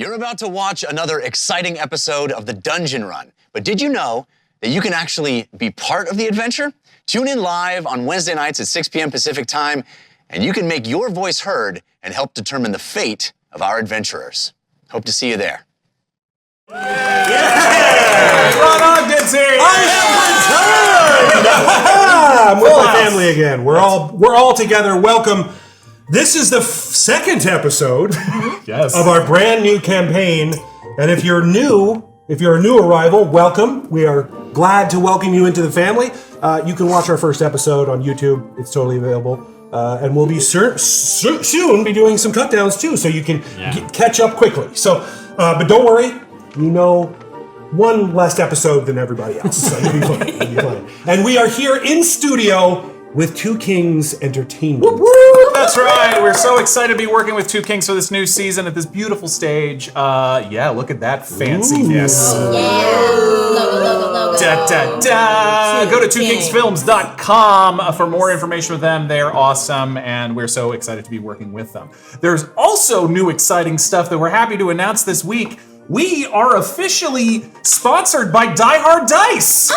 You're about to watch another exciting episode of the Dungeon Run, but did you know that you can actually be part of the adventure? Tune in live on Wednesday nights at 6 p.m. Pacific time, and you can make your voice heard and help determine the fate of our adventurers. Hope to see you there. Yeah! Ron Ogden's here! I have returned! I'm with my family again. We're all together. Welcome. This is the second episode of our brand new campaign. And if you're a new arrival, welcome. We are glad to welcome you into the family. You can watch our first episode on YouTube. It's totally available. And we'll be soon be doing some cut downs too, so you can catch up quickly. So, but don't worry, you know one less episode than everybody else, so you'll be fine. You'll be fine. And we are here in studio with Two Kings Entertainment. Whoop, whoop. That's right. We're so excited to be working with Two Kings for this new season at this beautiful stage. Look at that fanciness. Logo. Da, da, da. Go to twokingsfilms.com for more information with them. They're awesome, and we're so excited to be working with them. There's also new exciting stuff that we're happy to announce this week. We are officially sponsored by Die Hard Dice.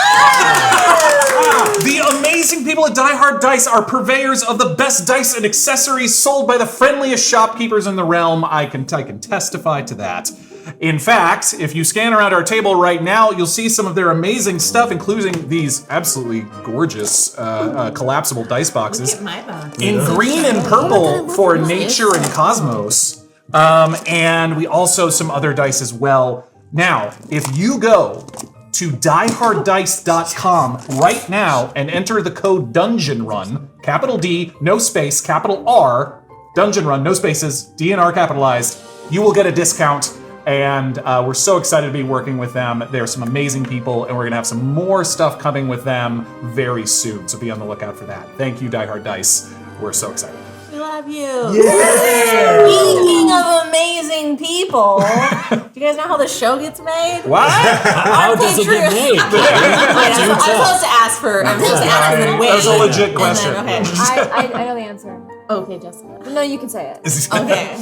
The amazing people at Die Hard Dice are purveyors of the best dice and accessories sold by the friendliest shopkeepers in the realm. I can testify to that. In fact, if you scan around our table right now, you'll see some of their amazing stuff, including these absolutely gorgeous collapsible dice boxes. Look at my box. In green and purple for nature and cosmos. And we also some other dice as well. Now, if you go to dieharddice.com right now and enter the code Dungeon Run, capital D, no space, capital R, Dungeon Run, no spaces, D and R capitalized, you will get a discount. And we're so excited to be working with them. They're some amazing people, and we're gonna have some more stuff coming with them very soon. So be on the lookout for that. Thank you, Die Hard Dice. We're so excited. We love you. Yeah. Speaking of amazing people, do you guys know how the show gets made? What? How does it get made? I'm supposed to ask for. I'm supposed to ask and then wait. That was a legit question. Then, okay. I know the answer. Okay, Jessica. No, you can say it. Okay.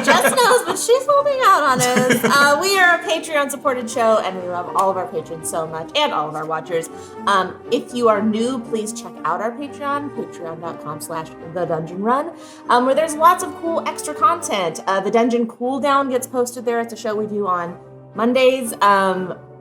Jess knows, but she's holding out on us. We are a Patreon-supported show, and we love all of our patrons so much, and all of our watchers. If you are new, please check out our Patreon, patreon.com/thedungeonrun, where there's lots of cool extra content. The Dungeon Cooldown gets posted there. It's a show we do on Mondays.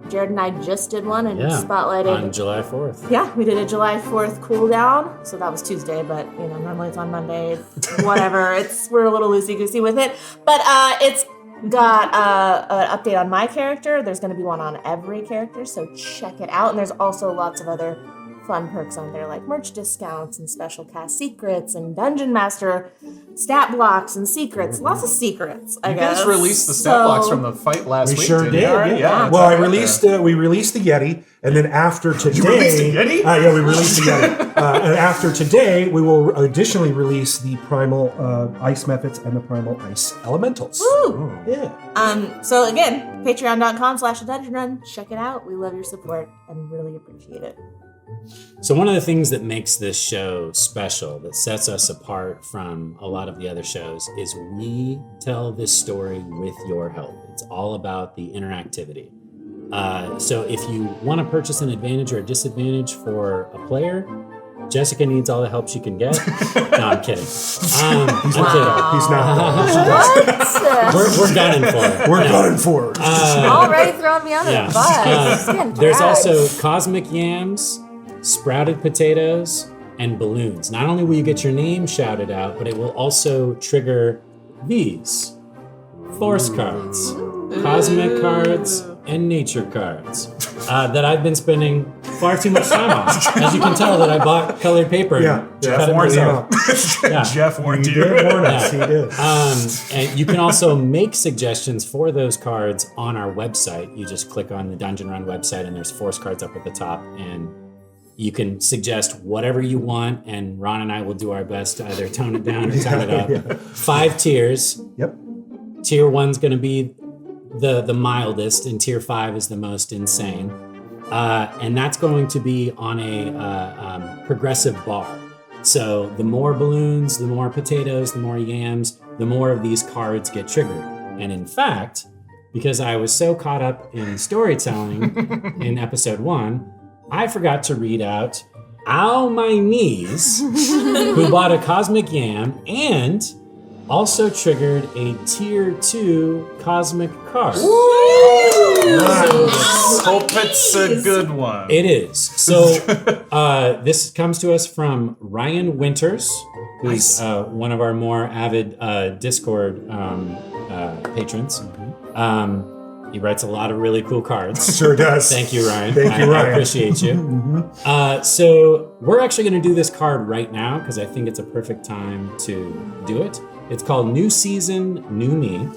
Jared and I just did one and spotlighted on July 4th. Yeah, we did a July 4th cool down. So that was Tuesday, but normally it's on Monday. Whatever. We're a little loosey-goosey with it. But it's got an update on my character. There's going to be one on every character, so check it out. And there's also lots of other fun perks on there, like merch discounts and special cast secrets and Dungeon Master stat blocks and secrets. Lots of secrets, I guess. You guys released the stat blocks from the fight last week. We sure did. Yeah. Well, we released the Yeti, and then after today, You released the Yeti? Yeah, we released the Yeti. And after today, we will additionally release the Primal Ice Methods and the Primal Ice Elementals. Woo! Yeah. So again, patreon.com/thedungeonrun. Check it out. We love your support and really appreciate it. So one of the things that makes this show special, that sets us apart from a lot of the other shows, is we tell this story with your help. It's all about the interactivity. So if you want to purchase an advantage or a disadvantage for a player, Jessica needs all the help she can get. No, I'm kidding. He's not. We're gunning for it. We're gunning for it. Already throwing me under the bus. There's also Cosmic Yams, Sprouted Potatoes, and Balloons. Not only will you get your name shouted out, but it will also trigger these Force cards, Cosmic cards, and Nature cards that I've been spending far too much time on. As you can tell that I bought colored paper. Yeah, Jeff warned you. Jeff warned you. He did warn us. He did. And you can also make suggestions for those cards on our website. You just click on the Dungeon Run website, and there's Force cards up at the top, and you can suggest whatever you want, and Ron and I will do our best to either tone it down or tone it up. 5 tiers. Yep. Tier 1's going to be the mildest, and Tier 5 is the most insane. And that's going to be on a progressive bar. So the more balloons, the more potatoes, the more yams, the more of these cards get triggered. And in fact, because I was so caught up in storytelling in episode 1, I forgot to read out Ow My Knees, who bought a Cosmic Yam and also triggered a Tier 2 Cosmic card. Hope it's a good one. It is. So this comes to us from Ryan Winters, who's one of our more avid Discord patrons. He writes a lot of really cool cards. Sure does. Thank you, Ryan. Thank you, Ryan. I appreciate you. So we're actually going to do this card right now because I think it's a perfect time to do it. It's called New Season, New Me.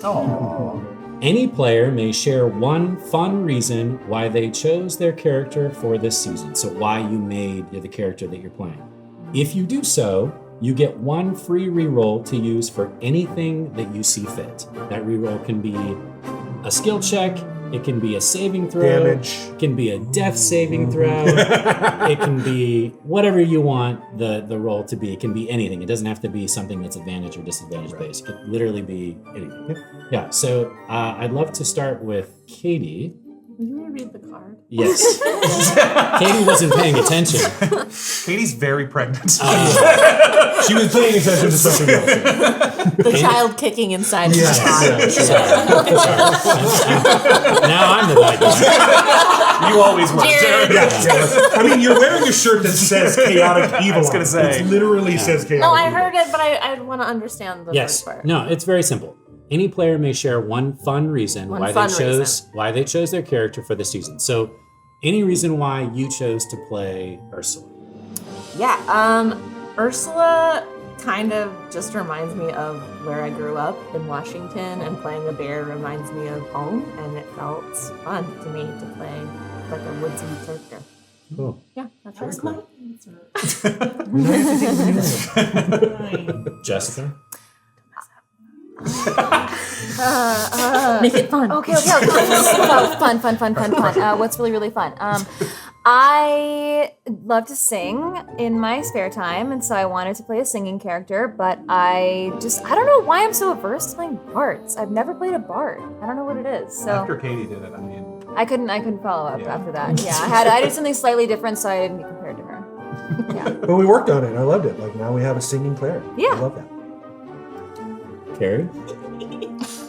Any player may share one fun reason why they chose their character for this season. So why you made the character that you're playing. If you do so, you get one free reroll to use for anything that you see fit. That reroll can be a skill check, it can be a saving throw, Damage. it can be a death saving throw, it can be whatever you want the roll to be. It can be anything. It doesn't have to be something that's advantage or disadvantage based. It could literally be anything. Yeah, so I'd love to start with Katie. Will you read the card? Yes. Katie wasn't paying attention. Katie's very pregnant. She was paying attention to something else. The child kicking inside the card. Now I'm the bad guy. You always were. I mean, you're wearing a shirt that says chaotic evil. I was gonna say. It literally says chaotic No, I evil. heard it, but I want to understand the Yes. first part. No, it's very simple. Any player may share one fun reason One why fun they chose their character for the season. So, any reason why you chose to play Ursula? Yeah, Ursula kind of just reminds me of where I grew up in Washington, and playing a bear reminds me of home, and it felt fun to me to play like a woodsy character. Cool. Yeah, that's my Jessica? Make it fun. Okay. Fun. What's really fun? I love to sing in my spare time, and so I wanted to play a singing character, but I don't know why I'm so averse to playing bards. I've never played a bard. I don't know what it is. So After Katie did it, I mean. I couldn't follow up after that. Yeah, I did something slightly different, so I didn't get compared to her. Yeah. But we worked on it. I loved it. Like now we have a singing player. Yeah. I love that. Kari?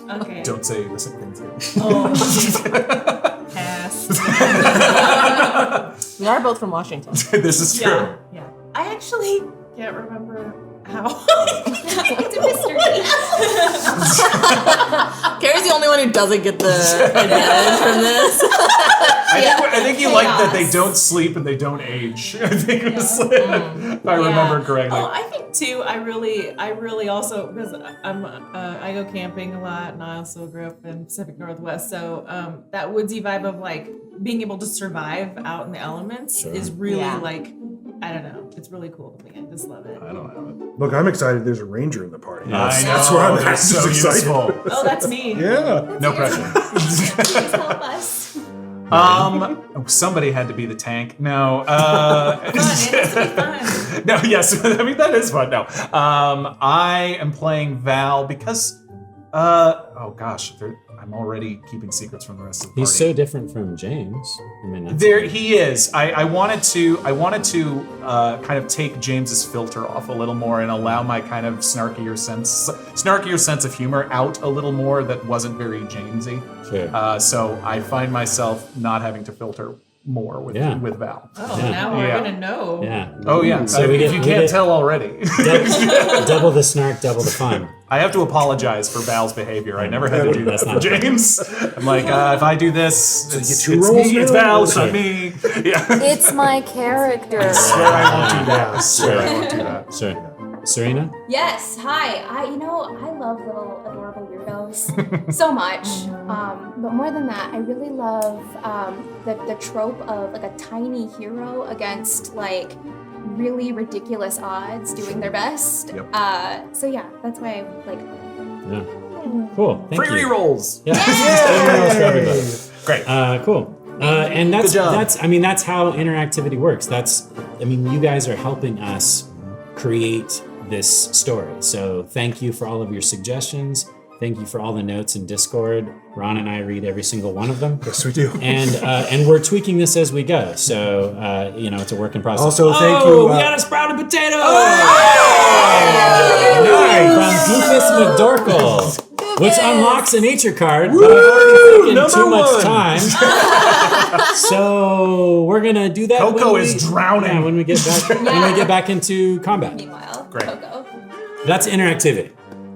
Okay. Don't say the same things. Oh, pass. We are both from Washington. This is true. Yeah. I actually can't remember how. It's a mystery. Kari's the only one who doesn't get the advantage from this. I think you like that they don't sleep and they don't age. I think it was if I remember correctly. Oh, I think too. I really also, because I go camping a lot, and I also grew up in Pacific Northwest, so that woodsy vibe of like being able to survive out in the elements is really like, I don't know, it's really cool to me. I just love it. I don't have it. Look, I'm excited there's a ranger in the party. I know. That's where I'm They're at. so Just excited. useful. Oh, that's me. Yeah. No pressure. Please help us. Somebody had to be the tank. No. Fun. It has to be fun. No, yes. I mean, that is fun. No. I am playing Val because, oh gosh, I'm already keeping secrets from the rest of the party. He's so different from James. I mean, that's There he is. I wanted to kind of take James's filter off a little more and allow my kind of snarkier sense of humor out a little more that wasn't very Jamesy. Sure. So I find myself not having to filter more with Val. Oh, Yeah. now we're Yeah. gonna know. Yeah. Oh yeah. So If you can't tell already. double the snark, double the fun. I have to apologize for Val's behavior. I never had to do that That's for not true. James. I'm like, if I do this, it's two rolls me, it's now. Val, it's not me. Yeah. It's my character. I swear I won't do that. I swear I won't do that. Sure. Serena? Yes, hi. I love little adorable weirdos so much. But more than that, I really love the trope of like a tiny hero against like really ridiculous odds doing their best. Yep. So yeah, that's why I like. Yeah. Cool. Thank Free you. rerolls. Yeah. Rerolls for everybody. Great. Cool. And that's Good job. that's how interactivity works. You guys are helping us create this story. So thank you for all of your suggestions. Thank you for all the notes in Discord. Ron and I read every single one of them. Yes, we do. And we're tweaking this as we go. So, it's a work in process. Also, thank you. We got a sprouted potato! Nice. From Doofus McDorkle, which unlocks a nature card, but I've already taken too much time. So we're gonna do that. KoKo is drowning. Yeah, when we get back. When we get back into combat. Meanwhile, Great. KoKo. That's interactivity.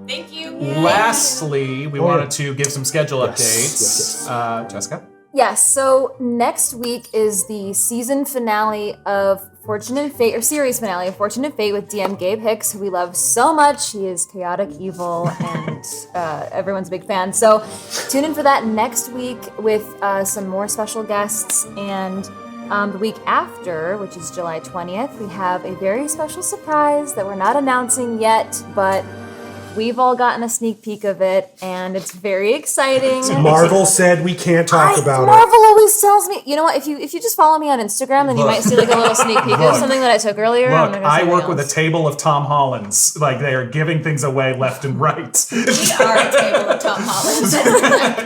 Thank you. Lastly, we wanted to give some schedule updates. Yes. Jessica? Yes, so next week is the season finale of Fortune and Fate, or series finale of Fortune and Fate with DM Gabe Hicks, who we love so much. He is chaotic evil and everyone's a big fan. So tune in for that next week with some more special guests. And the week after, which is July 20th, we have a very special surprise that we're not announcing yet, but we've all gotten a sneak peek of it, and it's very exciting. Marvel said we can't talk about Marvel always tells me, you know what? If you just follow me on Instagram, then you might see like a little sneak peek of something that I took earlier. I'm Look, gonna I say work something with a else. table of Tom Hollands. Like, they are giving things away left and right. We are a table of Tom Hollands. it.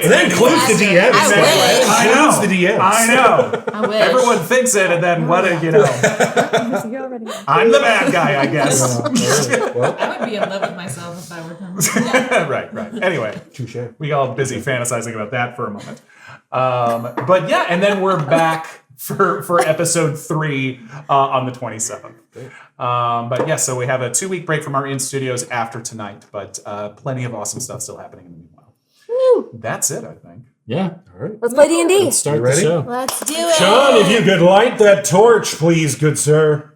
That includes the DM. I wish. I know. Includes the DMs. I know. I wish. Everyone thinks it, and then what? You already know. I'm the bad guy, I guess. I would be in love with myself if I were him. right. Anyway, Touche. we all busy fantasizing about that for a moment. But yeah, and then we're back for episode 3 on the 27th. But yeah, so we have a 2-week break from our in studios after tonight, but plenty of awesome stuff still happening in the meanwhile. Woo. That's it, I think. Yeah. All right. Let's play D&D. Let's start You the ready? show. Let's do it. John, if you could light that torch, please, good sir.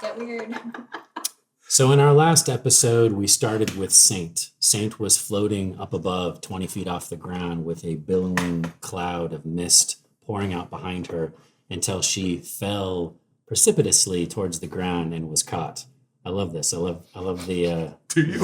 Let's get weird. So in our last episode, we started with Saint. Saint was floating up above, 20 feet off the ground, with a billowing cloud of mist pouring out behind her until she fell precipitously towards the ground and was caught. I love this. I love the theater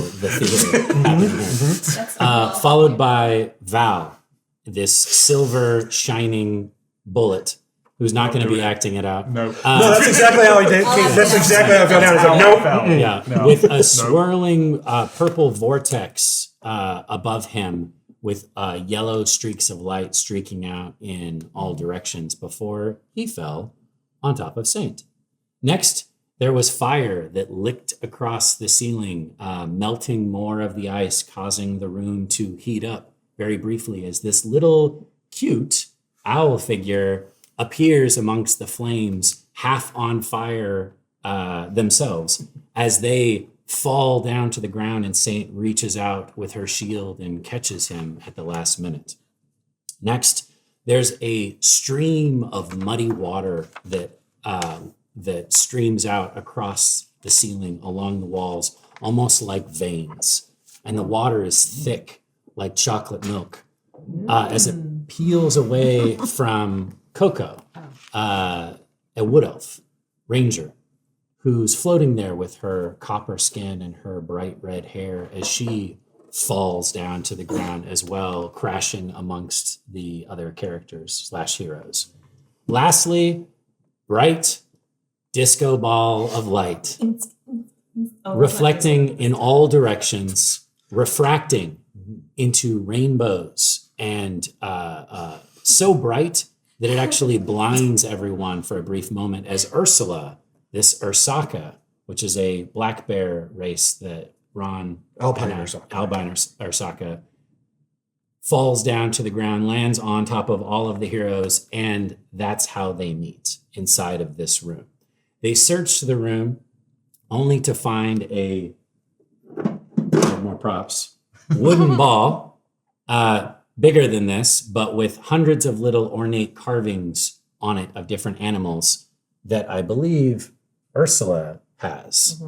happening here. Followed by Val, this silver shining bullet who's not going to be acting it out. Nope. No, that's exactly how I did. That's exactly how I found out. It's like, nope. Yeah, No. with a swirling purple vortex above him with yellow streaks of light streaking out in all directions before he fell on top of Saint. Next, there was fire that licked across the ceiling, melting more of the ice, causing the room to heat up very briefly as this little cute owl figure appears amongst the flames, half on fire themselves, as they fall down to the ground and Saint reaches out with her shield and catches him at the last minute. Next, there's a stream of muddy water that streams out across the ceiling along the walls, almost like veins. And the water is thick like chocolate milk as it peels away from KoKo, a wood elf ranger, who's floating there with her copper skin and her bright red hair as she falls down to the ground as well, crashing amongst the other characters / heroes. Lastly, bright disco ball of light, reflecting in all directions, refracting into rainbows, and so bright that it actually blinds everyone for a brief moment as Ursula, this Ursaka, which is a black bear race that Ron Albine Ursaka falls down to the ground, lands on top of all of the heroes, and that's how they meet inside of this room. They search the room only to find more props, wooden ball, bigger than this, but with hundreds of little ornate carvings on it of different animals that I believe Ursula has,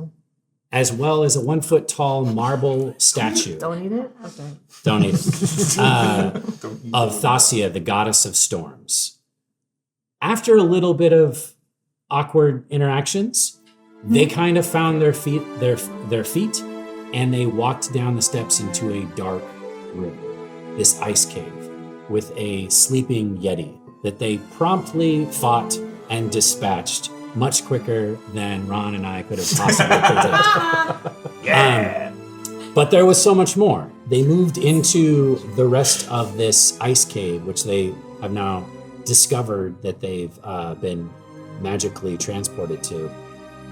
as well as a 1 foot tall marble statue. Don't eat it? Okay. Don't eat it. Of Thassia, the goddess of storms. After a little bit of awkward interactions, they kind of found their feet, and they walked down the steps into a dark room, this ice cave, with a sleeping Yeti that they promptly fought and dispatched much quicker than Ron and I could have possibly predicted. But there was so much more. They moved into the rest of this ice cave, which they have now discovered that they've been magically transported to,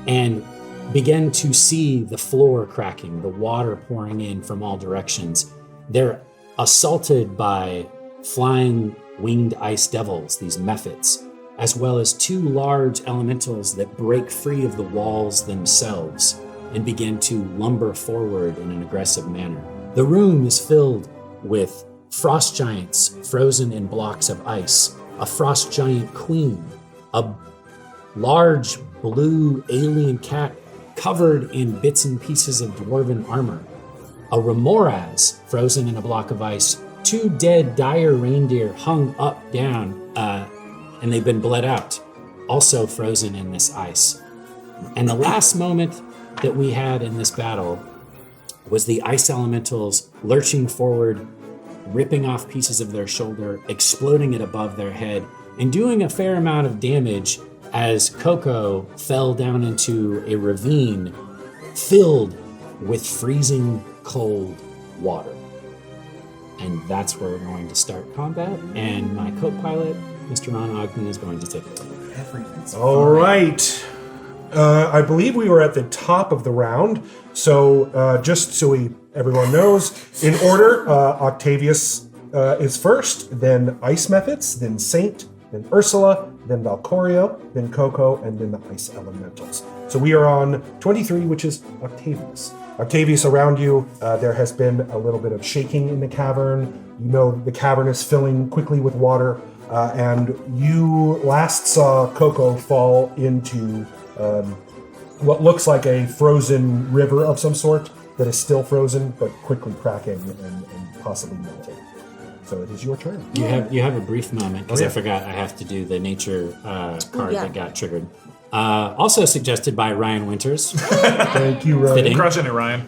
and began to see the floor cracking, the water pouring in from all directions. They're assaulted by flying winged ice devils, these mephits, as well as 2 large elementals that break free of the walls themselves and begin to lumber forward in an aggressive manner. The room is filled with frost giants frozen in blocks of ice, a frost giant queen, a large blue alien cat covered in bits and pieces of dwarven armor, a remoraz frozen in a block of ice, 2 dead dire reindeer hung up, down, and they've been bled out, also frozen in this ice. And the last moment that we had in this battle was the ice elementals lurching forward, ripping off pieces of their shoulder, exploding it above their head, and doing a fair amount of damage as KoKo fell down into a ravine filled with freezing cold water. And that's where we're going to start combat, and my co-pilot, Mr. Ron Ogden, is going to take it over. All right. I believe we were at the top of the round, so just so everyone knows, in order, Octavius is first, then Ice Mephits, then Saint, then Ursula, then Valcorio, then KoKo, and then the Ice Elementals. So we are on 23, which is Octavius. Octavius, around you, there has been a little bit of shaking in the cavern. You know the cavern is filling quickly with water, and you last saw KoKo fall into what looks like a frozen river of some sort that is still frozen, but quickly cracking and possibly melting. So it is your turn. You have a brief moment, because I forgot I have to do the nature card that got triggered. Also suggested by Ryan Winters. Thank you, Ryan. Fitting. Crushing it, Ryan.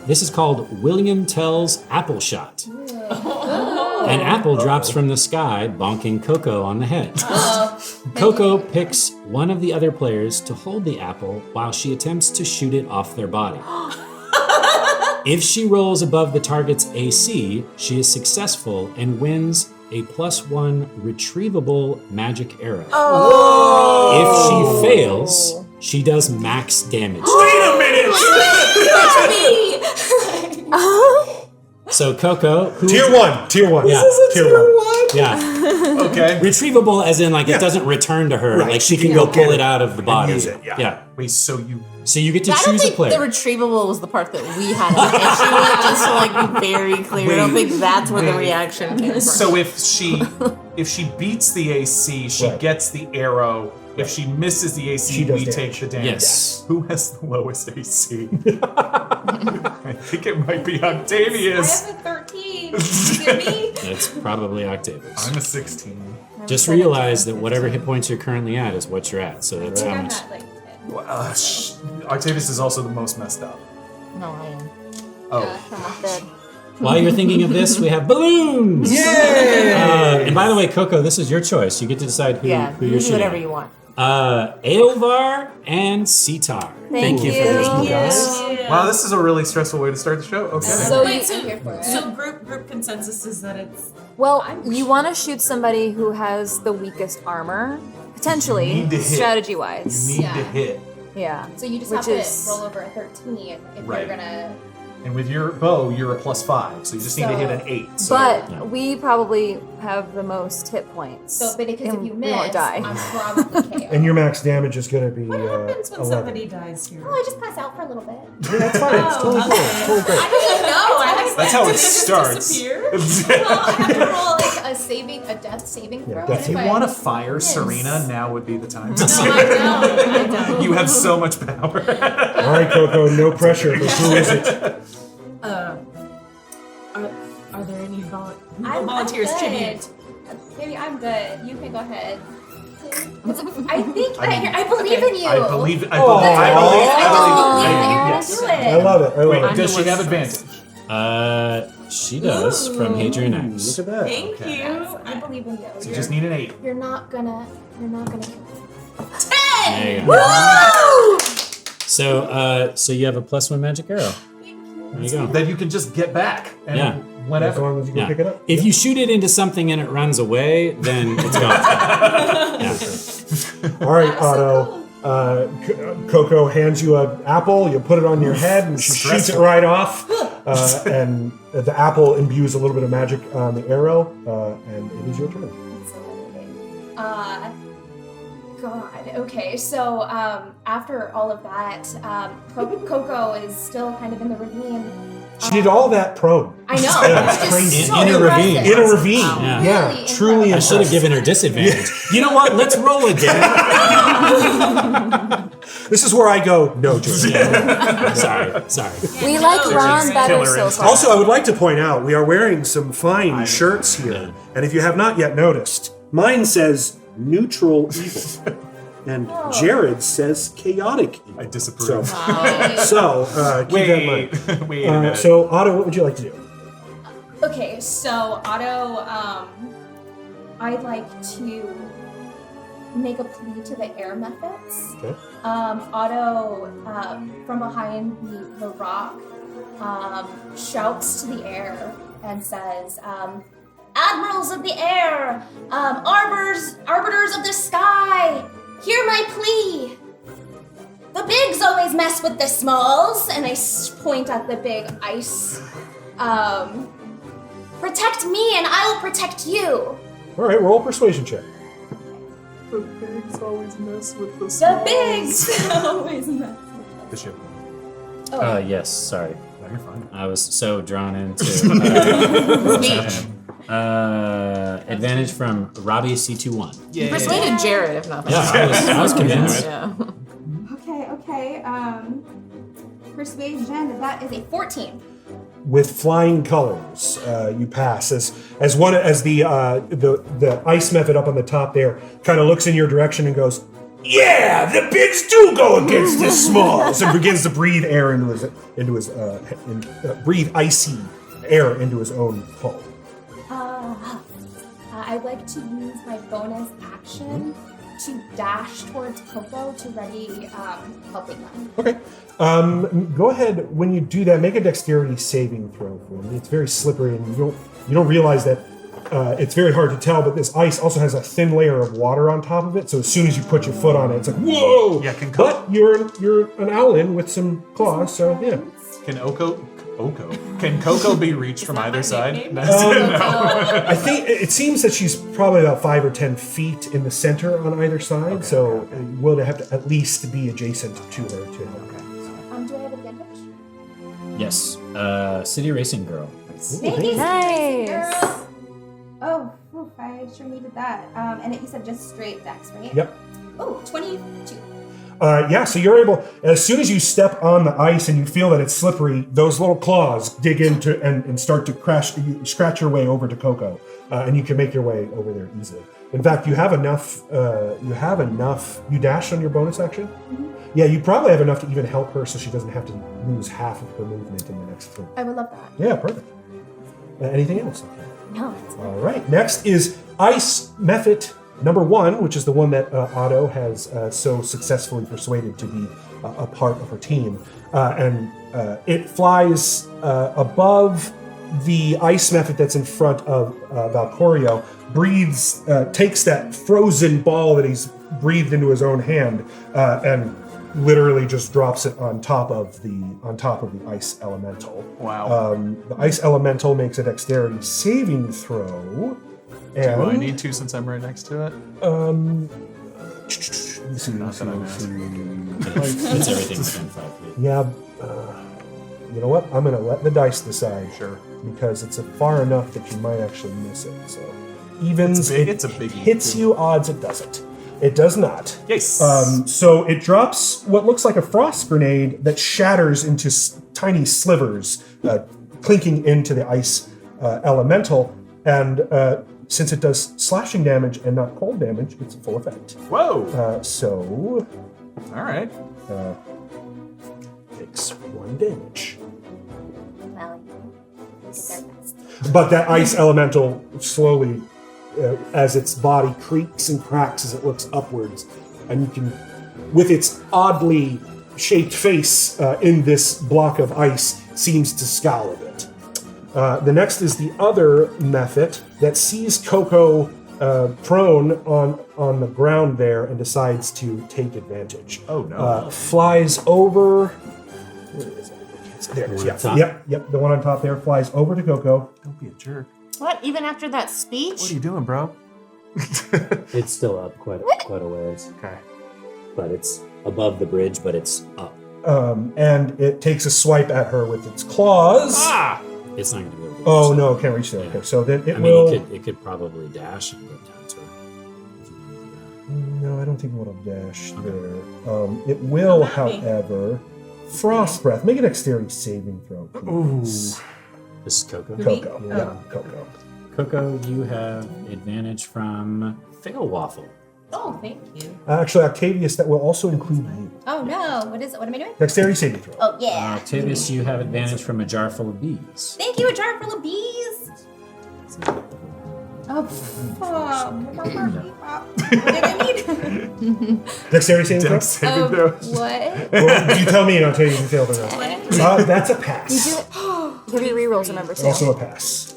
This is called William Tell's Apple Shot. An apple drops from the sky, bonking KoKo on the head. KoKo picks one of the other players to hold the apple while she attempts to shoot it off their body. If she rolls above the target's AC, she is successful and wins a +1 retrievable magic arrow. If she fails, she does max damage. Wait a minute! So KoKo, Tier 1. Yeah. This is a tier 1. Yeah. Okay. Retrievable as in it doesn't return to her. Right. Like she can go pull it out of the body. use it, yeah. Wait, so you... So you get to I don't choose a think player. the retrievable was the part that we had an issue with, just to be very clear. I don't think that's where the reaction came from. So if she beats the AC, she Right. gets the arrow. If she misses the AC, She does we damage. take the damage. Yes. Who has the lowest AC? I think it might be Octavius. I have a 13. Hear me? That's probably Octavius. I'm a 16. Just realize that whatever hit points you're currently at is what you're at. So that's how I'm much. at like 10. Octavius is also the most messed up. No, I am. Oh. I'm not dead. While you're thinking of this, we have balloons. Yay! And by the way, KoKo, this is your choice. You get to decide who You you're do shooting. whatever you want. Aelvar and Sitar. Thank you. for those Thank guys. Wow, this is a really stressful way to start the show. Okay. So Wait, you, so, here for it. so group consensus is that it's well, you want to shoot somebody who has the weakest armor, Potentially, You need to hit. strategy-wise. You need Yeah. to hit. Yeah. So you just Which have is- to roll over a 13 if Right. you're gonna. And with your bow, you're a +5, so you just need to hit an 8. So. But we probably have the most hit points. So, but because if and you we miss, won't die. I'm probably KO. And your max damage is going to be What happens when 11. somebody dies here? Oh, I just pass out for a little bit. Yeah, that's fine. It's totally cool. It's totally great. I didn't know. I have That's how Did it they just starts. disappear? well, I have to roll like a death saving throw. Yeah, and death If you I- want to fire Yes. Serena, now would be the time to No, say I know. you have so much power. All right, Coco, no pressure. But who is it? Are there any I'm volunteers good. tribute? Baby, I'm good. You can go ahead. I think I believe in you. I believe. I Oh. believe. I just believe that you're Yes. gonna do it. I love it. I love Wait, it. does she have advantage? She does from Hadrian X. Look at that. Thank Okay. you. I believe in you. So you just need an 8. You're not gonna kill me. There you go. So you have a +1 magic arrow. There you go. That you can just get back. And Yeah. As whenever. long as you can Yeah. pick it up. If you shoot it into something and it runs away, then it's gone. All right, Otto. Coco hands you an apple. You put it on your head, and she shoots it right off. And the apple imbues a little bit of magic on the arrow, and it is your turn. God. Okay. So after all of that, Coco is still kind of in the ravine. She did all that prone. I know. Yeah, It's just crazy. so In a ravine. impressive. In a ravine. Yeah. Yeah, Really truly I should have given her disadvantage. You know what? Let's roll again. This is where I go, no, Joseph. Sorry. We like Ron better killer so instinct. far. Also, I would like to point out, we are wearing some fine shirts here. And if you have not yet noticed, mine says neutral evil. And Jared says chaotic evil. I disapprove. So, keep that in mind. Wait a minute. So, Otto, what would you like to do? Okay, so Otto, I'd like to make a plea to the air methods. Okay. Otto, from behind the rock, shouts to the air and says, Admirals of the air, arbiters of the sky, hear my plea. The bigs always mess with the smalls, and I point at the big ice. Protect me, and I will protect you. All right, roll a persuasion check. The pigs always mess with the The bigs always mess. The ship. Yes, sorry. No, you're fine. I was so drawn into advantage from Robbie C21. You persuaded Jared, if nothing. Yeah, I was convinced. Yeah. Okay. Persuasion. That is a 14. With flying colors, you pass as the ice method up on the top there kind of looks in your direction and goes, "Yeah, the bigs do go against the smalls," and begins to breathe air breathe icy air into his own hull. I'd like to use my bonus action to dash towards Coco to ready helping them. Okay. Go ahead, when you do that, make a dexterity saving throw for me. It's very slippery, and you don't realize that it's very hard to tell, but this ice also has a thin layer of water on top of it, so as soon as you put your foot on it, it's like, whoa! Yeah, But you're an owlin with some claws, so yeah. Can Coco be reached from either side? I think it seems that she's probably about 5 or 10 feet in the center on either side, so we'll have to at least be adjacent to her to help. Do I have advantage? Yes. City Racing Girl. Thank you, Nice. girl. Oh, oof, I sure needed that. And you said just straight dex, right? Yep. Oh, 22. So you're able, as soon as you step on the ice and you feel that it's slippery, those little claws dig into and start to scratch your way over to Coco, and you can make your way over there easily. In fact, you have enough. You dashed on your bonus action. Mm-hmm. Yeah, you probably have enough to even help her, so she doesn't have to lose half of her movement in the next turn. I would love that. Yeah, perfect. Anything else? No. All right. Next is ice method number 1, which is the one that Otto has so successfully persuaded to be a part of her team. And it flies above the ice method that's in front of Valcorio, breathes, takes that frozen ball that he's breathed into his own hand and literally just drops it on top of the ice elemental. Wow. The ice elemental makes a dexterity saving throw. And Do I need to since I'm right next to it? let me see. Not that I'm It's everything within 5 feet. Yeah. You know what? I'm going to let the dice decide. Sure. Because it's far enough that you might actually miss it. So evens, It's a big hits you, odds it doesn't. It does not. Yes. So it drops what looks like a frost grenade that shatters into tiny slivers, clinking into the ice elemental. And since it does slashing damage and not cold damage, it's a full effect. Whoa. So All right. takes 1 damage. Well, get there fast. But that ice elemental slowly, as its body creaks and cracks as it looks upwards, and you can, with its oddly shaped face in this block of ice, seems to scowl a bit. The next is the other method that sees KoKo prone on the ground there and decides to take advantage. Oh, no. Flies over. Where is it? There it is. The one Yeah. on top? Yep. The one on top there flies over to KoKo. Don't be a jerk. What? Even after that speech? What are you doing, bro? It's still up quite a ways, Okay. but it's above the bridge, but it's up. And it takes a swipe at her with its claws. Ah! It's not going to be able to. Oh reach no, that. it can't reach there. Yeah. Okay, so then it I mean, will. it could probably dash and get down to her. If you wanted to do that. No, I don't think it will dash there. It will, however, frost breath. Make an dexterity saving throw, please. This is KoKo. KoKo. Me? Yeah, KoKo. KoKo, you have advantage from Fail Waffle. Oh, thank you. Actually, Octavius, that will also include you. Oh no, what is it? What am I doing? Dexterity saving throw. Oh yeah. Octavius, you have advantage from a jar full of bees. Thank you, a jar full of bees. Oh, what did I need? Dexterity saving throw? Dex saving throw. What? Well, you tell me and I'll tell you if you failed or not. That's a pass. You have your rerolls, remember, too. Also a pass.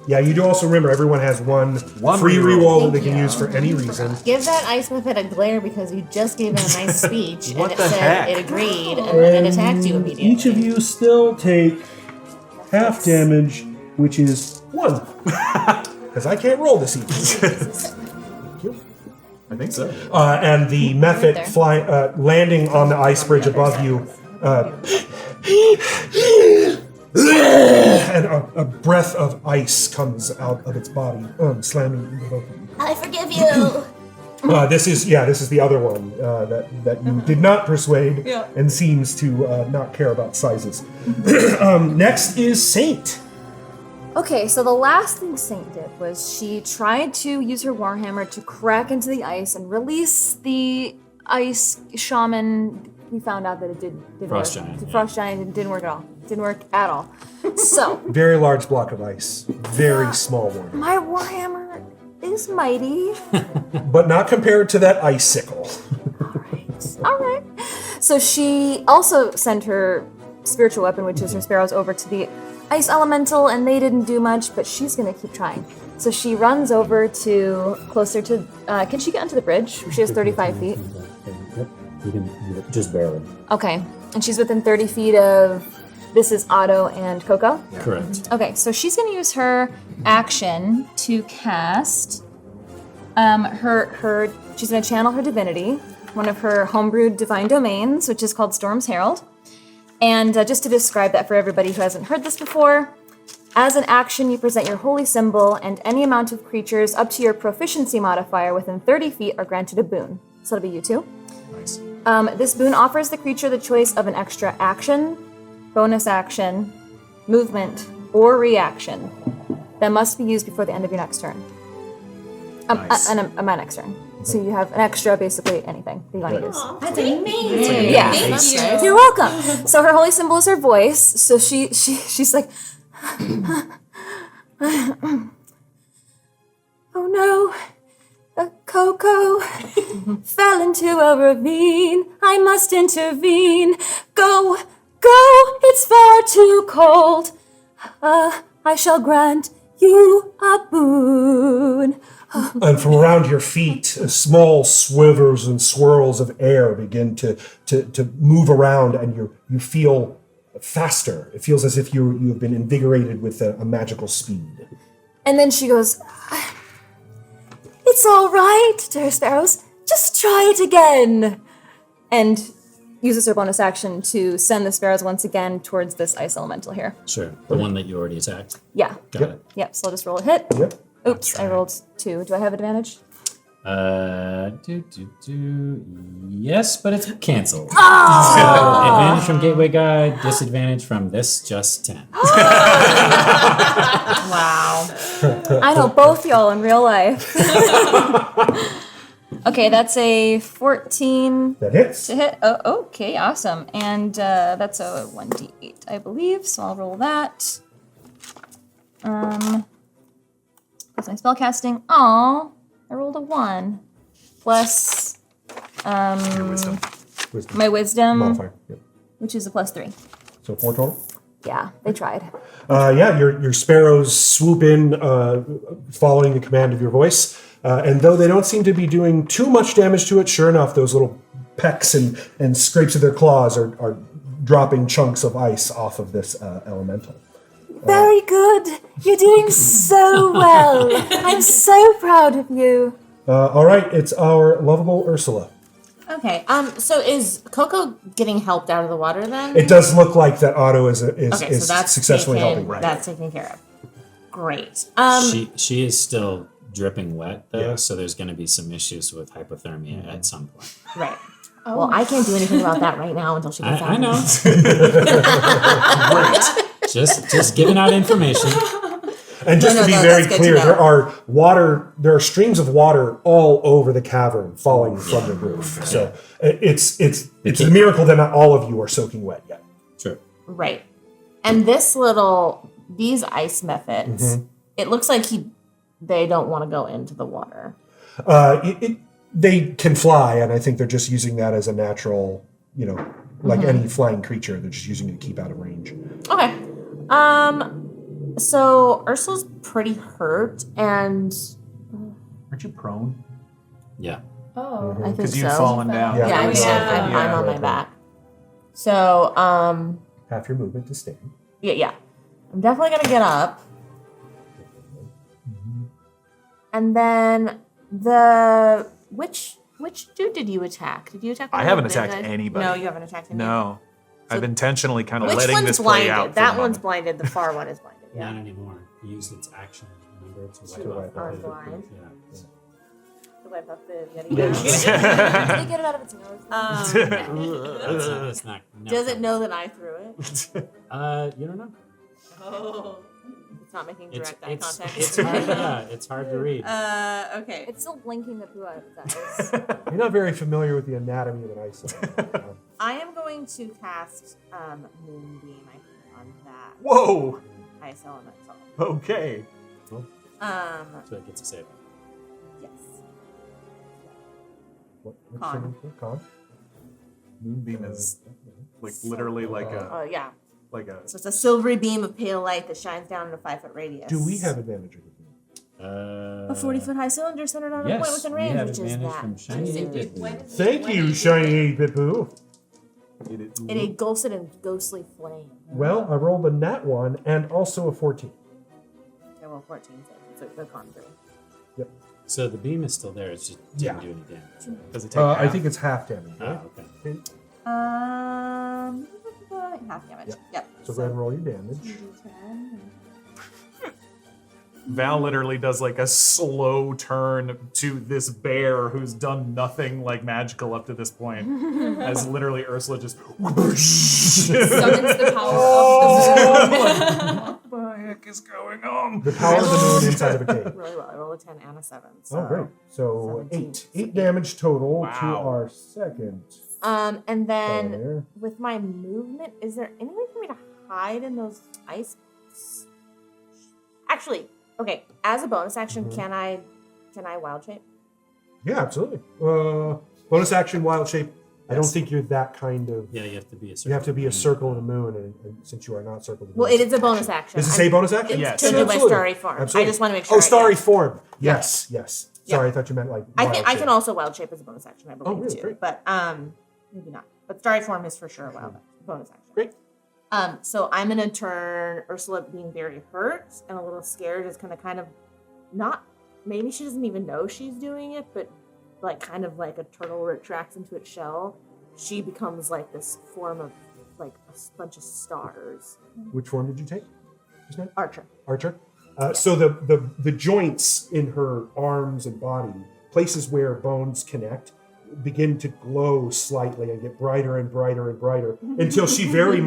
Yeah, you do also remember everyone has one free reroll. reroll that they Thank can you. use for any reason. Give that ice method a glare because you just gave it a nice speech What and it the said heck? it agreed and then it attacked you immediately. Each of you still take half damage, which is 1. Because I can't roll this evening. Thank you. I think so. And the method landing on the ice bridge above you, and a breath of ice comes out of its body, slamming into both of you. I forgive you. This is the other one that you did not persuade Yeah. and seems to not care about sizes. Next is Saint. Okay, so the last thing Saint did was she tried to use her warhammer to crack into the ice and release the ice shaman. We found out that it didn't Frost work. giant, The yeah. frost giant didn't work at all. Didn't work at all. So Very large block of ice. Very small one. my warhammer is mighty. But not compared to that icicle. All right. So she also sent her spiritual weapon, which is her sparrows, over to the ice elemental, and they didn't do much, but she's gonna keep trying. So she runs over to closer to. Can she get onto the bridge? She has 35 feet. Yep. You can just barely. Okay, and she's within 30 feet of. This is Otto and KoKo. Correct. Okay, so she's gonna use her action to cast. She's gonna channel her divinity, one of her homebrewed divine domains, which is called Storm's Herald. And just to describe that for everybody who hasn't heard this before, as an action, you present your holy symbol, and any amount of creatures up to your proficiency modifier within 30 feet are granted a boon. So it'll be you two. Nice. This boon offers the creature the choice of an extra action, bonus action, movement, or reaction that must be used before the end of your next turn. Nice. My next turn. So you have an extra, basically anything that you want to use. That's amazing. Yeah. Thank you. You're welcome. So her holy symbol is her voice. So she's like, oh no, KoKo fell into a ravine. I must intervene. Go, it's far too cold. I shall grant you a boon. And from around your feet, small swivels and swirls of air begin to move around, and you feel faster. It feels as if you have been invigorated with a magical speed. And then she goes, "It's all right, to her sparrows. Just try it again." And uses her bonus action to send the sparrows once again towards this ice elemental here. Sure. The one that you already attacked. Yeah. Got it. Yep, so I'll just roll a hit. Yep. Oops, I rolled 2. Do I have advantage? Yes, but it's canceled. So, advantage from Gateway Guide, disadvantage from this just 10. Wow. I know both y'all in real life. Okay, that's a 14 That hits. to hit. Oh, okay, awesome. And that's a 1d8, I believe. So I'll roll that. Plus my spellcasting. Aw, I rolled a 1. Plus Wisdom. my wisdom, Modifier. Yep. which is a +3. So 4 total. Yeah, they tried. Your sparrows swoop in, following the command of your voice. And though they don't seem to be doing too much damage to it, sure enough, those little pecks and scrapes of their claws are dropping chunks of ice off of this elemental. Very good. You're doing so well. I'm so proud of you. All right, it's our lovable Ursula. Okay. So is KoKo getting helped out of the water then? It does look like that Otto is Okay, so that's successfully taken, helping. That's taken care of. Great. She is still dripping wet, though, Yeah. so there's going to be some issues with hypothermia at some point. Right. Well, I can't do anything about that right now until she gets out. I know. Great. Just giving out information. And just to be very clear, there are streams of water all over the cavern falling from the roof. So it's a miracle that not all of you are soaking wet yet. Sure. Right. And these ice methods, it looks like they don't want to go into the water. They can fly, and I think they're just using that as a natural, like any flying creature. They're just using it to keep out of range. Okay. So Ursula's pretty hurt, and Aren't you prone? Yeah. Oh. I think Because so. you've fallen down. Yeah. Yeah, I'm on my back. So, Half your movement to stand. yeah. I'm definitely gonna get up. And then which dude did you attack? Did you attack? I the haven't big attacked guy? anybody. No, you haven't attacked anybody. No. I've intentionally kind of Which letting one's this blinded? play out. That one's blinded. The far one is blinded. Not Yeah. anymore. It used its action, remember, to To wipe wipe off. off. Blind. Yeah. To wipe up the Yeti. Did they get it out of its nose? That's not Does it know that I threw it? you don't know. Oh. It's not making direct eye contact. It's hard, yeah, it's hard to read. Okay. It's still blinking the poo out of its eyes. You're not very familiar with the anatomy of an ice elemental. I am going to cast Moonbeam, I think, on that Whoa. ice elemental. Okay. So it gets a save. Yes. What's Con. your name? Con? Moonbeam is like literally like Oh, a yeah. like a. So it's a silvery beam of pale light that shines down in a 5-foot radius. Do we have advantage over you? A 40-foot high cylinder centered on a Yes, point within we range, have which is advantage that. from shiny Dippoo. Thank you, Shiny Bipu. It engulfs it in ghostly flame. Well, I rolled a nat 1 and also a 14. Yeah, well, 14, so it's a con 3. So the beam is still there, it just didn't Yeah. do any damage. Does it take? I half? think it's half damage. Oh, Right? okay. Half damage. Yeah. Yep. So go ahead and roll your damage. Val literally does like a slow turn to this bear who's done nothing like magical up to this point. As literally Ursula just Summons the power of the what the heck is going on? The power of the moon inside of a cave. Really well. I rolled a 10 and a 7. So. Oh, great. So 17. 8 damage total to Wow. our second. And then player. with my movement, is there any way for me to hide in those ice? Actually, okay. As a bonus action, can I wild shape? Yeah, absolutely. Bonus action, wild shape I don't think you're that kind of. Yeah, you have to be a circle. You have to be a circle of the moon, and since you are not circle of the moon. Well, it is a bonus action. Does it say bonus action? It's to do my starry form. Absolutely. I just want to make sure. Oh, starry form. Yes, yes. Sorry, I thought you meant like. I wild can shape. also wild shape as a bonus action, I believe really? too. Great. But maybe not. But starry form is for sure a wild bonus action. Great. So I'm gonna turn Ursula being very hurt and a little scared is gonna kind of not. Maybe she doesn't even know she's doing it, but like kind of like a turtle retracts into its shell. She becomes like this form of like a bunch of stars. Which form did you take? Just now? Archer. Archer. So the joints in her arms and body, places where bones connect, begin to glow slightly and get brighter and brighter and brighter until she very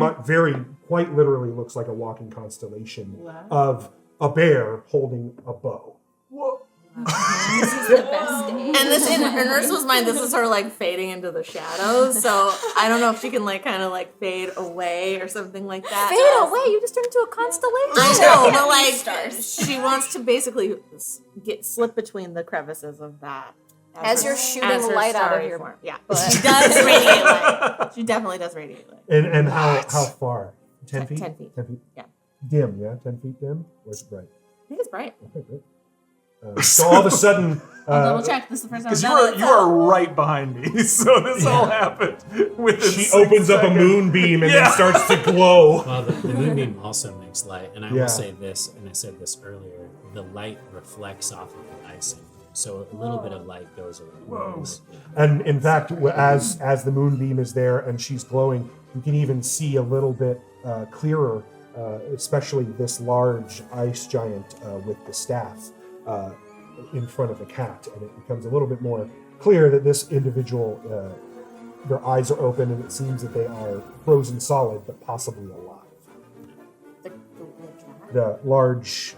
quite literally looks like a walking constellation of a bear holding a bow. This is the best day. And this in Ursula's mind, this is her like fading into the shadows. So I don't know if she can like kind of like fade away or something like that. Fade away. You just turned into a constellation. I know, but like Stars. she wants to basically slip between the crevices of that. As you're shooting her light out of starry your form. Yeah, she does radiate light. She definitely does radiate light. And how far? 10 feet? 10 feet. 10 feet. Yeah. Dim, yeah? 10 feet dim? Or is it bright? I think it's bright. Okay, great. So all of a sudden, I'll double check. This is the first time. Because you are right behind me, so this all happened within she 6 opens up a seconds. moonbeam and then starts to glow. Well, the moonbeam also makes light, and I Yeah. will say this, and I said this earlier, the light reflects off of the icing, so a little bit of light goes around. And in fact, as the moonbeam is there and she's glowing, you can even see a little bit clearer, especially this large ice giant with the staff in front of the cat. And it becomes a little bit more clear that this individual, their eyes are open and it seems that they are frozen solid, but possibly alive. The large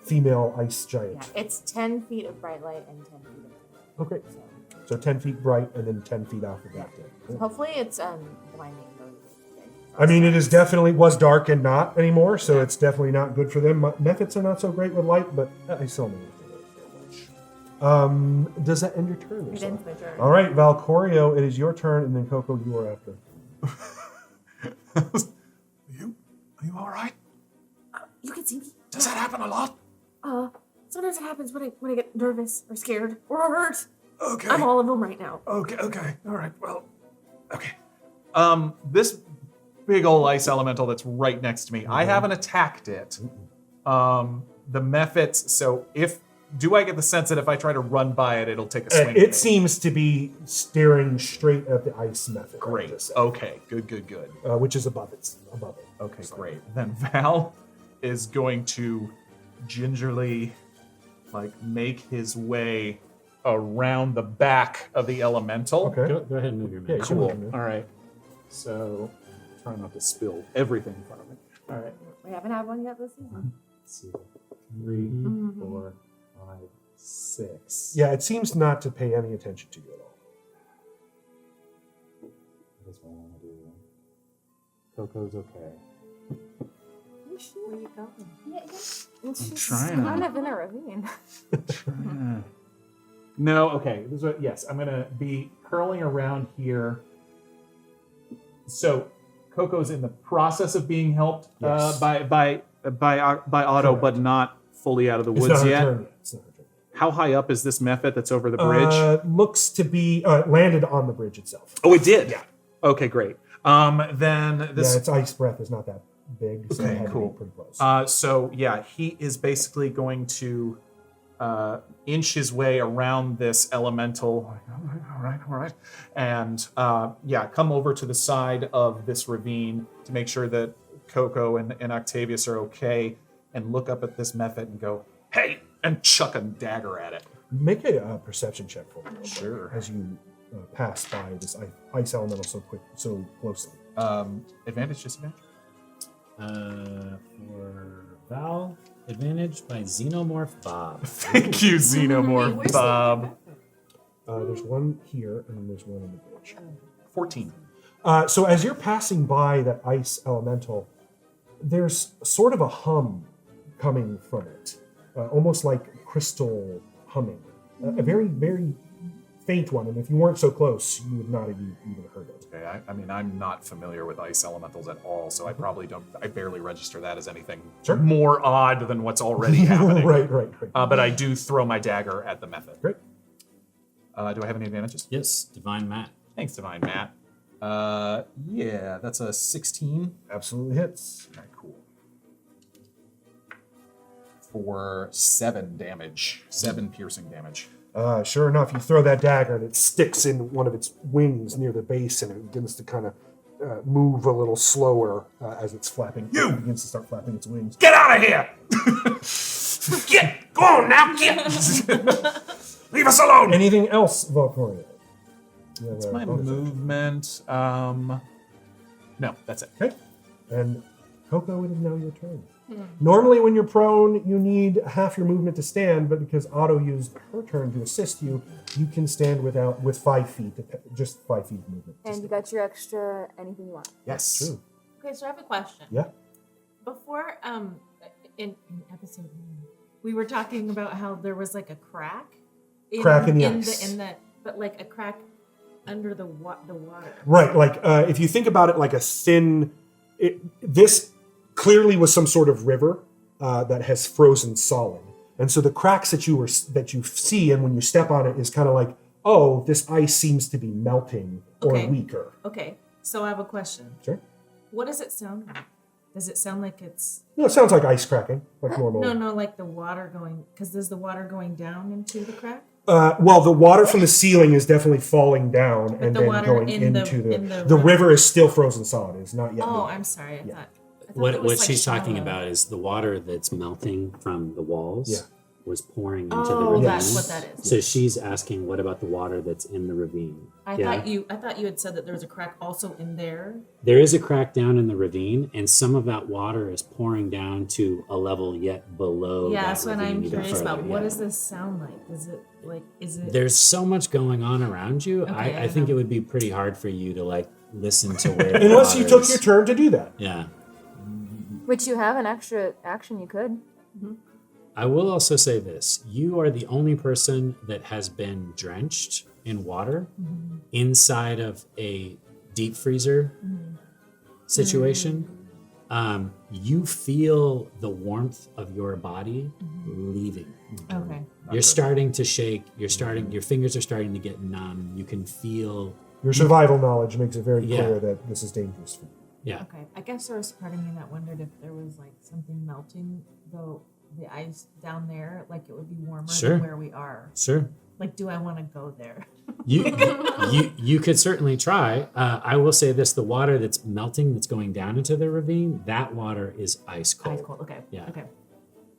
female ice giant. Yeah, it's 10 feet of bright light and 10 feet of Oh, great. So 10 feet bright and then 10 feet off of that. Cool. hopefully it's blinding. I mean, it was dark and not anymore, so it's definitely not good for them. Methods are not so great with light, but I still don't much. Does that end your turn? It ends my turn. All right, Valcorio, it is your turn, and then KoKo, you are after. Are you all right? You can see me. Does that happen a lot? Sometimes it happens when I get nervous or scared or hurt. Okay. I'm all of them right now. Okay. All right. Well, okay. This big old ice elemental that's right next to me, I haven't attacked it. The mephits, so do I get the sense that if I try to run by it, it'll take a swing? It seems to be staring straight at the ice method. Great. Okay. Good. Which is above it. Okay, great. Then Val is going to gingerly, make his way around the back of the elemental. Okay. Go ahead and move your Yeah, mouse. you can Cool. move your mouse. All right. So, try not to spill everything in front of me. All right. We haven't had one yet this season. Let's see. 3, 4, 5, 6. Yeah, it seems not to pay any attention to you at all. That's what I want to do. KoKo's okay. Where you going? I'm trying. Kind of in a ravine. No, okay. This is what, yes, I'm gonna be curling around here. So, KoKo's in the process of being helped Yes. by Otto, Correct. but not fully out of the It's woods not her yet. turn yet. It's not her turn. How high up is this mephit that's over the bridge? Looks to be landed on the bridge itself. Oh, it did. Yeah. Okay, great. Then this. Yeah, its ice breath is not that big, so Okay, it had to cool. be pretty close. So yeah, he is basically going to inch his way around this elemental. All right, and come over to the side of this ravine to make sure that KoKo and Octavius are okay, and look up at this mephit and go, "Hey!" and chuck a dagger at it. Make a perception check for me. Sure. As you pass by this ice elemental so closely. Advantage, disadvantage. For Val, advantage by Xenomorph Bob. Thank you, Xenomorph Bob. There's one here, and then there's one on the bridge. 14. So as you're passing by that ice elemental, there's sort of a hum coming from it, almost like crystal humming. A very, very faint one, and if you weren't so close, you would not have even heard it. Okay, I mean, I'm not familiar with ice elementals at all, so I barely register that as anything more odd than what's already happening. Right. But I do throw my dagger at the method. Great. Do I have any advantages? Yes, Divine Matt. Thanks, Divine Matt. Yeah, that's a 16. Absolutely hits. All right, cool. For 7 damage. 7 piercing damage. Sure enough, you throw that dagger and it sticks in one of its wings near the base, and it begins to kind of move a little slower as it's flapping. It begins to start flapping its wings. Get out of here! Go on now, get! Leave us alone! Anything else, Valcorio? That's my movement. No, that's it. Okay. And KoKo, it is now your turn. Normally when you're prone, you need half your movement to stand, but because Otto used her turn to assist you, you can stand with 5 feet, just 5 feet of movement. And you got your extra anything you want. Yes. True. Okay, so I have a question. Yeah. Before, in episode 1, we were talking about how there was like a crack. Crack in the ice. But like a crack under the water. Right, like if you think about it like a thin, this clearly was some sort of river that has frozen solid, and so the cracks that you see, and when you step on it, is kind of like, oh, this ice seems to be melting or weaker. Okay, so I have a question. Sure. What does it sound like? Does it sound like it's? No, it sounds like ice cracking, like normal. No, like the water going. Because there's the water going down into the crack. Well, the water from the ceiling is definitely falling down and the then water going in into the the river is still frozen solid. It's not yet. Oh, moving. I'm sorry. I thought What she's talking about is the water that's melting from the walls was pouring into the ravine. That's what that is. So she's asking, what about the water that's in the ravine? I thought you had said that there was a crack also in there. There is a crack down in the ravine, and some of that water is pouring down to a level yet below. Yeah, that that's what ravine I'm even curious about. further, What yeah. does this sound like? Is it? There's so much going on around you. Okay, I think it would be pretty hard for you to listen to where. the Unless you water took is. your turn to do that. Yeah. Which you have an extra action you could. I will also say this. You are the only person that has been drenched in water inside of a deep freezer situation. You feel the warmth of your body leaving. Okay. You're starting to shake. Your fingers are starting to get numb. You can feel. Your survival knowledge makes it very Yeah. clear that this is dangerous for you. Yeah. Okay. I guess there was part of me that wondered if there was like something melting the ice down there, like it would be warmer Sure. than where we are. Sure. Like, do I want to go there? You could certainly try. I will say this: the water that's melting, that's going down into the ravine, that water is ice cold. Ice cold. Okay. Yeah. Okay.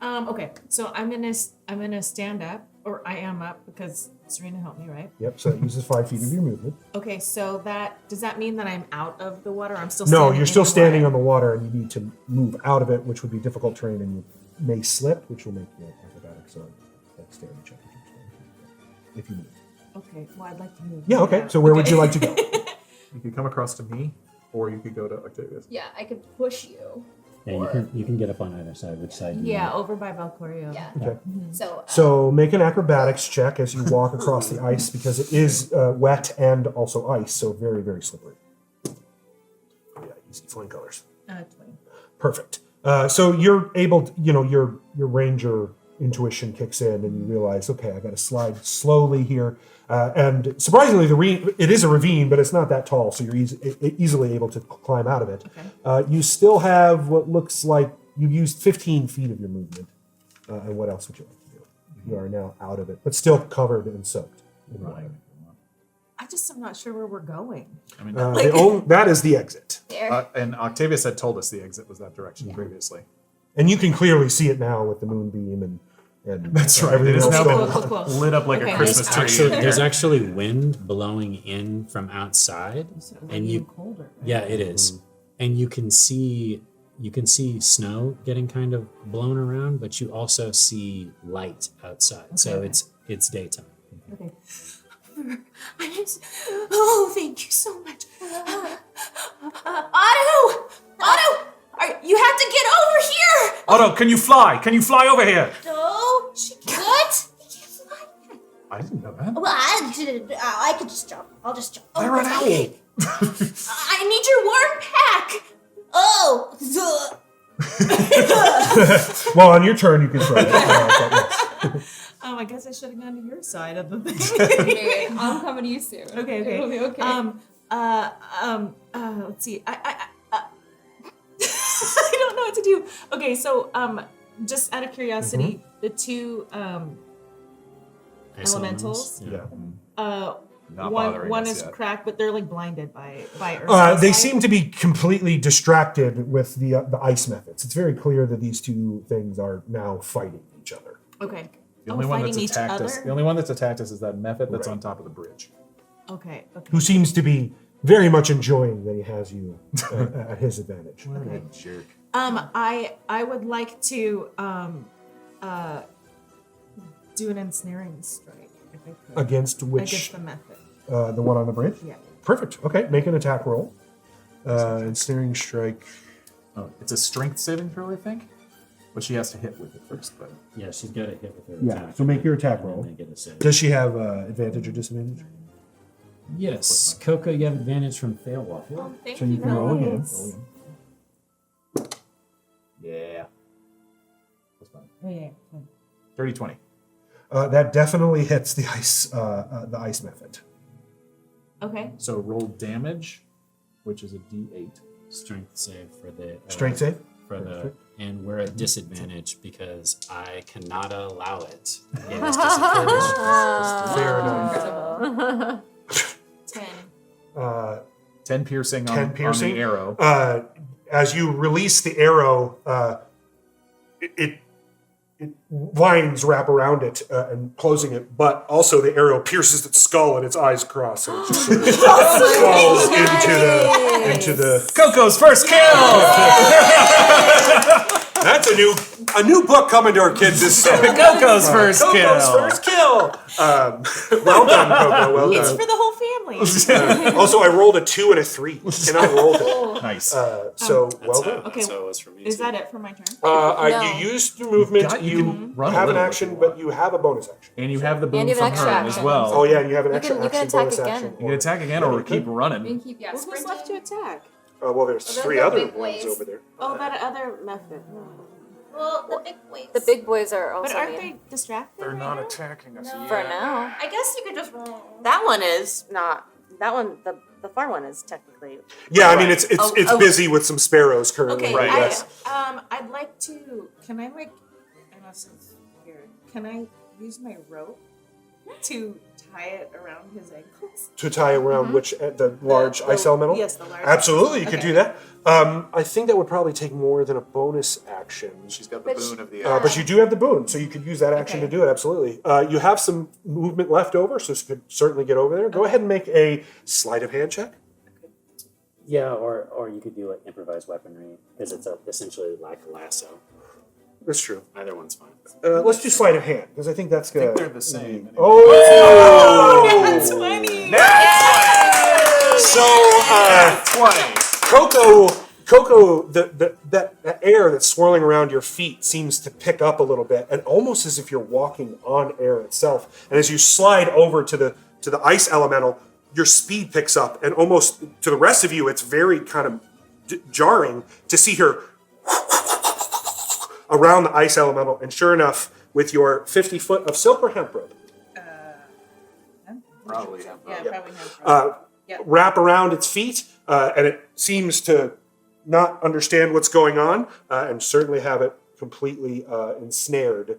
Okay. So I'm gonna stand up, or I am up because Surena helped me, right? Yep, so it uses 5 feet of your movement. Okay. So does that mean that I'm out of the water? Or I'm still No, standing you're in still the standing water? on the water, and you need to move out of it, which would be difficult terrain, and you may slip, which will make you acrobatics on dexterity check if you move. Okay. Well, I'd like to move. Yeah, okay. So where would you like to go? You could come across to me, or you could go to Octavius. Yeah, I could push you. Yeah, you can get up on either side. Which side? Yeah, over by Valcorio. Yeah. Okay. So. So make an acrobatics check as you walk across the ice because it is wet and also ice, so very, very slippery. Oh, yeah, easy flying colors. 20. Perfect. So you're able to, your ranger intuition kicks in and you realize, okay, I got to slide slowly here. And surprisingly, it is a ravine, but it's not that tall, so you're easily able to climb out of it. Okay. You still have what looks like you've used 15 feet of your movement. And what else would you like to do? You are now out of it, but still covered and soaked in water. I just am not sure where we're going. I mean, That is the exit. There. and Octavius had told us the exit was that direction previously. And you can clearly see it now with the moonbeam and That's right. It everything is else now going Cool. on. lit up like Okay. a Christmas tree. There's actually wind blowing in from outside, So it and would be you. colder. Right? Yeah, it is, and you can see snow getting kind of blown around, but you also see light outside. So Okay. it's daytime. Okay. Thank you so much. Otto! You have to get over here! Otto, can you fly? Can you fly over here? No, what? You can't fly. I didn't know that. Well, I could just jump. I'll just jump. They're an owl. I need your warm pack. Oh. Well, on your turn, you can try it. I guess I should have gone to your side of the thing. Okay, I'm coming to you soon. Okay. It'll be okay. Let's see. I I don't know what to do. Okay, so just out of curiosity, the two elementals. Yeah. Not one bothering one us is yet. cracked, but they're like blinded by Ursula. They seem to be completely distracted with the ice methods. It's very clear that these two things are now fighting each other. Okay. The only one that's fighting each attacked us. other? The only one that's attacked us is that method that's Right. on top of the bridge. Okay. Who seems to be very much enjoying that he has you at his advantage. Okay. Jerk. I would like to do an ensnaring strike if I could. Against which? Against the method. The one on the bridge? Yeah. Perfect. Okay, make an attack roll. Ensnaring strike. Oh, it's a strength saving throw, I think. But she has to hit with it first. But Yeah, she's got to hit with her Yeah, attack. so make your attack and then roll. they get a save. Does she have advantage or disadvantage? Yes, KoKo, you have advantage from fail off. Oh, thank So you can roll again. Nice. Roll again. yeah. That's fine. Yeah. 30-20. That definitely hits the ice method. Okay. So roll damage, which is a D8. Strength save for the Strength save? for the, and we're at disadvantage because I cannot allow it. It is Fair enough. 10. 10 piercing on, 10 piercing? on the arrow. As you release the arrow, it lines wrap around it and closing it, but also the arrow pierces its skull and its eyes cross, and it just sort of falls into the. KoKo's first kill! That's a new book coming to our kids this summer. KoKo's first kill. KoKo's first kill. Well done, KoKo. Well It's done. for the whole family. Also, I rolled a 2 and a 3, and I rolled it. Nice. So well done. Okay. So it was for me. Is too. that it for my turn? No. You used your movement. You You can run a have an little if action, you but want. you have a bonus action. And you have the boom And you have from an her extra as action. well. Oh yeah, and you have an extra you can action, attack bonus again. action. You can attack again or keep running. We can keep, yeah. Who's left to attack? Well, there's those 3 are other big ones ways. over there. Oh, that other method. Well, the big boys. The big boys are also But aren't mean. they distracted? They're right not now? attacking us No. yet. For now. I guess you could just roll. That one is not. That one, the far one is technically. Yeah, I mean it's Oh, busy with some sparrows currently. Okay, Right. Yes. I'd like to. Can I like? I know since here. Can I use my rope to tie it around his ankles? To tie around which the large ice elemental? Yes, the large. Absolutely, you could Okay. do that. I think that would probably take more than a bonus action. She's got the But boon of the But you do have the boon, so you could use that action Okay. to do it, absolutely. You have some movement left over, so you could certainly get over there. Go ahead and make a sleight of hand check. Yeah, or you could do like improvised weaponry because it's essentially like a lasso. That's true. Either one's fine. Let's do sleight of hand, because I think that's good. I think they're the same. Oh! 20. So, KoKo, that air that's swirling around your feet seems to pick up a little bit, and almost as if you're walking on air itself. And as you slide over to the ice elemental, your speed picks up, and almost to the rest of you, it's very kind of jarring to see her around the ice elemental. And sure enough, with your 50 foot of silk or hemp rope, Probably. Yeah, probably have. wrap around its feet, and it seems to not understand what's going on, and certainly have it completely ensnared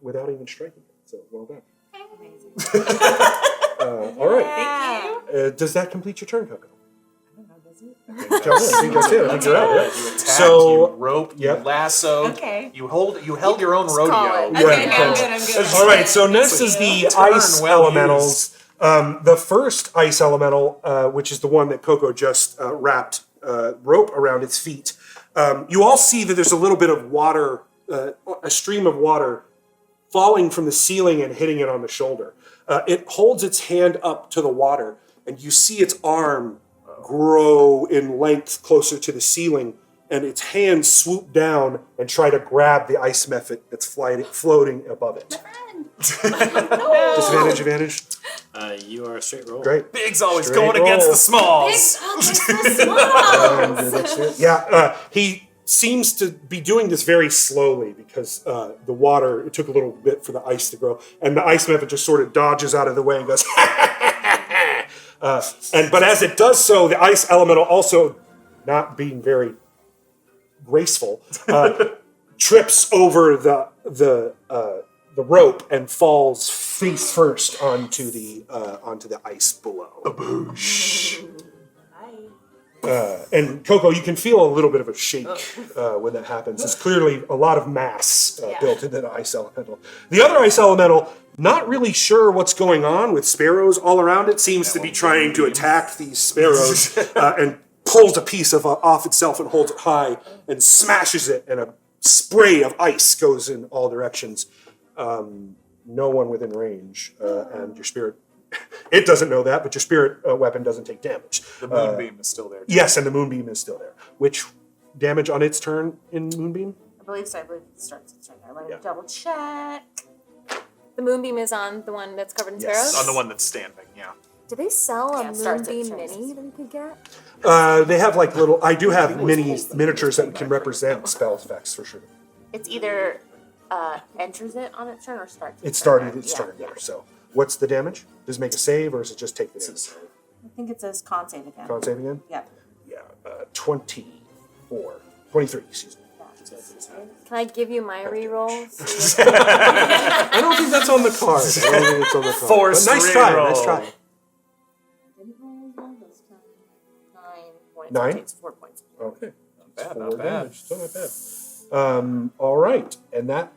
without even striking it. So well done. All right. Thank you. Does that complete your turn, KoKo? I don't know, does it? I think that's it. I think you're out. You Yeah. attacked, So- you rope, Yep. you lassoed, Okay. you held your own rodeo. call it. Okay, Yeah, no, I'm good. All right, so next is the Turn ice well elementals. The first ice elemental, which is the one that KoKo just wrapped rope around its feet. You all see that there's a little bit of water, a stream of water falling from the ceiling and hitting it on the shoulder. It holds its hand up to the water, and you see its arm grow in length closer to the ceiling, and its hands swoop down and try to grab the ice method that's floating above it. Disadvantage, advantage. You are a straight roll. Great. Big's always Straight going against roll. the smalls. Big's against the smalls. Yeah, he seems to be doing this very slowly because the water, it took a little bit for the ice to grow, and the ice method just sort of dodges out of the way and goes, but as it does so, the ice elemental also, not being very graceful, trips over the rope and falls face first onto the ice below. And KoKo, you can feel a little bit of a shake when that happens. There's clearly a lot of mass built into the ice elemental. The other ice elemental, not really sure what's going on with sparrows all around it, seems to be trying to attack these sparrows and pulls a piece of off itself and holds it high and smashes it, and a spray of ice goes in all directions. No one within range, and your spirit. It doesn't know that, but your spirit weapon doesn't take damage. The moonbeam is still there. Yes, and the moonbeam is still there. Which damage on its turn in moonbeam? I believe so. I believe it starts its turn there. Let me Yeah. double check. The moonbeam is on the one that's covered in Yes. sparrows? On the one that's standing, yeah. Do they sell a Yeah, it starts at moonbeam turns. mini that we could get? They have like little. I do have miniatures that can represent spell effects for sure. It's either enters it on its turn or starts. It started its Yeah, turn yeah. there. So, what's the damage? Does it make a save, or does it just take the damage? I think it says con save again. Con save again? Yeah. Yeah, 23, excuse me. Can I give you my rerolls? I don't think that's on the card. I don't think it's on the card. Forced But nice try, reroll. nice try. Didn't roll as well this time. 9 points. 9? It takes 4 points. Okay. Bad, Four not bad. damage. Still not bad. All right, and that.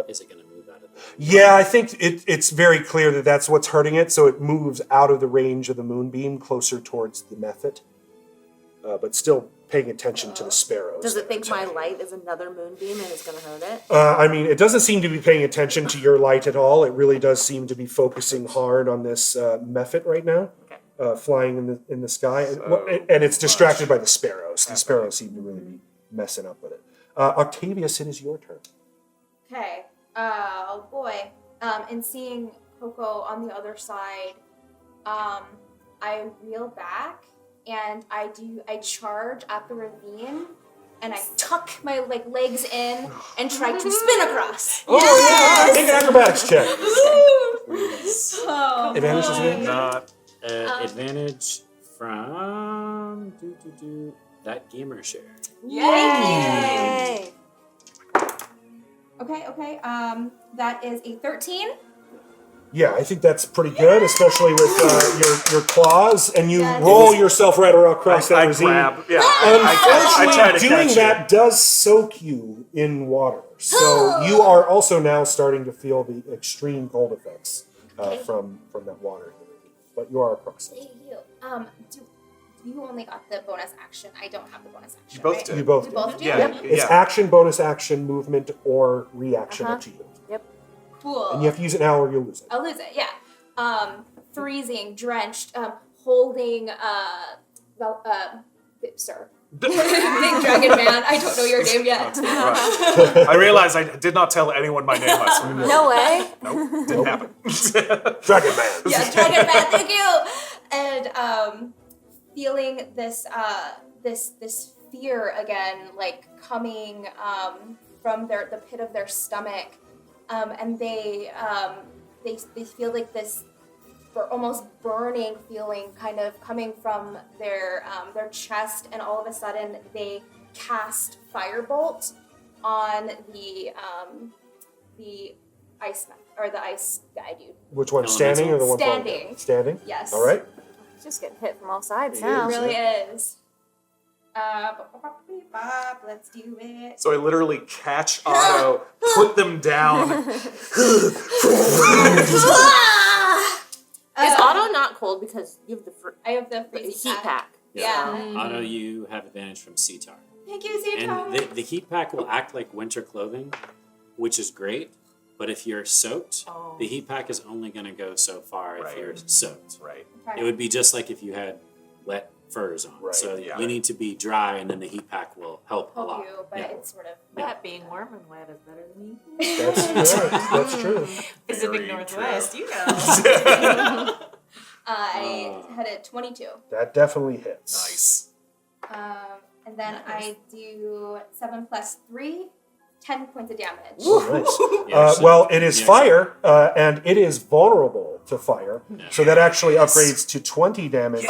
Is it going to move out of the Yeah, I think it's very clear that that's what's hurting it, so it moves out of the range of the moonbeam, closer towards the method, but still paying attention to the sparrows. Does that it are think my attacking. light is another moonbeam and it's going to hurt it? I mean, it doesn't seem to be paying attention to your light at all. It really does seem to be focusing hard on this method right now, Okay. flying in the sky, and it's distracted by the sparrows. The sparrows seem to really be messing up with it. Octavius, it is your turn. Okay. Oh boy. And seeing KoKo on the other side, I reel back and I charge at the ravine and I tuck my legs in and try to spin across. Oh yeah! Take an acrobatics check. Oh, Advantage is boy. good? Not advantage from that gamer share. Yay! Okay. That is a 13. Yeah, I think that's pretty good, especially with your claws, and you Yes. roll yourself right across that I ravine. grab. Yeah. I try to Unfortunately, doing catch that does soak you in water, so you are also now starting to feel the extreme cold effects from that water. But you are across it. Thank you. You only got the bonus action. I don't have the bonus action. You both right? did. You both We do. both do? Yeah. It's action, bonus action, movement, or reaction up to you. Cool. And you have to use it now or you'll lose it. I'll lose it, yeah. Freezing, drenched, holding, sir. Big Dragon Man. I don't know your name yet. Right. I realized I did not tell anyone my name last week. No way. Nope, didn't happen. Dragon Man. Yes, Dragon Man, thank you. And feeling this this fear again, like coming from the pit of their stomach, and they feel like this almost burning feeling kind of coming from their chest, and all of a sudden they cast Firebolt on the ice or the ice guy dude. Which one? Standing or the one falling down? Standing. Standing? Yes. All right. It's just getting hit from all sides It now. It really is. Let's do it. So I literally catch Otto, put them down. Is Otto not cold because you have I have the the freezing heat pack? Yeah. Otto, you have advantage from Cetar. Thank you, Zeta. And the heat pack will act like winter clothing, which is great. But if you're soaked, the heat pack is only going to go so far if Right. you're soaked. Right. It would be just like if you had wet furs on. Right, So yeah. you need to be dry, and then the heat pack will help a Help lot. you, but Yeah. it's sort of. That being warm and wet is better than me. That's true. Pacific Very Northwest, you know. I had a 22. That definitely hits. Nice. And then I do 7 plus 3, 10 points of damage. Oh, nice. Yeah, so- Well, it is yeah, fire, and it is vulnerable to fire, so that actually upgrades to 20 damage.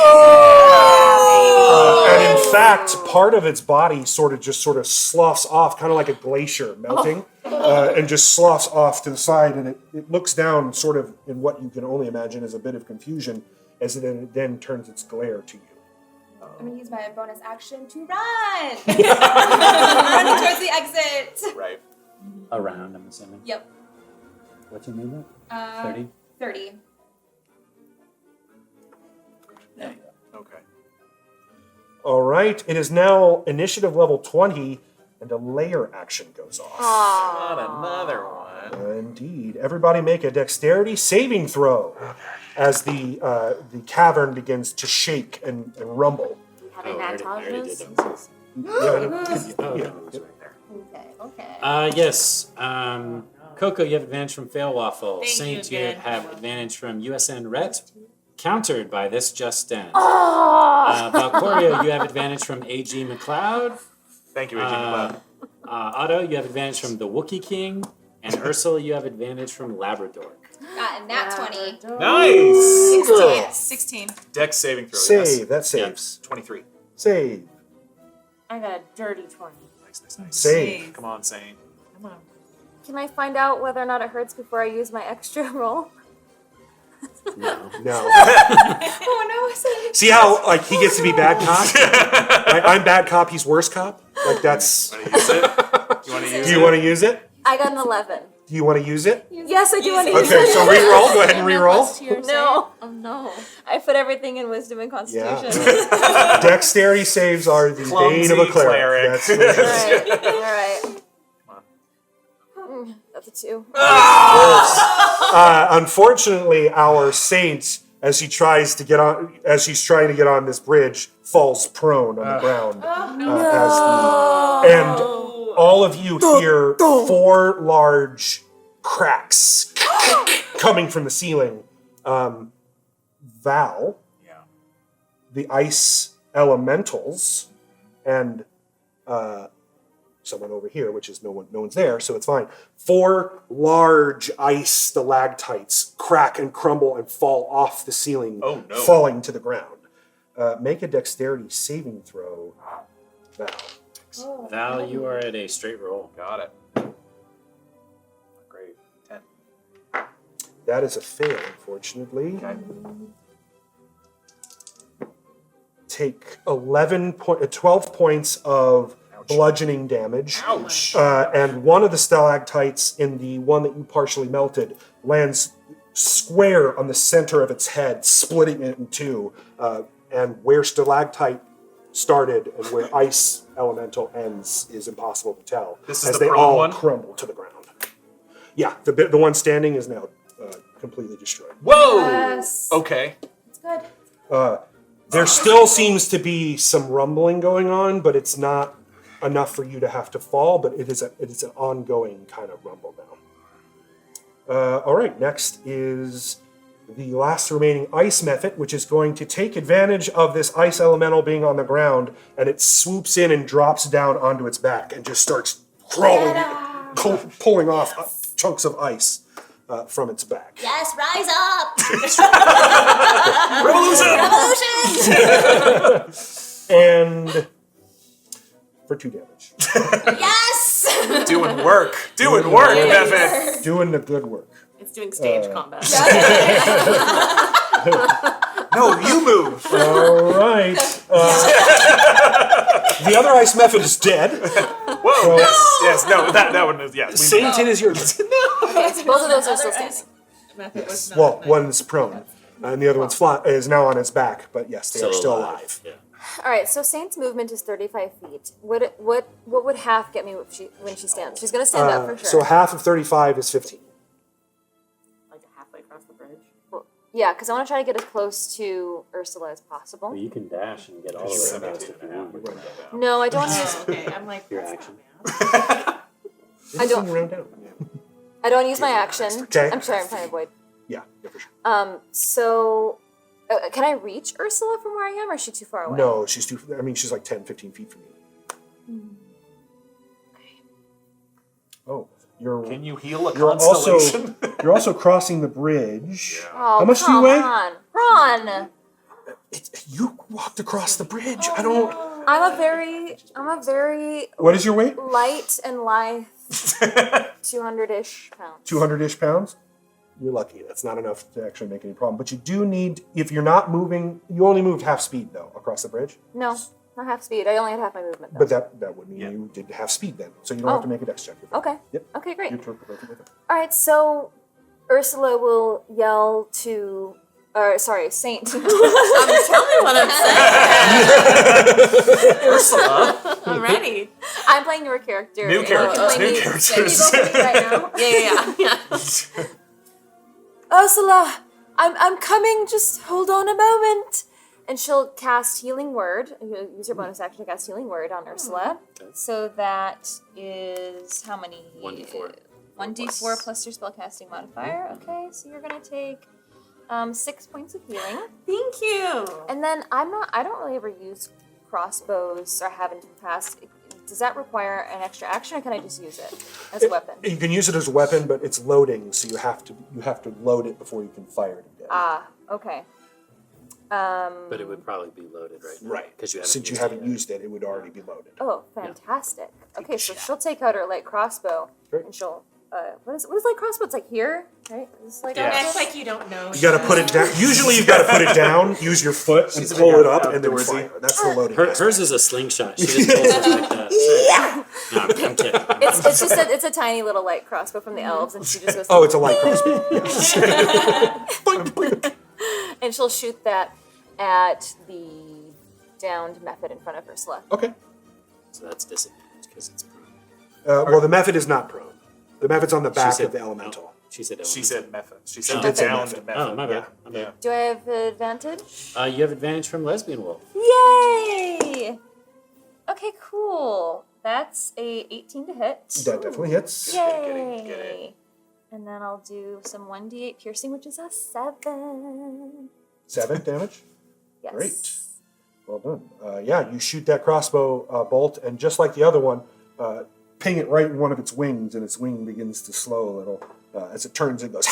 And in fact, part of its body sort of sloughs off, kind of like a glacier melting, and just sloughs off to the side, and it looks down sort of in what you can only imagine as a bit of confusion, as it then turns its glare to you. I'm going to use my bonus action to run! Running towards the exit! Right. Around, I'm assuming. Yep. What's your movement? 30? 30. There you go. Okay. All right, it is now initiative level 20, and a layer action goes off. Not another one. Indeed. Everybody make a dexterity saving throw as the cavern begins to shake and rumble. Having I that already did intelligence. those. Yeah, Okay. Yes. Coco, you have advantage from Fail Waffle. Thank Saint, you you again. have advantage from USN Ret. Countered by this just then. Oh! Valcorio, you have advantage from AG McLeod. Thank you, Agent Otto, you have advantage from the Wookiee King. And Ursula, you have advantage from Labrador. Got a nat 20. Nice! 16. Dex saving throw. Save, Yes. that saves. 23. Save. I got a dirty 20. Nice. Save. Come on, Sane. Come on. Can I find out whether or not it hurts before I use my extra roll? No. No. Oh no, See how like he gets to be bad cop? Like, I'm bad cop, he's worse cop? Like that's Want to use it? You want to use Do it? you want to use it? I got an 11. Do you want to use it? Yes, I do want to use Okay, it. so re-roll. Go ahead and re-roll. No. Oh no. I put everything in wisdom and constitution. Yeah. Dexterity saves are the bane of a Clumsy cleric. cleric. That's All right. That's a 2. Unfortunately, our saint, as she's trying to get on this bridge, falls prone on the ground. And all of you hear 4 large cracks coming from the ceiling. Val, the ice elementals, and someone over here, which is no one's there, so it's fine. 4 large ice stalactites crack and crumble and fall off the ceiling, falling to the ground. Make a dexterity saving throw, Val. Val, you are at a straight roll. Got it. Great. 10. That is a fail, unfortunately. Okay. Take 12 points of bludgeoning damage. Ouch. And one of the stalactites in the one that you partially melted lands square on the center of its head, splitting it in two. And where stalactite started and where ice elemental ends is impossible to tell. This is as the they prone all one? crumble to the ground. Yeah, the one standing is now completely destroyed. Whoa! Yes. Okay. It's good. There still seems to be some rumbling going on, but it's not enough for you to have to fall, but it is an ongoing kind of rumble now. All right, next is the last remaining ice method, which is going to take advantage of this ice elemental being on the ground, and it swoops in and drops down onto its back and just starts crawling, pulling off chunks of ice from its back. Yes, rise up! Revolution! And for 2 damage. Yes! Doing work. Doing work, Method. Doing the good work. It's doing stage combat. No, you move. All right. The other ice method is dead. Whoa. Yes. No. That one is. Yes. Sainton is yours. Both of those are still standing. Method was not Well, nice. one's prone, and the other one's is now on its back. But yes, they are still alive. Yeah. All right, so Saint's movement is 35 feet. What would half get me when she stands? She's gonna stand up for sure. So half of 35 is 15. Like halfway across the bridge. Yeah, because I want to try to get as close to Ursula as possible. Well, you can dash and get all the way across if you want. No, I don't use. Okay, I'm like, Your that's action. I don't. I don't use my action. Okay. I'm sorry, I'm trying to avoid. Yeah, for sure. So, can I reach Ursula from where I am, or is she too far away? No, she's too. I mean, she's like 10, 15 feet from you. Oh, Can you heal a you're also constellation? you're also crossing the bridge. Oh, How much do come you weigh? on. Ron! You walked across the bridge. I don't. I'm a very What is your weight? light and lithe 200-ish pounds. 200-ish pounds. You're lucky. That's not enough to actually make any problem. But you do need, if you're not moving, you only moved half speed though across the bridge. No, not half speed. I only had half my movement though. But that would mean you did half speed then, so you don't have to make a dex check. Okay. Yep. Okay, great. You're perfectly with it. All right, so Ursula will yell to, Saint. Tell me what I'm saying. Ursula. I'm ready. I'm playing your character. New and you can characters, play new me. characters. Can you go for me right now? Yeah. Ursula, I'm coming. Just hold on a moment. And she'll cast Healing Word. Use your bonus action to cast Healing Word on Ursula. Okay. So that is how many? 1d4. 1d4 plus your spellcasting modifier. Okay, so you're gonna take 6 points of healing. Thank you. And then I don't really ever use crossbows or haven't in the past. Does that require an extra action, or can I just use it as a weapon? You can use it as a weapon, but it's loading, so you have to load it before you can fire it again. Ah, okay. But it would probably be loaded, right? Right. Because you haven't Since you used haven't it yet. used it, it would already be loaded. Oh, fantastic. Okay, so she'll take out her light crossbow, Great. and she'll. What is light crossbow? It's like here, right? It's like Yeah. Act like you don't know. You got to put it down. Usually, you've got to put it down, use your foot, and She's a pull big it up, and then outdoorsy. fire. That's the loading. Hers is a slingshot. She just pulls it like that. No, I'm kidding. it's just it's a tiny little light crossbow from the elves, and she just goes. Oh, it's a light crossbow. Yes. And she'll shoot that at the downed method in front of Ursula. Okay. So that's disadvantage because it's prone. Well, the method is not prone. The method's on the back said- of the elemental. She said She elemental. said method. She said Oh, the downed method. method. Oh, my bad. Yeah. My bad. Do I have advantage? You have advantage from Lesbian Wolf. Yay! Okay, cool. That's a 18 to hit. That definitely hits. Yay! Get it. And then I'll do some 1d8 piercing, which is a 7. 7 damage. Yes. Great. Well done. Yeah, you shoot that crossbow bolt, and just like the other one, ping it right in one of its wings, and its wing begins to slow a little. As it turns, it goes,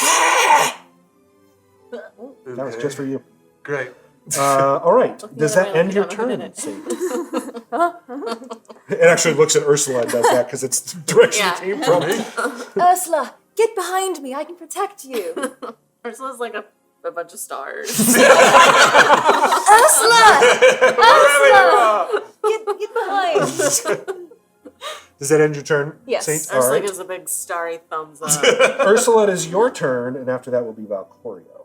that was just for you. Great. All right. Does that way, end your I'm turn? in it. Saint? It actually looks at Ursula and does that because it's the direction it came from. Ursula, get behind me. I can protect you. Ursula's like a bunch of stars. Ursula! Ursula! Get behind. Does that end your turn, Yes. Saint? All Ursula right. gives a big starry thumbs up. Ursula, it is your turn, and after that will be Valcorio.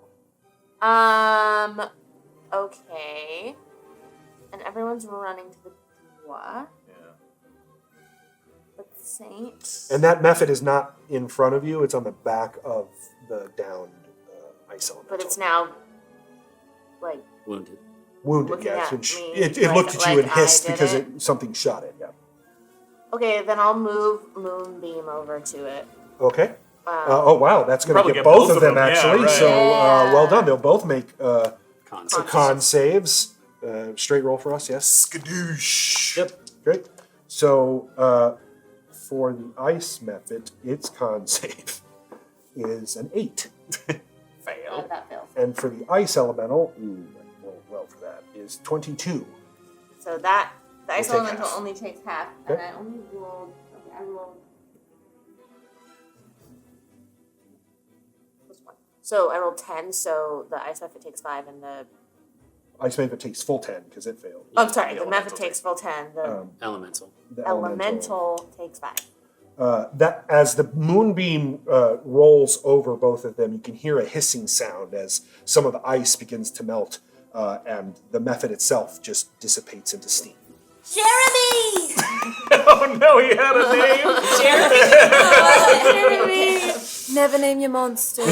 Okay. And everyone's running to the door. But Saint. And that method is not in front of you, it's on the back of the downed ice elemental. But it's now like Wounded. wounded, looking yes. at And me it looked at you like and hissed I did because it. something shot it, yeah. okay, then I'll move Moonbeam over to it. Okay. Oh, wow, that's going to Probably get get both both of them, of them, yeah, actually. right. So, Yeah. well done. They'll both make Concept. con saves. Straight roll for us, yes? Skadoosh. Yep. Great. So, for the ice method, its con save is an 8. Fail. That fails. And for the ice elemental, I rolled well for that, is 22. So that the ice take elemental half. only takes half, Okay. and I only rolled. Okay, I rolled. Plus 1. So I rolled 10. So the ice method takes 5, and the Ice method takes full 10 because it failed. oh, sorry, The the method elemental takes full 10. The Elemental. The elemental takes 5. That as the moonbeam rolls over both of them, you can hear a hissing sound as some of the ice begins to melt, and the method itself just dissipates into steam. Jeremy! Oh no, he had a name. Never name your monster.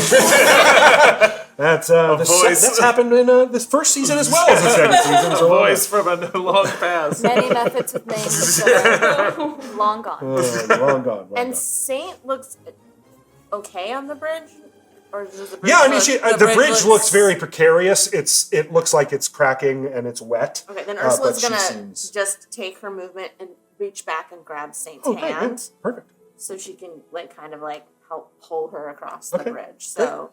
That's voice. that's happened in this first season as well as the second season. So Voice from a long past. Many methods of names that are long gone. long gone. And Saint looks okay on the bridge? Or does the bridge Yeah, I mean, look, the bridge looks very precarious. It looks like it's cracking and it's wet. Okay, then but Ursula's she gonna seems- just take her movement and reach back and grab Saint's Oh, great, yeah. hand. Perfect. So she can kind of help pull her across Okay, the bridge. So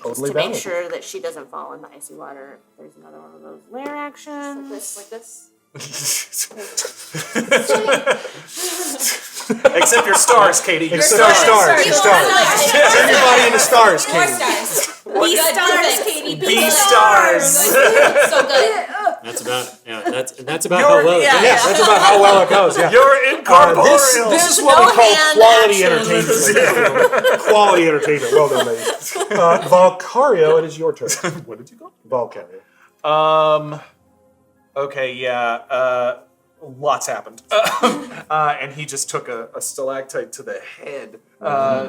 Totally to make valid. sure that she doesn't fall in the icy water, there's another one of those lair actions. Like this. Except your stars, Katie. Your Except your stars. Your stars. Stars. Turn your body into stars, More Katie. stars. Be stars, Katie. Be stars. So good. That's about how well. Yes, that's about how well it goes. Yeah. You're incorporeal. This is what we call quality entertainment. Quality entertainment. Well done, ladies. Valcorio, it is your turn. What did you go? Valcorio. Okay, yeah. Lots happened. And he just took a stalactite to the head.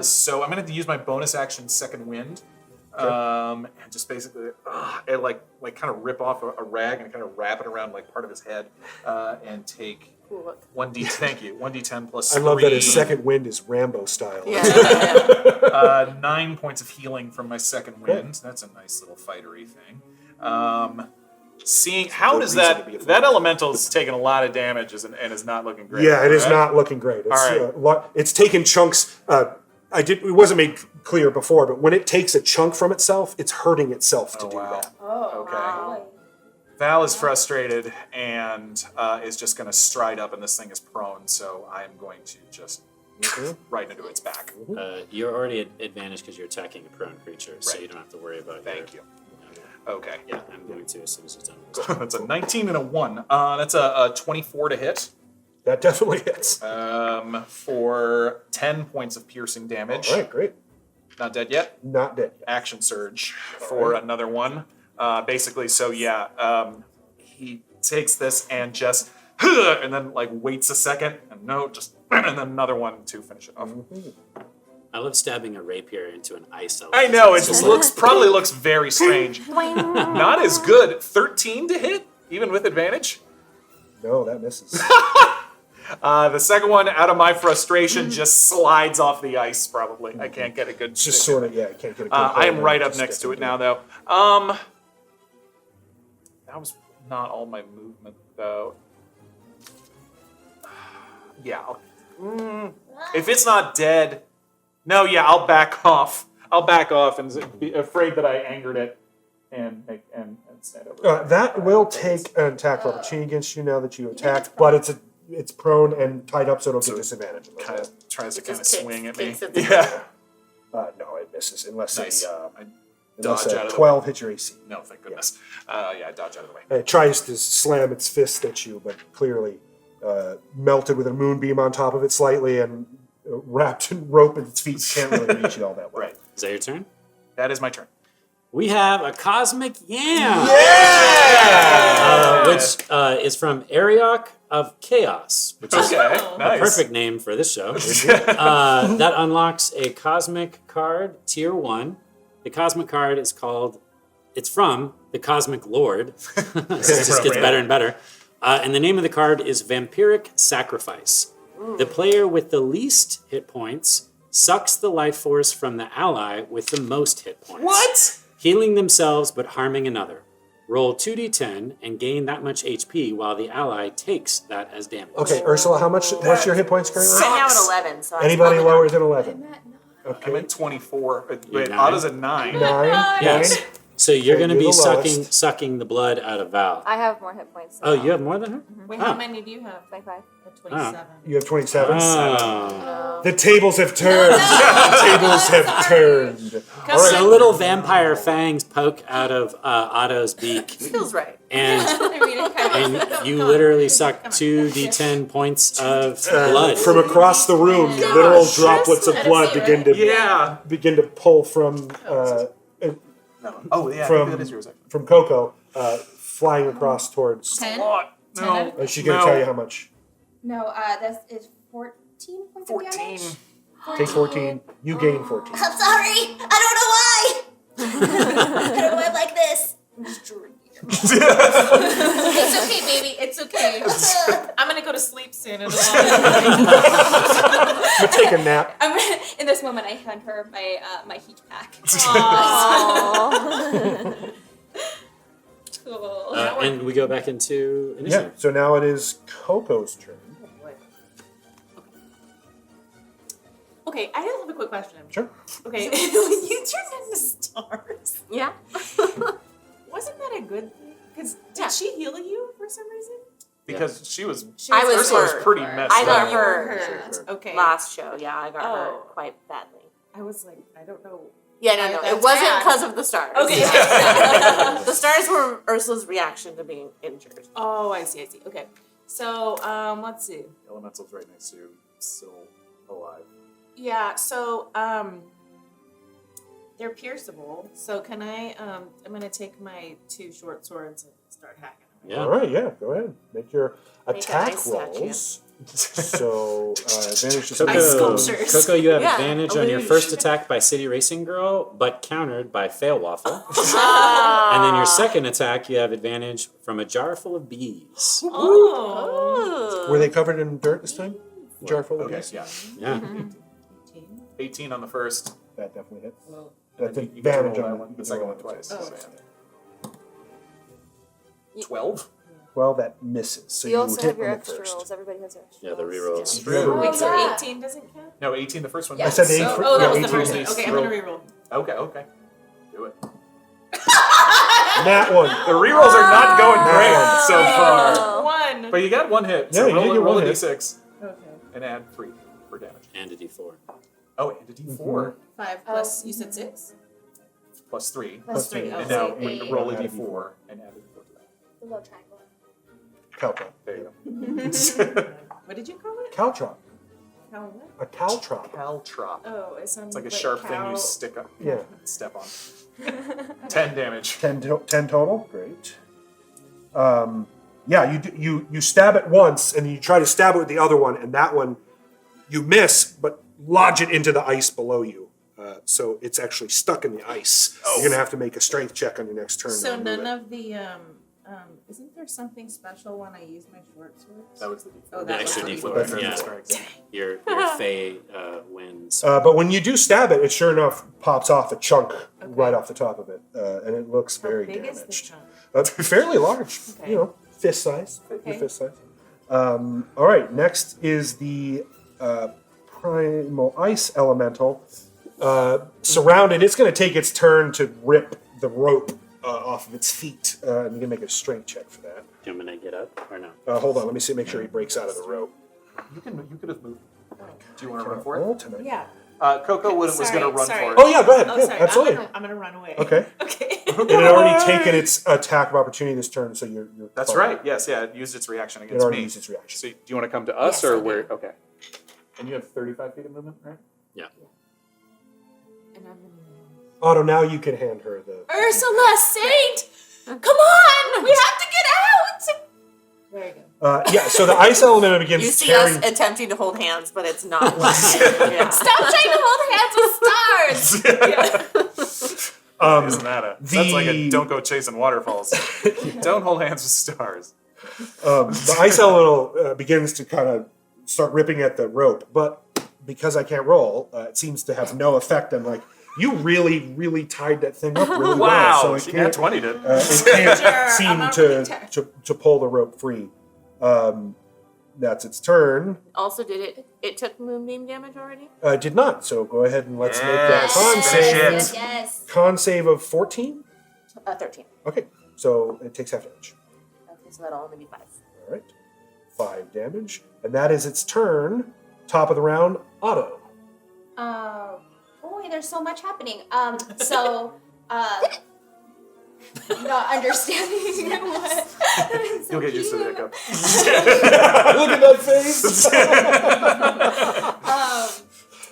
So I'm going to use my bonus action, Second Wind. And just basically, and like kind of rip off a rag and kind of wrap it around like part of his head, and take 1d. Thank you, 1d10 plus. I love 3. that his second wind is Rambo style. 9 points of healing from my Second Wind. That's a nice little fightery thing. Seeing how does that elemental's taken a lot of damage and is not looking great. Yeah, it is right? not looking great. It's, All it's taken chunks. It wasn't made clear before, but when it takes a chunk from itself, it's hurting itself to do that. Oh, Okay. wow. Val is frustrated and is just going to stride up, and this thing is prone, so I am going to just right into its back. You're already at advantage because you're attacking a prone creature, so Right. you don't have to worry about. Thank you. Okay. Yeah, I'm going to as soon as it's done. That's a 19 and a 1. That's a 24 to hit. That definitely hits. For 10 points of piercing damage. All right, great. Not dead yet. Not dead yet. Action surge for another one. Basically, so yeah, he takes this and just and then like waits a second and and then another one to finish it off. I love stabbing a rapier into an ice I elemental. know it probably looks very strange. Not as good. 13 to hit, even with advantage. No, that misses. The second one, out of my frustration, just slides off the ice. Probably, I can't get a good. It's just sort of, I can't get a good I am hold right on up it, next just to it get now, into though. That was not all my movement, though. Yeah. If it's not dead, no. Yeah, I'll back off. I'll back off and be afraid that I angered it, and stand over. That will take an attack roll chain against you now that you attacked, but it's prone and tied up, so it'll get disadvantage. Kind of tries to kind of just swing at kicks me. at the Yeah. No, it misses unless Nice. a Dodge out of the 12 hits your AC. No, thank goodness. Yeah, I dodge out of the way. It tries to slam its fist at you, but clearly melted with a moonbeam on top of it slightly and wrapped in rope at its feet. Can't really reach you all that way. Right. Is that your turn? That is my turn. We have a Cosmic Yam! Yeah! Which is from Ariok of Chaos, which is Okay, a nice. perfect name for this show. That unlocks a Cosmic card, Tier 1. The Cosmic card is it's from the Cosmic Lord. It just gets better and better. And the name of the card is Vampiric Sacrifice. The player with the least hit points sucks the life force from the ally with the most hit points. What? Healing themselves but harming another. Roll 2d10 and gain that much HP while the ally takes that as damage. Okay, Ursula, what's your hit points currently? I'm now at 11, so Anybody I'm lower than 11? I'm at 24. Wait, nine? Otto's at 9. 9? Yes. 9? So you're going to you're be the lowest. sucking the blood out of Val. I have more hit points. Oh, you have more than her? Wait, Oh. how many do you have? 25. 27. You have 27? Oh. The tables have turned. The tables have turned. So little vampire fangs poke out of Otto's beak, Feels right. and you literally suck 2d10 points of blood. From across the room, literal droplets of blood begin to pull from Oh, yeah, From- that is yours. Actually. from KoKo, flying across towards. 10? No. She's gonna tell you how much. No, that is 14 points of 14. damage. Take 14. You gain 14. I'm sorry. I don't know why. I went like this. I'm just drinking. It's okay, baby. It's okay. I'm gonna go to sleep soon. I'm gonna take a nap. In this moment, I hand her my heat pack. Cool. And we go back into Yeah. initiative. So now it is KoKo's turn. Okay, I have a quick question. Sure. Okay, when you turned into stars, Yeah. wasn't that a good thing? Because did she heal you for some reason? Because she was. I was Ursula was hurt. pretty messed I got up. hurt. Okay. Last show, yeah, I got Oh. hurt quite badly. I was like, I don't know. Yeah, no, That's it wasn't bad. because of the stars. Okay. The stars were Ursula's reaction to being injured. Oh, I see. Okay. So, let's see. Elemental's right next to you, still alive. Yeah, so they're pierceable. So can I I'm gonna take my 2 short swords and start hacking them. Yeah. All right, yeah, go ahead. Make your Make an attack ice statue. rolls. So, advantage to Ice KoKo, sculptures. KoKo, you have Yeah, advantage on your illusion. first attack by City Racing Girl, but countered by Fail Waffle. Ah. And then your second attack, you have advantage from a jar full of bees. Oh. Were they covered in dirt this time? Jar full of Okay, bees? yeah. Yeah. 18 on the first. That definitely hits. Well, That's And you get to roll advantage that on one, you the can second roll one it twice. Oh, So, okay. 12? Well, that misses. So You also hit have your on the extra first. rolls. Everybody has their extra Yeah, the rolls. rerolls. True. Wait, so yeah. 18 doesn't count? No, 18 the first one. I said does. eight So, for- oh, that yeah, was the 18 first is one. Okay, I'm roll. gonna reroll. Okay. Do it. That one. The rerolls are not going great so far. 1. But you got 1 hit. Yeah, So you roll, did get roll one a hit. d6 Okay. and add 3 for damage. And a d4. Oh, and a d4 5 plus, you said 6? plus 3. Plus 3. three. Oh, And now so we 8. roll a Add a d4 and add a d4 to that. The little triangle. Caltrop. There you What did you call it? Caltrop. Cow what? A caltrop. go. Caltrop. Oh, it sounds It's like a like sharp thing cow. you stick up, Yeah. step on. 10 damage. 10 total. Great. Yeah, you stab it once, and you try to stab it with the other one, and that one you miss, but lodge it into the ice below you. So it's actually stuck in the ice. You're gonna have to make a strength check on your next turn. So to remove none it. of the isn't there something special when I use my short swords? That was the d4. Oh, The that extra was d4, That's right, yeah. that's correct. Your Fey wins. But when you do stab it, it sure enough pops off a chunk right off the top of it, and it looks How very big damaged. is the chunk? Fairly large, Okay. you know, fist size. Your Okay. fist size. All right, next is the primal ice elemental. Surrounded, it's going to take its turn to rip the rope off of its feet, and you can make a strength check for that. Do you want me to get up or no? Hold on, let me see, make sure he breaks out of the rope. You could have moved. Do you want to run for it? Roll tonight. Yeah. KoKo was going to run sorry. for it. Oh yeah, go ahead. Oh, Yeah, sorry. absolutely. I'm gonna run away. Okay. Okay. It had already taken its attack of opportunity this turn, so you're That's fine. right. Yes, yeah. It used its reaction It against already me. used its reaction. So, do you want to come to us Yes, or I do. where? Okay. And you have 35 feet of movement, right? Yeah. And I'm gonna. Otto, now you can hand her the. Ursula, Saint, come on! We have to get out. There you go. Yeah, so the ice element begins You see tearing. us attempting to hold hands, but it's not working. Yeah. Stop trying to hold hands with stars. Isn't that that's like a don't go chasing waterfalls. Don't hold hands with stars. The ice elemental begins to kind of start ripping at the rope, but because I can't roll, it seems to have no effect on you really tied that thing up really well, so it she can't, got 20'd it. it can't I'm seem not to, really tired. to pull the rope free. That's its turn. Also, it took moonbeam damage already? Did not, so go ahead and let's make that con Finish save. it. Yes. Con save of 14? 13. Okay, so it takes half damage. Okay, so that'll only be 5. All right, 5 damage, and that is its turn. Top of the round, Otto. Boy, there's so much happening. Not understanding what. You'll get used to the hiccup. Look at that face.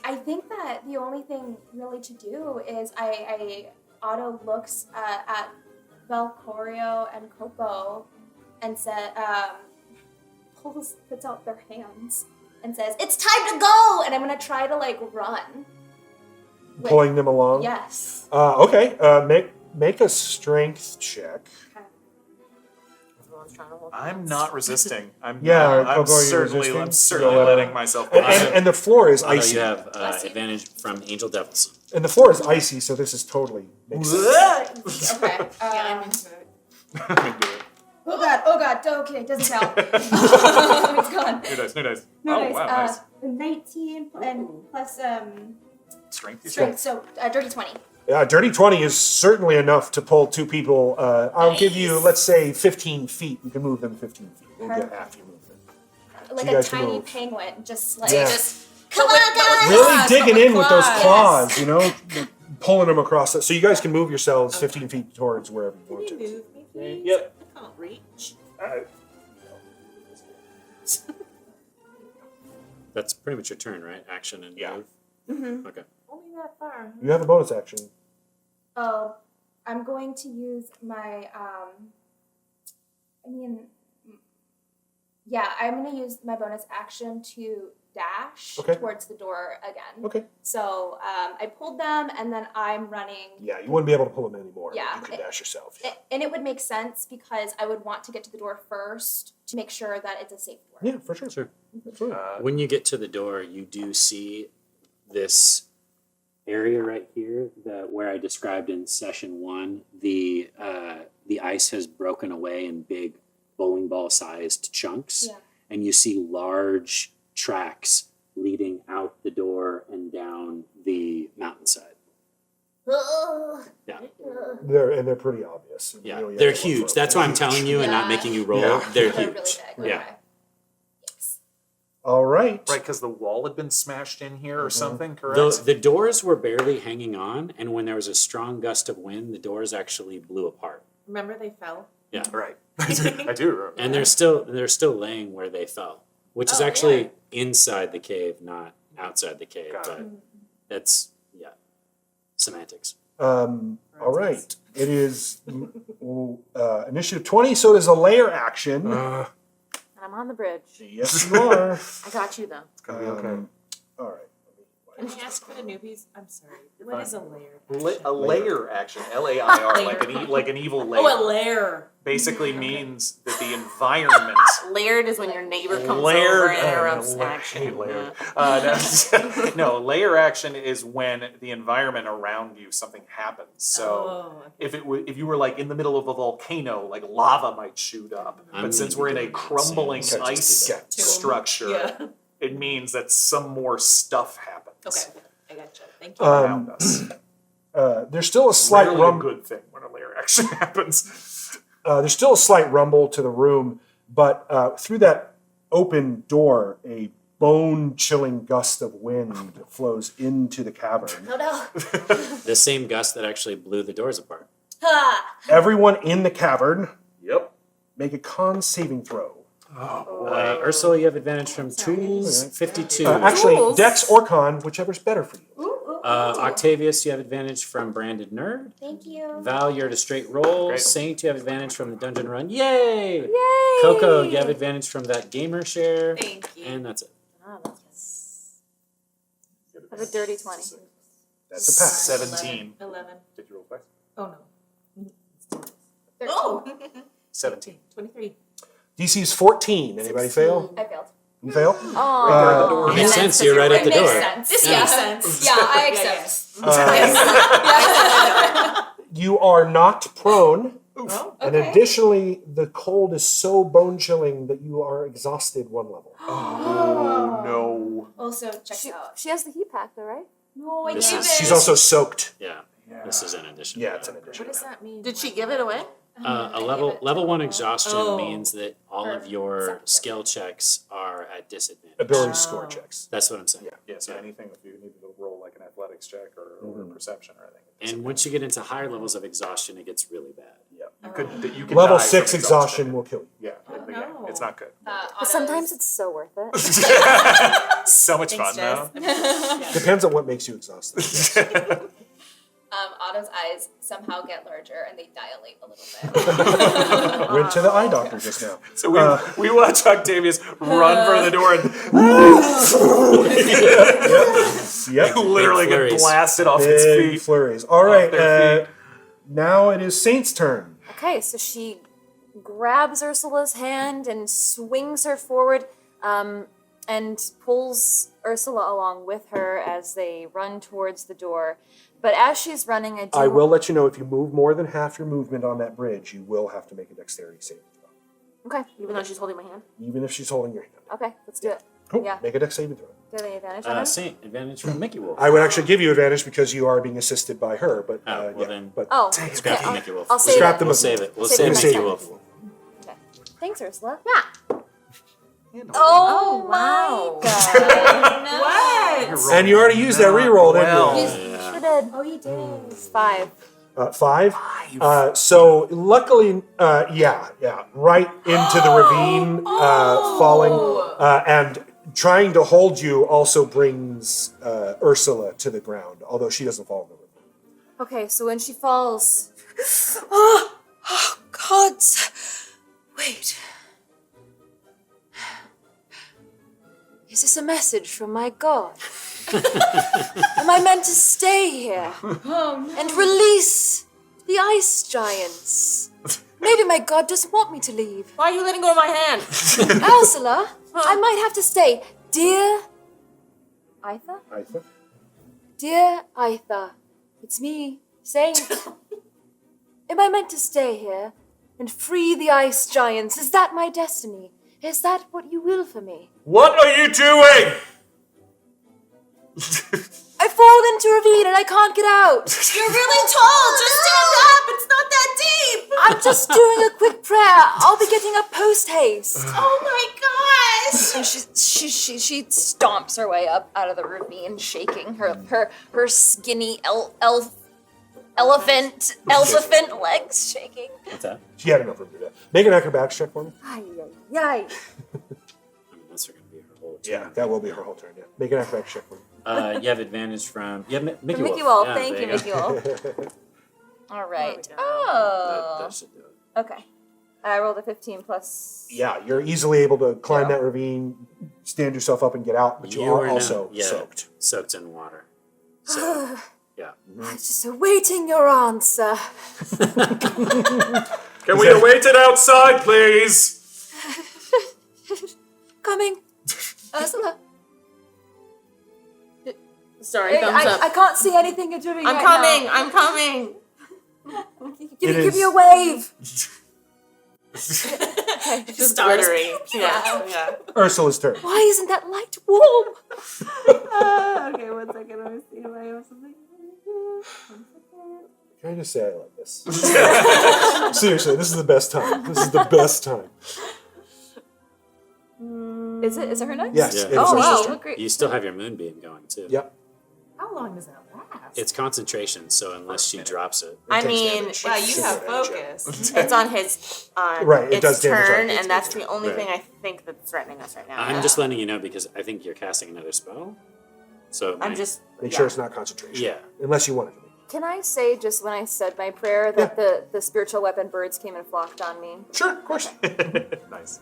I think that the only thing really to do is Otto looks at Valcorio and KoKo and said, puts out their hands and says, "It's time to go!" And I'm gonna try to run. pulling them along. Yes. Okay. Make a strength check. I'm not resisting. I'm KoKo, are you certainly resisting? letting myself. And the floor is Although icy. you have advantage from Angel Devils. And the floor is icy, so this is totally makes sense. Okay. I'm into it. Oh god. Okay, doesn't count. It's gone. New dice. No Oh dice. wow, nice. 19 and plus Strength. You strength, so dirty 20. Dirty 20 is certainly enough to pull two people. I'll give you, let's say, 15 feet. You can move them 15 feet. We'll get half your movement. Like you a guys can tiny move. penguin, just like Yeah. come on, guys! Really digging in with those claws. claws, you know, pulling them across. So you guys can move yourselves 15 feet towards wherever you want Can to. you move me, please? Yep. I can't reach. That's pretty much your turn, right? Action and move. Mm-hmm. Okay. Only that far. You have a bonus action. Oh, I'm going to use my I'm going to use my bonus action to dash Okay. towards the door again. Okay. So I pulled them, and then I'm running. Yeah, you wouldn't be able to pull them anymore. Yeah. You can dash yourself. And it would make sense because I would want to get to the door first to make sure that it's a safe door. Yeah, for sure. Sure. Absolutely. When you get to the door, you do see this area right here that where I described in session 1. The ice has broken away in big bowling ball sized chunks, Yeah. and you see large tracks leading out the door and down the mountainside. Ugh. Yeah, They're pretty obvious. yeah, You know, you they're have to look huge. for That's them. why I'm telling you and not Yeah. making you roll. Yeah. They're They're huge. really big. Yeah. Okay. Yes. All right. Right, because the wall had been smashed in here or something, correct? The doors were barely hanging on, and when there was a strong gust of wind, the doors actually blew apart. Remember they fell? Yeah, Right. I do remember. and they're still laying where they fell, which is Oh, actually inside the cave, not outside the cave. Got But that's semantics. All right. It is initiative 20, so it is a layer action. I'm on the bridge. Yes, you are. I got you though. It's gonna be okay. All right. Can I ask for the newbies? I'm sorry. What fine. is a layer? A layer action, L-A-I-R, like an evil layer. Oh, a layer. Basically means that the environment. Layered is when your neighbor comes Layered, over and interrupts I action. hate layered. Yeah. No, layer action is when the environment around you, something happens. So okay. if you were like in the middle of a volcano, like lava might shoot up. I'm But since gonna we're in be a doing that crumbling soon. ice Okay. structure, Yeah. it means that some more stuff happens Okay. I gotcha. Thank you. around us. There's still a slight Rarely a rumble. good thing when a layer action happens. There's still a slight rumble to the room, but through that open door, a bone-chilling gust of wind flows into the cavern. Oh no. The same gust that actually blew the doors apart. Ha! Everyone in the cavern, Yep. make a con saving throw. Ursula, you have advantage from tools, 52. Actually, Tools. Dex or Con, whichever's better for you. Octavius, you have advantage from Branded Nerd. Thank you. Val, you're at a straight roll. Great. Saint, you have advantage from the dungeon run. Yay! Yay! KoKo, you have advantage from that gamer share. Thank you. And that's it. I have a dirty 20. That's a pass. 17. 11. Did you roll twice? Oh no. 13. Oh! 17. 23. DC is 14. Anybody fail? I failed. You fail? Oh. Makes sense, you're right at the Makes door. sense. This yeah. makes sense. Yeah, I accept. You are knocked prone. Oh, And Okay. additionally, the cold is so bone-chilling that you are exhausted one level. Oh, no. Also, check it out. She has the heat pack though, right? No, I This gave is- it. She's also soaked. Yeah, this is in addition. Yeah, it's an addition. What does that mean? Did she give it away? A level 1 exhaustion Oh. means that all of your skill checks are at disadvantage. Ability score checks. That's what I'm saying. Yeah, so anything, if you need to roll like an athletics check or perception or anything. And once you get into higher levels of exhaustion, it gets really bad. You could Level die 6 from exhaustion will kill you. Yeah, no. it's not good. But sometimes it's so worth it. So much Thanks, fun, Jess. though. Depends on what makes you exhausted. Otto's eyes somehow get larger and they dilate a little bit. Went to the eye doctor just now. So we watch Octavius run for the door and Yep. You literally get flurries. blasted off its Big feet. flurries. All right. their Now it is Saint's turn. Okay, so she grabs Ursula's hand and swings her forward, and pulls Ursula along with her as they run towards the door. But as she's running, I will let you know if you move more than half your movement on that bridge, you will have to make a dexterity saving throw. Okay. Even though she's holding my hand. Even if she's holding your hand. Okay, let's do it. Cool. Yeah. Make a dex saving throw. Do you have any advantage on it? Saint, advantage from Mickey Wolf. I would actually give you advantage because you are being assisted by her, but Oh, well then- but Oh, Scrap okay, the Mickey Wolf. I'll save scrap it. the We'll save it. We'll save Save it Mickey next Wolf. Okay. Thanks, Ursula. Yeah. Oh, wow. my god. What? and you already used that reroll, Well. didn't you? Sure did. Oh, you did. It's 5. 5. So luckily, right into the ravine, falling, and trying to hold you also brings Ursula to the ground, although she doesn't fall in the ravine. Okay, so when she falls. Oh, gods. Wait. Is this a message from my god? Am I meant to stay here and release the ice giants? Maybe my god doesn't want me to leave. Why are you letting go of my hand? Ursula, I might have to stay. Dear Aitha? Aitha? Dear Aitha, it's me, Saint. Am I meant to stay here and free the ice giants? Is that my destiny? Is that what you will for me? What are you doing? I fall into a ravine and I can't get out. You're really tall. Just stand up. It's not that deep. I'm just doing a quick prayer. I'll be getting up post haste. Oh my gosh. And she stomps her way up out of the ravine, shaking her skinny elephant legs shaking. What's that? She had enough room to do that. Make an acrobatics check for me. Ay. I mean, that's going to be her whole turn. Yeah, that will be her whole turn. Yeah, make an acrobatics check for me. You have advantage from Mickey Mickey Wolf. Wolf. Yeah, Thank there you, Mickey Wolf. All right. Oh. That should do it. Okay. I rolled a 15 plus. Yeah, you're easily able to climb that ravine, stand yourself up, and get out, but you are now- also yeah, soaked. Soaked in water. So, yeah. I'm just awaiting your answer. Can we await it outside, please? Coming. Ursula. Sorry, thumbs up. I can't see anything you're doing I'm right coming. now. I'm coming. Give me a wave. Okay. Just glittery. Yeah. Ursula's turn. Why isn't that light warm? Okay, 1 second. Let me see if I have something. Can I just say I love this? Seriously, this is the best time. This is the best time. Is it her next? Yes. Yeah. it is Oh, Ursula's wow. turn. Look great. You still have your moonbeam going, too. Yep. How long does that last? It's concentration, so unless she drops it. I takes mean, damage. Wow, you Super have damage, focus. it's on his Right, it its does damage on turn, its and that's turn. the only Right. thing I think that's threatening us right now. I'm just letting you know because I think you're casting another spell. So it I'm might- just Make sure it's not concentration. Yeah. Unless you want it to be. Can I say just when I said my prayer that the spiritual weapon birds came and flocked on me? Sure, of course. Nice.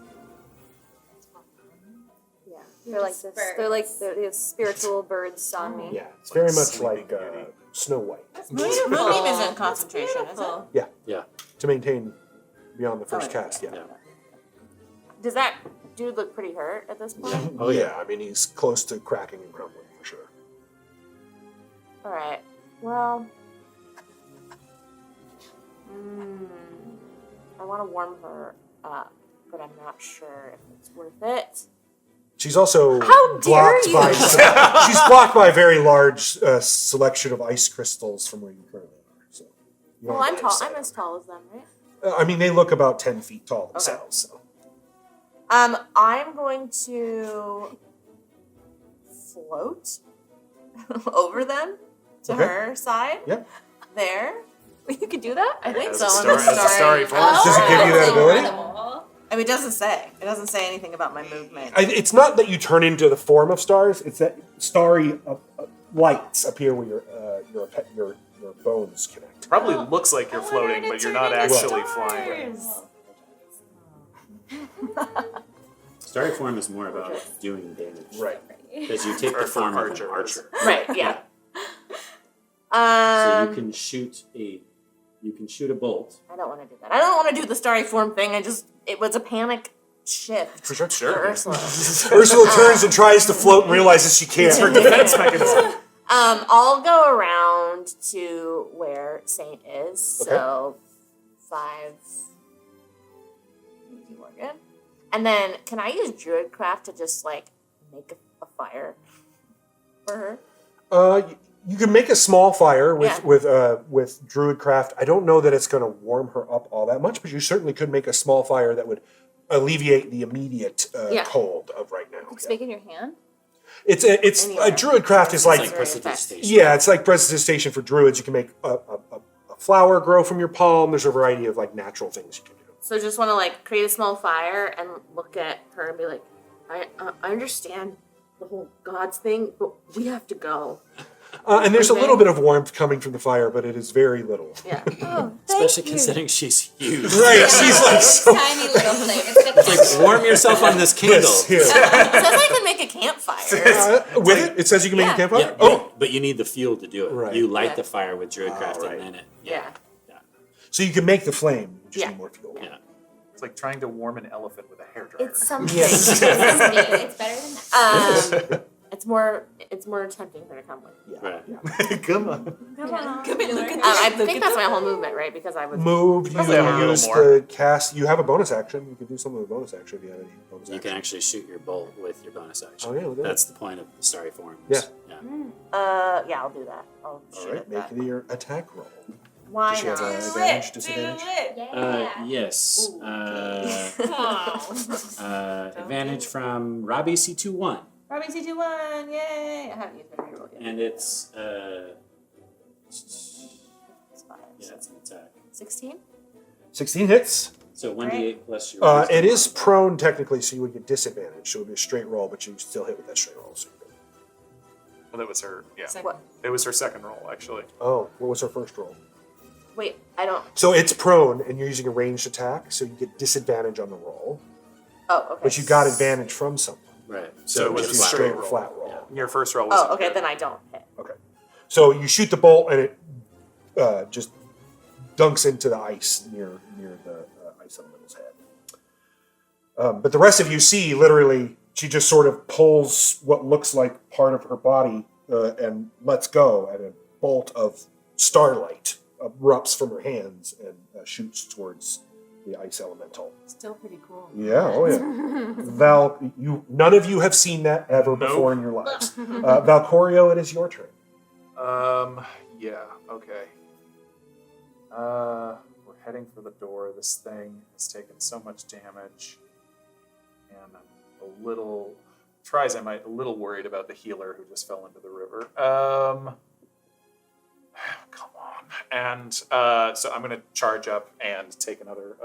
Yeah. They're like this. They're like these spiritual birds on me. Yeah, it's very much like Snow White. Moonbeam isn't concentration, is it? Yeah, Yeah. to maintain beyond the first cast. Yeah. Yeah. Does that dude look pretty hurt at this point? Oh, yeah. I mean, he's close to cracking and crumbling for sure. All right. Well, I want to warm her up, but I'm not sure if it's worth it. She's also How dare blocked you. by she's blocked by a very large selection of ice crystals from where you currently are. So, you don't Well, I'm have tall. sight. I'm as tall as them, right? I mean, they look about 10 feet tall themselves. So. I'm going to float over them to Okay. her side. Yep. There. You could do that? I think As so. a in Starry- the as a Starry force. Does it give you that ability? I mean, it doesn't say. It doesn't say anything about my movement. It's not that you turn into the form of stars. It's that starry lights appear where your bones connect. Probably looks like you're floating, but you're not actually flying. Starry form is more about doing damage. Right. Because you take the form of an archer. Right. Yeah. So you can shoot a bolt. I don't want to do that. I don't want to do the starry form thing. It was a panic shift. For sure. For Ursula. Ursula turns and tries to float and realizes she can't. Her defense mechanism. I'll go around to where Saint is. Okay. So 5. Morgan. And then can I use Druidcraft to just like make a fire for her? You can make a small fire with Yeah. with Druidcraft. I don't know that it's going to warm her up all that much, but you certainly could make a small fire that would alleviate the immediate Yeah. cold of right now. It's big in your hand. It's Anyway. Druidcraft is like It's like precipitation. yeah, it's like prestidigitation for druids. You can make a flower grow from your palm. There's a variety of like natural things you can do. So just want to like create a small fire and look at her and be like, I understand the whole gods thing, but we have to go. And there's a little bit of warmth coming from the fire, but it is very little. Yeah. Oh, Especially considering she's huge. Right, she's like so. Tiny little flame. It's like, warm yourself on this candle. Yes, here. It says I can make a campfire. With it, it says you can make Yeah. a campfire. Yeah, Oh, but you need the fuel to do it. Right. You light Yeah. the fire with Druidcraft right. and then it. Yeah. so you can make the flame. You just Yeah. need more fuel. Yeah. It's like trying to warm an elephant with a hairdryer. It's something. Yes. It's better than that. It's more tempting for her to come with. Right. Come on. Come on. I think that's my whole movement, right? Because I would Move. You Probably a little use more. the cast. You have a bonus action. You can do something with a bonus action if you have any bonus You action. can actually shoot your bolt with your bonus action. Oh, yeah, look at That's the point of the starry forms. Yeah. yeah, I'll do that. I'll shoot All right, at make that. your attack roll. Why Does she have not? an advantage, disadvantage? Yeah. Yes. Advantage from Robbie C21. Robbie C21, yay! I haven't used my reroll yet. And it's It's 5. yeah, it's an attack. 16? 16 hits. So 1d8 plus your It is prone technically, so you would get disadvantage. So it would be a straight roll, but you still hit with that straight roll. So you're good. Well, that was her. Yeah. What? It was her second roll, actually. Oh, what was her first roll? Wait, I don't. So it's prone, and you're using a ranged attack, so you get disadvantage on the roll. Oh, okay. But you got advantage from someone. Right. So it was Just a a straight straight roll. flat roll. Your first roll was. Oh, okay, then I don't hit. Okay. So you shoot the bolt, and it just dunks into the ice near the ice elemental's head. But the rest of you see, literally, she just sort of pulls what looks like part of her body and lets go, and a bolt of starlight erupts from her hands and shoots towards the ice elemental. Still pretty cool. Yeah, oh yeah. Val, none of you have seen that ever before in your lives. Valcorio, it is your turn. Yeah. Okay. We're heading for the door. This thing has taken so much damage, and I'm a little. Tries I might a little worried about the healer who just fell into the river. Come on. And so I'm going to charge up and take another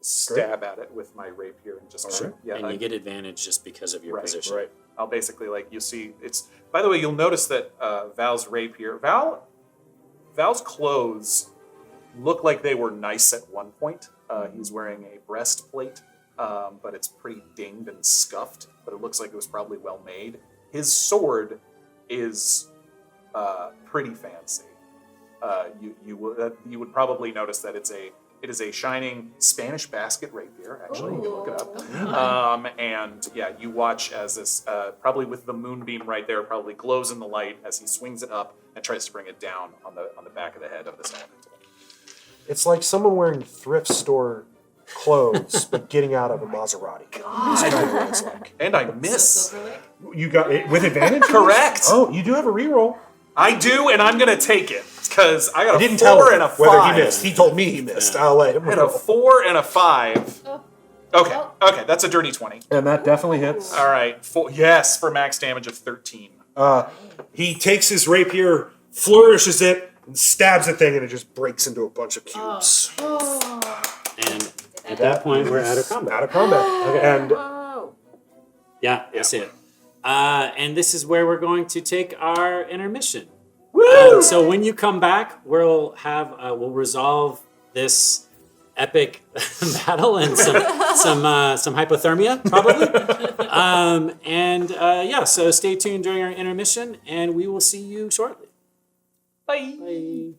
stab at it with my rapier and just All right. And you get advantage just because of your right, position. Right. I'll basically you see it's. By the way, you'll notice that Val's rapier, Val's clothes look like they were nice at one point. He's wearing a breastplate, but it's pretty dinged and scuffed. But it looks like it was probably well made. His sword is pretty fancy. You would probably notice that it is a shining Spanish basket rapier. Actually, you can look it up. And yeah, you watch as this probably with the moonbeam right there, probably glows in the light as he swings it up and tries to bring it down on the back of the head of this elemental. It's like someone wearing thrift store clothes, but getting out of a Maserati. That's kind of what it's like. And I miss. You got it with advantage? Correct. Oh, you do have a reroll. I do, and I'm gonna take it because I got I didn't a tell 4 him and a 5. whether he missed. He told me he missed. I'll let him I had a know. 4 and a 5. Okay, okay, that's a dirty 20. And that definitely hits. All right, yes, for max damage of 13. He takes his rapier, flourishes it, and stabs the thing, and it just breaks into a bunch of cubes. And at that point, we're out of combat. Out of combat. And Yeah, that's it. And this is where we're going to take our intermission. Woo! So when you come back, we'll resolve this epic battle and some some hypothermia, probably. So stay tuned during our intermission, and we will see you shortly. Bye. Bye.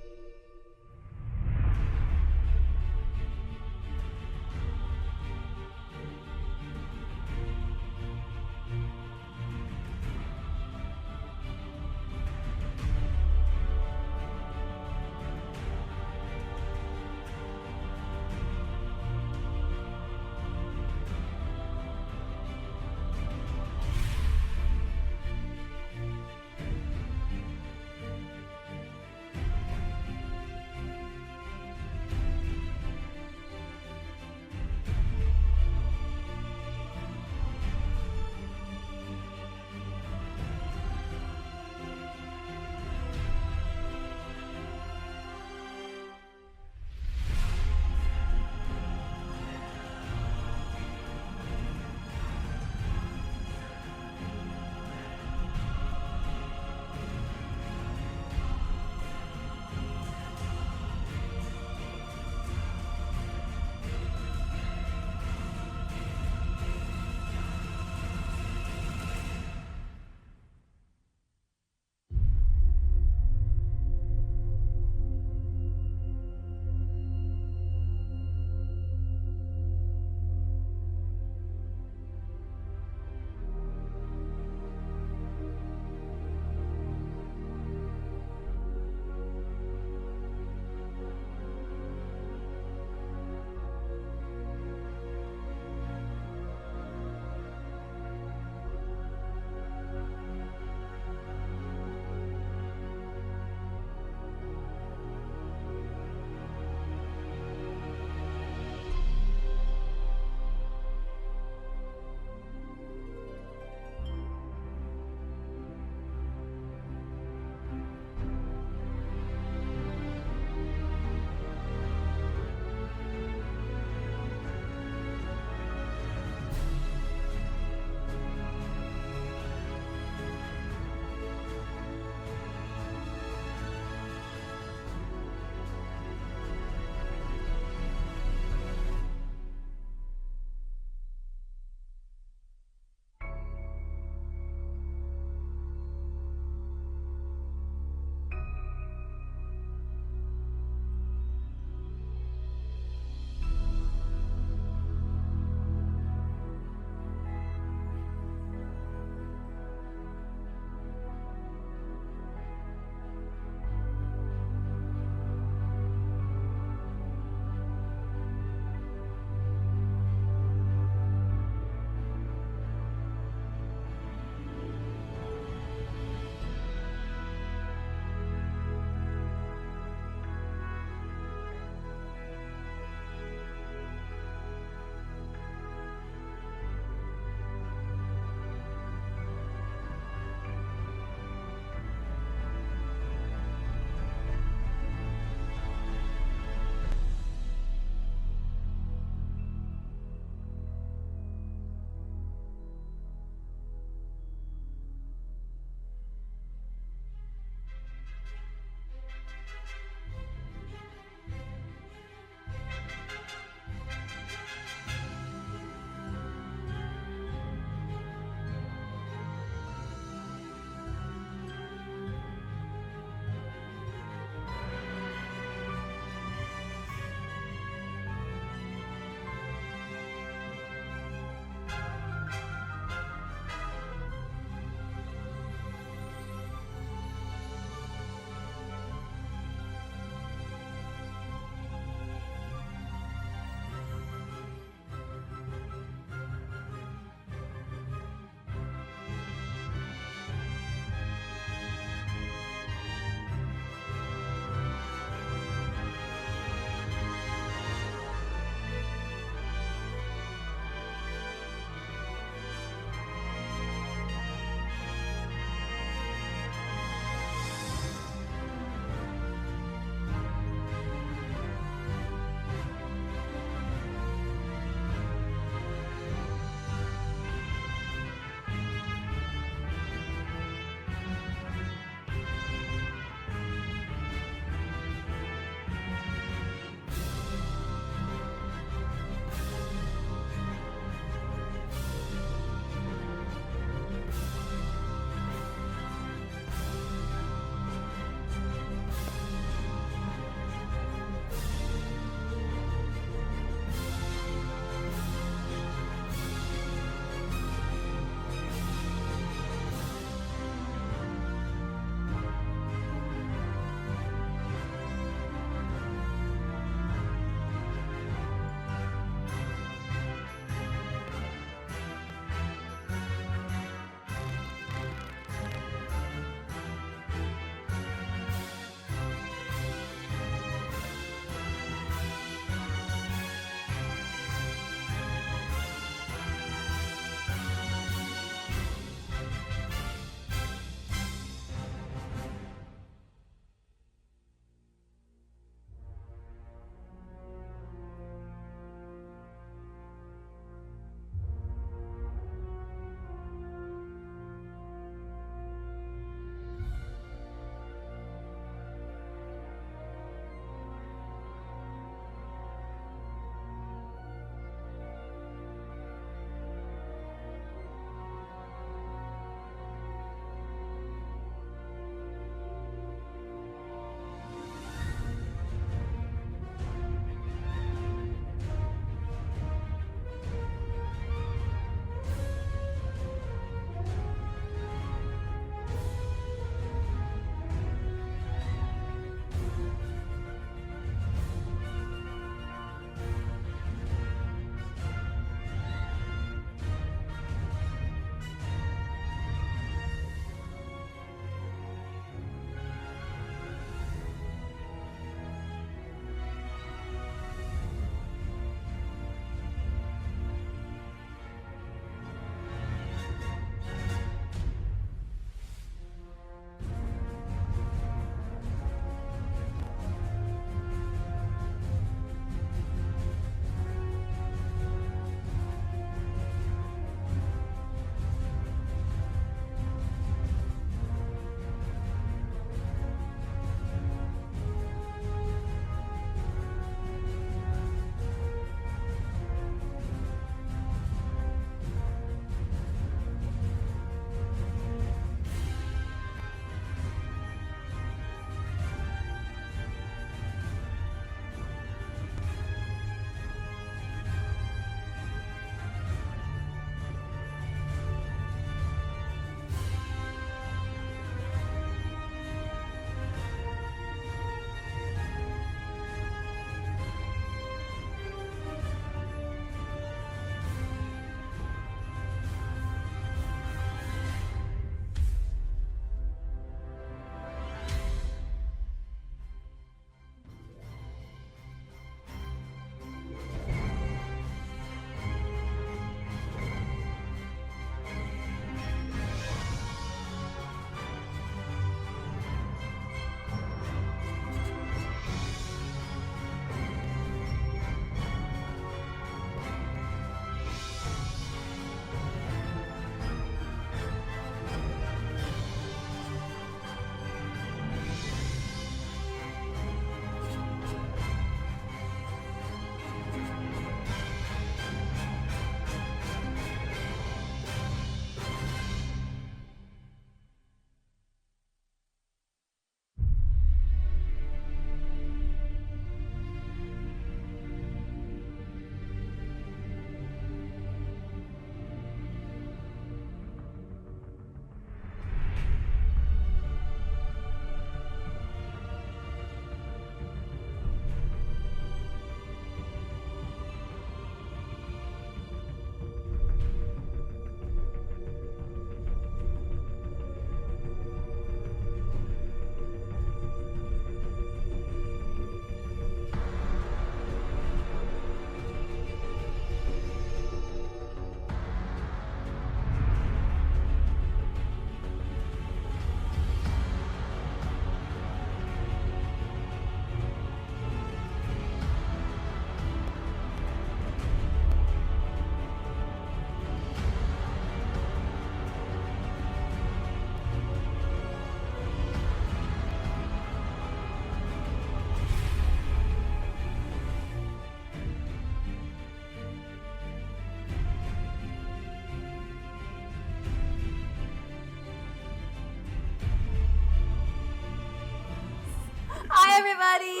everybody.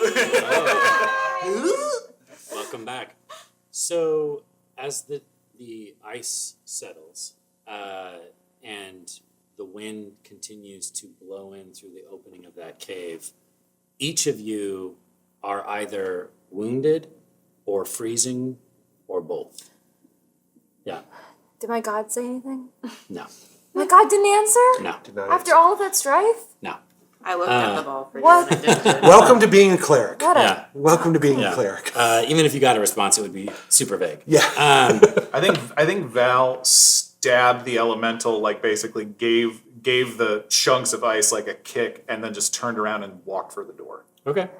Welcome back. So, as the ice settles and the wind continues to blow in through the opening of that cave, each of you are either wounded or freezing or both. Yeah. Did my god say anything? No. My god didn't answer? No. After all of that strife? No. I looked at the ball for you. What? And I didn't. Welcome to being a cleric. What a... Yeah. Welcome to being a cleric. Even if you got a response, it would be super vague. Yeah. I think Val stabbed the elemental, like basically gave the chunks of ice like a kick, and then just turned around and walked for the door. Okay.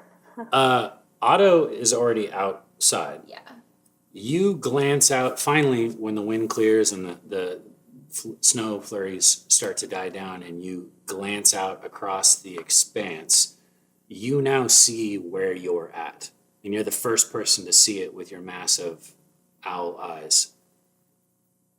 Otto is already outside. Yeah. You glance out, finally, when the wind clears and the snow flurries start to die down, and you glance out across the expanse, you now see where you're at. And you're the first person to see it with your massive owl eyes.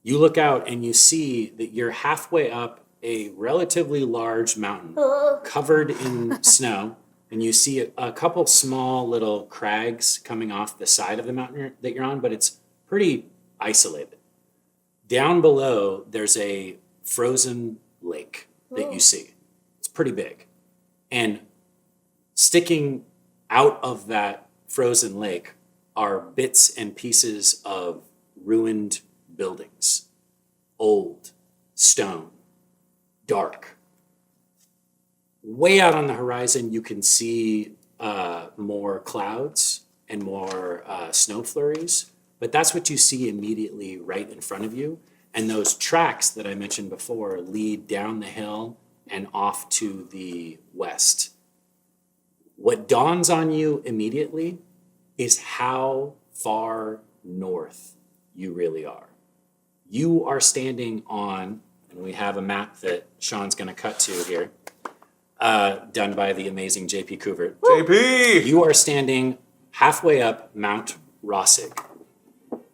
You look out and you see that you're halfway up a relatively large mountain covered in snow. And you see a couple small little crags coming off the side of the mountain that you're on, but it's pretty isolated. Down below, there's a frozen lake that you see. It's pretty big. And sticking out of that frozen lake are bits and pieces of ruined buildings. Old, stone, dark. Way out on the horizon, you can see more clouds and more snow flurries, but that's what you see immediately right in front of you. And those tracks that I mentioned before lead down the hill and off to the west. What dawns on you immediately is how far north you really are. You are standing on, and we have a map that Sean's going to cut to here, done by the amazing JP Couvert. JP! You are standing halfway up Mount Rossig,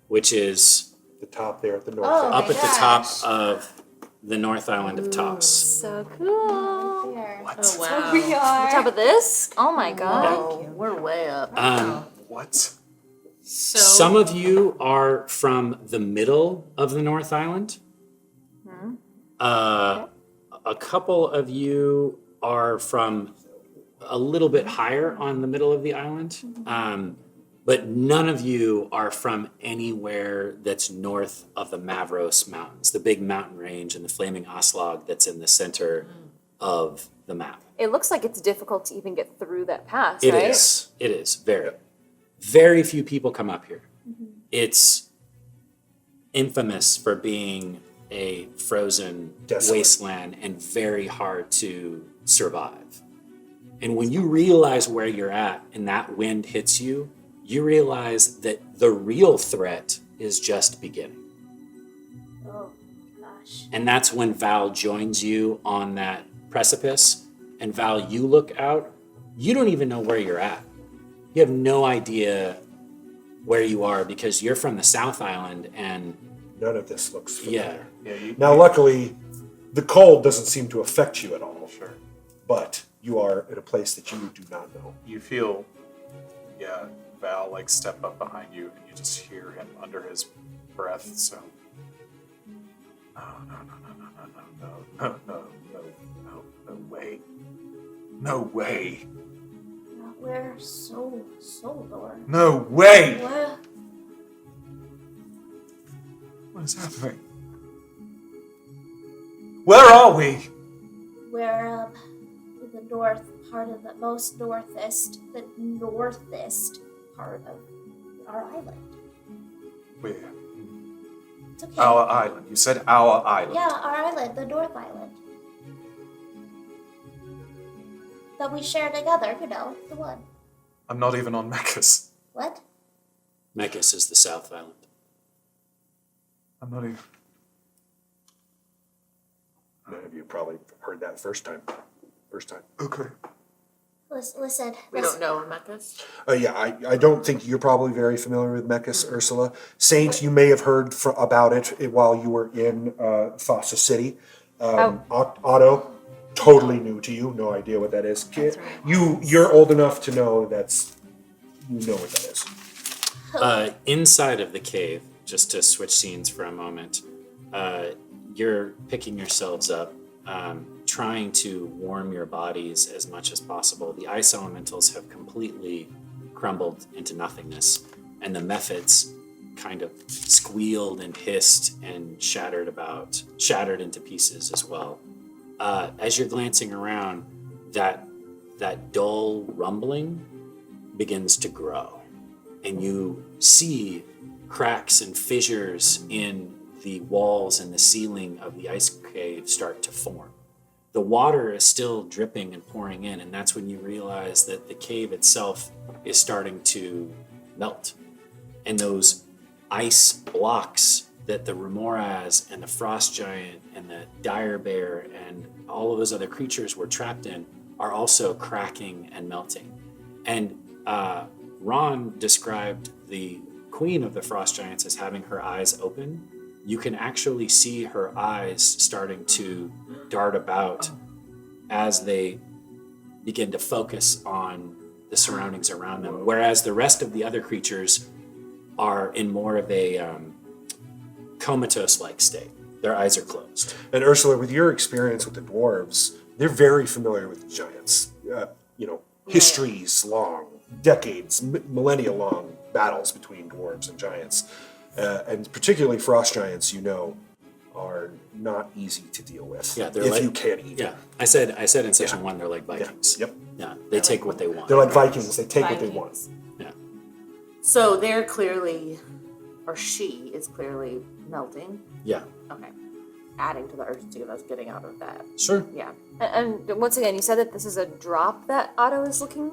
which is The top there at the north. Oh, up my at the top gosh. of the North Island of Toss. So cool. Here. Oh, wow. We are. On top of this? Oh my god. Oh, we're way up. What? So Some of you are from the middle of the North Island. A couple of you are from a little bit higher on the middle of the island. But none of you are from anywhere that's north of the Mavros Mountains, the big mountain range and the flaming Oslog that's in the center of the map. It looks like it's difficult to even get through that pass, It right? is. It is. Very. Very few people come up here. It's infamous for being a frozen Desolate. wasteland and very hard to survive. And when you realize where you're at and that wind hits you, you realize that the real threat is just beginning. Oh, gosh. And that's when Val joins you on that precipice. And Val, you look out, you don't even know where you're at. You have no idea where you are because you're from the South Island and None of this looks familiar. Now, luckily, the cold doesn't seem to affect you at all. Sure. But you are at a place that you do not know. You feel, Val like step up behind you, and you just hear him under his breath. So, no way, no way, We're so Lord. no way. What? What is happening? Where are we? We're up in the north part of the most northest part of our island. Where? It's okay. Our island. You said our island. Yeah, our island, the North Island. That we share together, the one. I'm not even on Mechas. What? Mechas is the South Island. I'm not even. None of you probably heard that first time. Okay. Listen. We don't know Mechas. I don't think you're probably very familiar with Mechas, Ursula. Saint, you may have heard about it while you were in Thassa City. Otto, totally new to you, no idea what that is. You're old enough to know you know what that is. Inside of the cave, just to switch scenes for a moment, you're picking yourselves up, trying to warm your bodies as much as possible. The ice elementals have completely crumbled into nothingness, and the mephits kind of squealed and hissed and shattered into pieces as well. As you're glancing around, that dull rumbling begins to grow, and you see cracks and fissures in the walls and the ceiling of the ice cave start to form. The water is still dripping and pouring in, and that's when you realize that the cave itself is starting to melt. And those ice blocks that the Remoras and the Frost Giant and the Dire Bear and all of those other creatures were trapped in are also cracking and melting. And Ron described the Queen of the Frost Giants as having her eyes open. You can actually see her eyes starting to dart about as they begin to focus on the surroundings around them, whereas the rest of the other creatures are in more of a comatose-like state. Their eyes are closed. And Ursula, with your experience with the dwarves, they're very familiar with giants. Histories long, decades, millennia long battles between dwarves and giants. And particularly frost giants, are not easy to deal with. Yeah, they're if you can't eat. Yeah, I said in session 1 they're like Vikings. Yep. Yeah, they take what they want. They're like Vikings. They take what they want. Yeah. So they're clearly, or she is clearly melting. Yeah. Okay. Adding to the urgency of us getting out of that. Sure. Yeah. And once again, you said that this is a drop that Otto is looking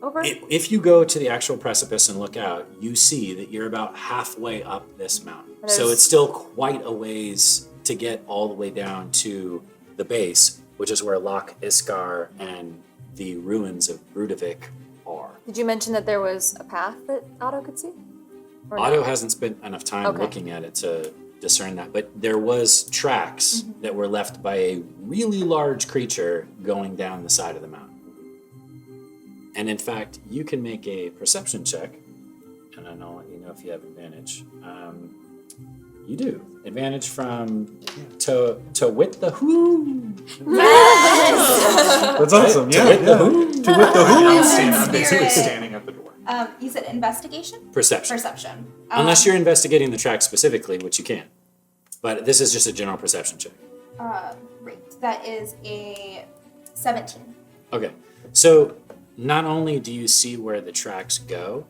over? If you go to the actual precipice and look out, you see that you're about halfway up this mountain. So it's still quite a ways to get all the way down to the base, which is where Loch Iskar and the ruins of Brudevik are. Did you mention that there was a path that Otto could see? Or Otto no? hasn't spent enough time looking at it to discern that, but there was tracks that were left by a really large creature going down the side of the mountain. And in fact, you can make a perception check, and I'll let you know if you have advantage. You do. Advantage from to wit the who. That's awesome. To wit the who. To wit the who. I'm basically standing at the door. You said investigation? Perception. Perception. Unless you're investigating the track specifically, which you can. But this is just a general perception check. Great. That is a 17. Okay. So not only do you see where the tracks go,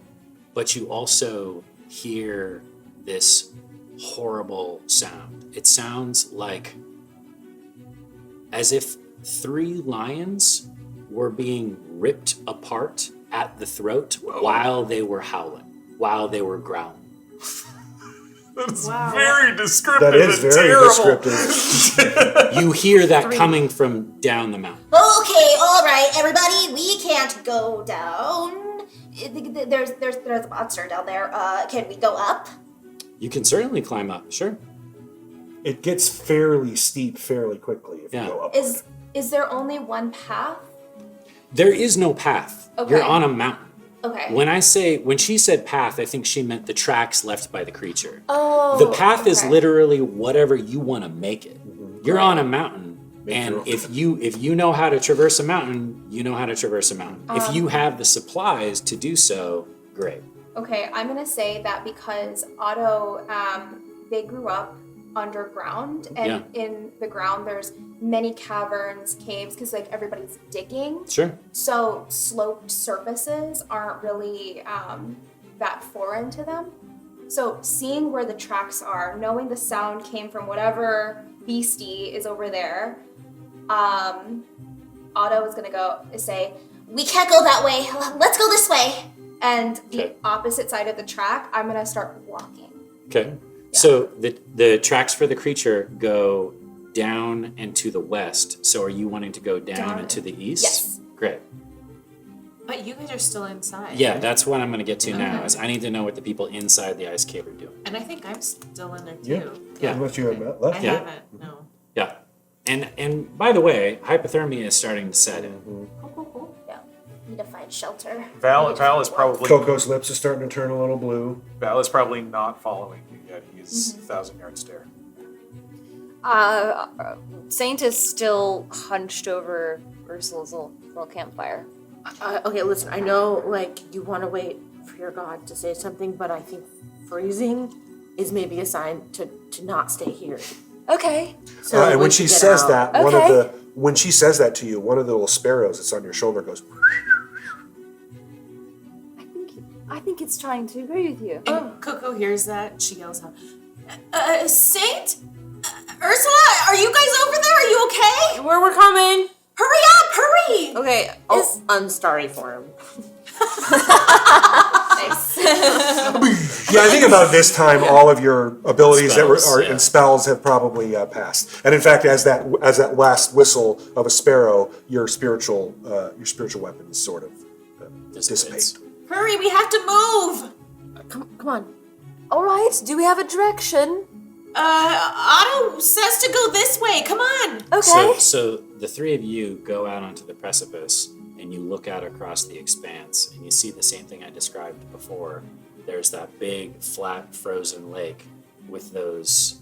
but you also hear this horrible sound. It sounds like as if 3 lions were being ripped apart at the throat while they were howling, while they were growling. That's very descriptive. That is and very terrible. descriptive. You hear that coming from down the mountain. Okay, all right, everybody, we can't go down. There's a monster down there. Can we go up? You can certainly climb up, sure. It gets fairly steep fairly quickly if you go up. Is there only one path? There is no path. Okay. You're on a mountain. Okay. When she said path, I think she meant the tracks left by the creature. Oh. The path is okay. literally whatever you want to make it. You're on a mountain, and if you know how to traverse a mountain, you know how to traverse a mountain. If you have the supplies to do so, great. Okay, I'm gonna say that because Otto, they grew up underground, and in the ground there's many caverns, caves, because like everybody's digging. Sure. So sloped surfaces aren't really that foreign to them. So seeing where the tracks are, knowing the sound came from whatever beastie is over there, Otto is gonna say, "We can't go that way. Let's go this way." And the opposite side of the track, I'm gonna start walking. Okay. Yeah. So the tracks for the creature go down and to the west. So are you wanting to go down and to the east? Yes. Great. But you guys are still inside. Yeah, that's what I'm going to get to now. Is I need to know what the people inside the ice cave are doing. And I think I'm still in there too. Yeah. Unless you have left. I haven't. No. Yeah. And by the way, hypothermia is starting to set in. Cool. Yeah. Need to find shelter. Val is probably Coco's lips are starting to turn a little blue. Val is probably not following you yet. He's 1,000-yard stare. Saint is still hunched over Ursula's little campfire. Okay, listen, I know, like, you want to wait for your god to say something, but I think freezing is maybe a sign to not stay here. Okay. So And when once she you get says out- that, when she says that to you, one of the little sparrows that's on your shoulder goes. I think it's trying to agree with you. And Coco hears that. She yells out, Saint? Ursula, are you guys over there? Are you okay? We're coming. Hurry up, hurry! Okay, I'll unstarry for him. Nice. Yeah, I think about this time, all of your abilities Spells, and spells have probably passed. And in fact, as that last whistle of a sparrow, your spiritual weapons sort of dissipate. Hurry, we have to move! Come on. All right. Do we have a direction? Otto says to go this way. Come on. Okay. So the three of you go out onto the precipice and you look out across the expanse and you see the same thing I described before. There's that big, flat, frozen lake with those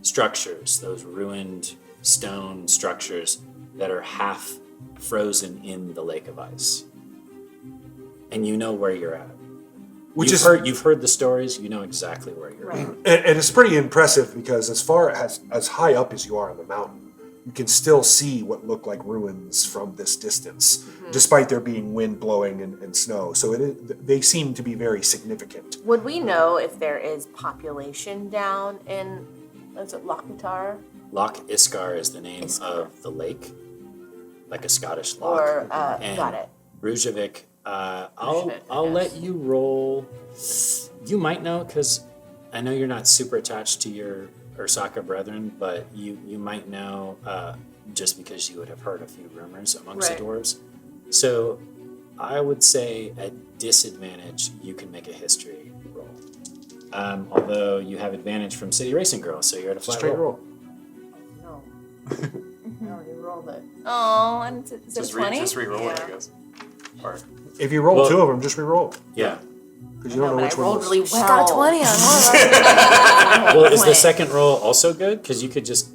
structures, those ruined stone structures that are half frozen in the lake of ice. And you know where you're at. You've heard the stories, you know exactly where you're at. And it's pretty impressive because as far as high up as you are on the mountain, you can still see what look like ruins from this distance, despite there being wind blowing and snow. So they seem to be very significant. Would we know if there is population down in, is it Lochatar? Loch Iskar is the name of the lake, like a Scottish loch. Or, And got it. Rujavik, I'll let you roll. You might know because I know you're not super attached to your Ursaka brethren, but you might know just because you would have heard a few rumors amongst the dwarves. So I would say at disadvantage, you can make a history roll. Although you have advantage from City Racing Girl, so you're at a flat Straight roll. No. I already rolled it. Oh, and is it 20? Just re-roll it, I guess. Or, If you roll two of them, just re-roll. Yeah. Because you don't know But which I one rolled was. really well. She's got a 20 on one of them. Well, is the second roll also good? Because you could just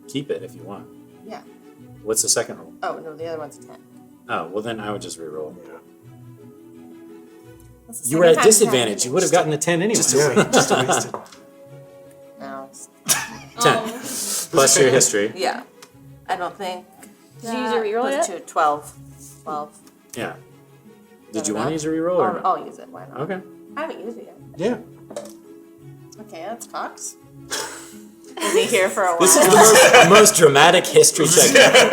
keep it if you want. Yeah. What's the second roll? Oh, no, the other one's 10. Oh, well then I would just re-roll. That's the You were second at time disadvantage. it's You would have gotten a 10 anyway. just to waste it. No. 10. Plus your history. Yeah. I don't think. Did you use your reroll Plus yet? 2, 12. 12. Yeah. Did That you want to enough? use a reroll or no? I'll use it. Why not? Okay. I haven't used it yet. Yeah. Okay, that's Cox. Is he here for a while? This is the most dramatic history check ever.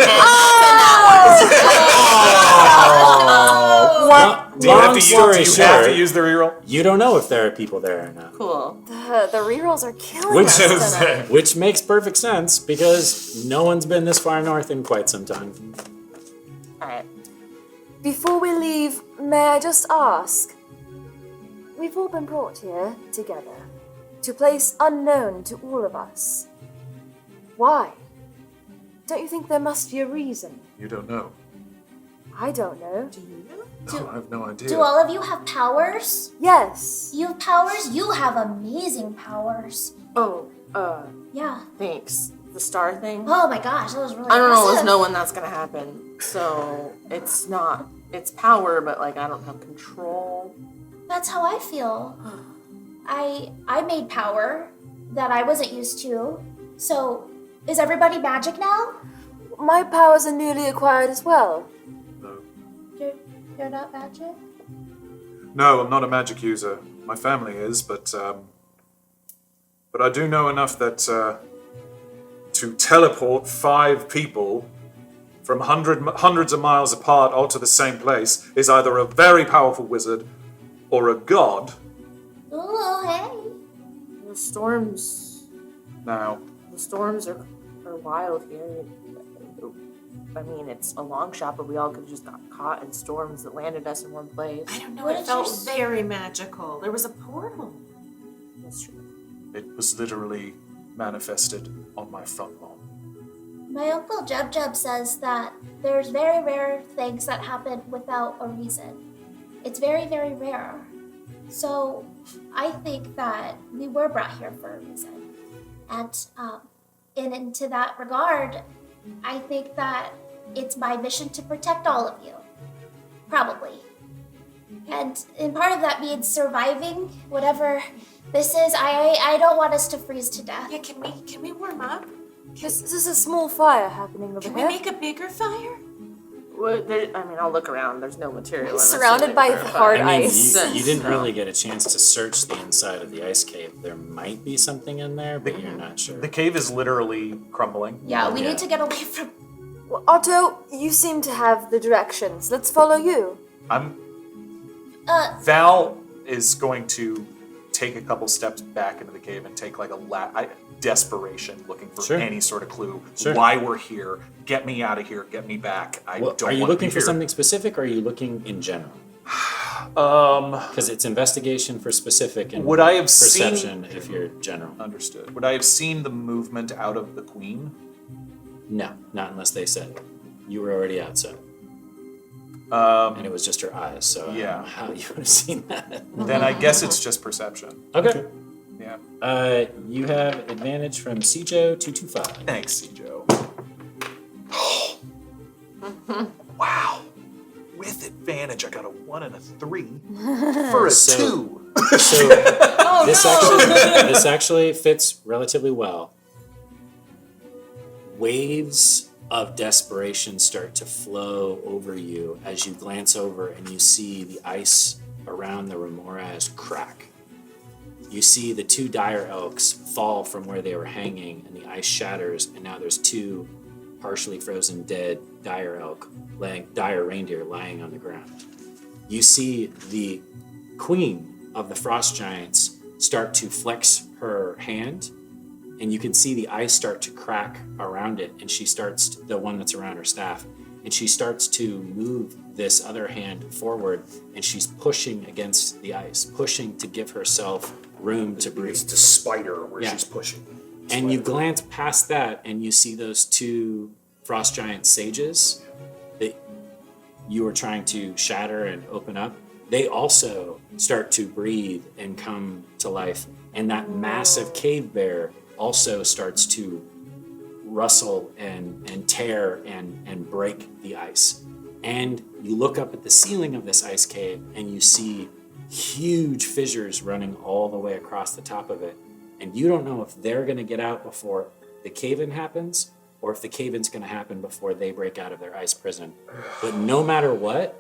Do you have Long to story use? Do you have short, to use the reroll? you don't know if there are people there or not. Cool. The rerolls are killing Which us is tonight. which makes perfect sense because no one's been this far north in quite some time. Alright. Before we leave, may I just ask? We've all been brought here together to a place unknown to all of us. Why? Don't you think there must be a reason? You don't know. I don't know. No, I have no idea. Do all of you have powers? Yes. You have powers? You have amazing powers. Oh, Yeah. thanks. The star thing. Oh my gosh, that was really I don't know, impressive. there's no when that's gonna happen. So it's not, it's power, but like I don't have control. That's how I feel. I made power that I wasn't used to. So, is everybody magic now? My powers are newly acquired as well. No. You're not magic? No, I'm not a magic user. My family is, but I do know enough that to teleport 5 people from hundreds of miles apart all to the same place is either a very powerful wizard or a god. Ooh, hey. The storms Now, are wild here. I mean, it's a long shot, but we all could have just got caught in storms that landed us in one place. I don't know. What It did felt you very magical. There was a portal. That's true. it was literally manifested on my front lawn. My uncle Jub Jub says that there's very rare things that happen without a reason. It's very, very rare. So I think that we were brought here for a reason. And into that regard, I think that it's my mission to protect all of you. Probably. And part of that means surviving whatever this is. I don't want us to freeze to death. Yeah, can we warm up? This is a small fire happening over Can here. we make a bigger fire? Well, I'll look around. There's no material. in the Surrounded ceiling by for a hard fire. ice. You didn't really get a chance to search the inside of the ice cave. There might be something in there, but you're not sure. The cave is literally crumbling. Yeah, we need to get away from. Well, Otto, you seem to have the directions. Let's follow you. Val is going to take a couple steps back into the cave and take like a desperation, looking for Sure. any sort of clue. Sure. Why we're here. Get me out of here. Get me back. I Well, don't are you want to looking be for here. something specific, or are you looking in general? Because it's investigation for specific and Would I have perception if you're general. Understood. Would I have seen the movement out of the queen? No, not unless they said it. You were already outside. And it was just her eyes, so I don't know how you would have seen that. Then I guess it's just perception. Okay. Yeah. You have advantage from Cjo 225. Thanks, Cjo. Wow. With advantage, I got a 1 and a 3 for a 2. So this actually fits relatively well. Waves of desperation start to flow over you as you glance over and you see the ice around the Remoras crack. You see the 2 dire elks fall from where they were hanging and the ice shatters, and now there's 2 partially frozen dead dire reindeer lying on the ground. You see the queen of the frost giants start to flex her hand, and you can see the ice start to crack around it, and she starts, the one that's around her staff, and she starts to move this other hand forward, and she's pushing against the ice, pushing to give herself room to breathe. It's the spider where Yeah. she's pushing. And you glance past that, and you see those 2 frost giant sages that you were trying to shatter and open up. They also start to breathe and come to life, and that massive cave bear also starts to rustle and tear and break the ice. And you look up at the ceiling of this ice cave and you see huge fissures running all the way across the top of it. And you don't know if they're going to get out before the cave-in happens or if the cave-in's going to happen before they break out of their ice prison. But no matter what,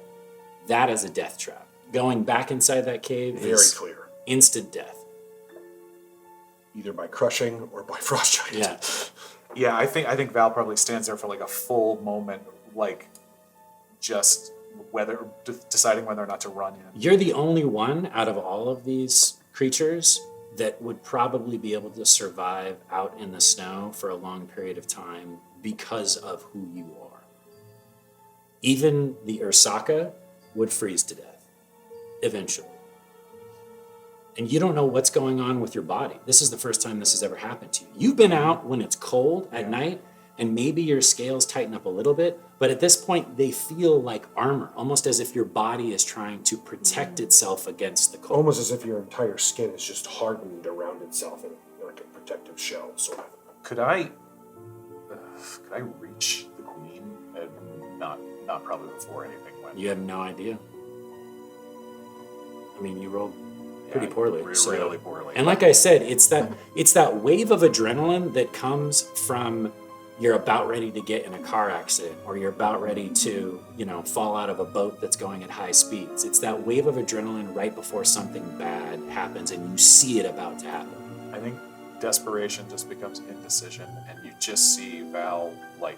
that is a death trap. Going back inside that cave Very is clear. instant death. Either by crushing or by frost giant. Yeah. Yeah, I think Val probably stands there for like a full moment, like just deciding whether or not to run in. You're the only one out of all of these creatures that would probably be able to survive out in the snow for a long period of time because of who you are. Even the Ursaka would freeze to death eventually. And you don't know what's going on with your body. This is the first time this has ever happened to you. You've been out when it's cold at night, and maybe your scales tighten up a little bit, but at this point, they feel like armor, almost as if your body is trying to protect itself against the cold. Almost as if your entire skin is just hardened around itself in like a protective shell, sort of. Could I reach the queen? Not probably before anything went. You have no idea. I mean, you rolled pretty poorly. Really poorly. And like I said, it's that wave of adrenaline that comes from you're about ready to get in a car accident, or you're about ready to, fall out of a boat that's going at high speeds. It's that wave of adrenaline right before something bad happens and you see it about to happen. I think desperation just becomes indecision, and you just see Val like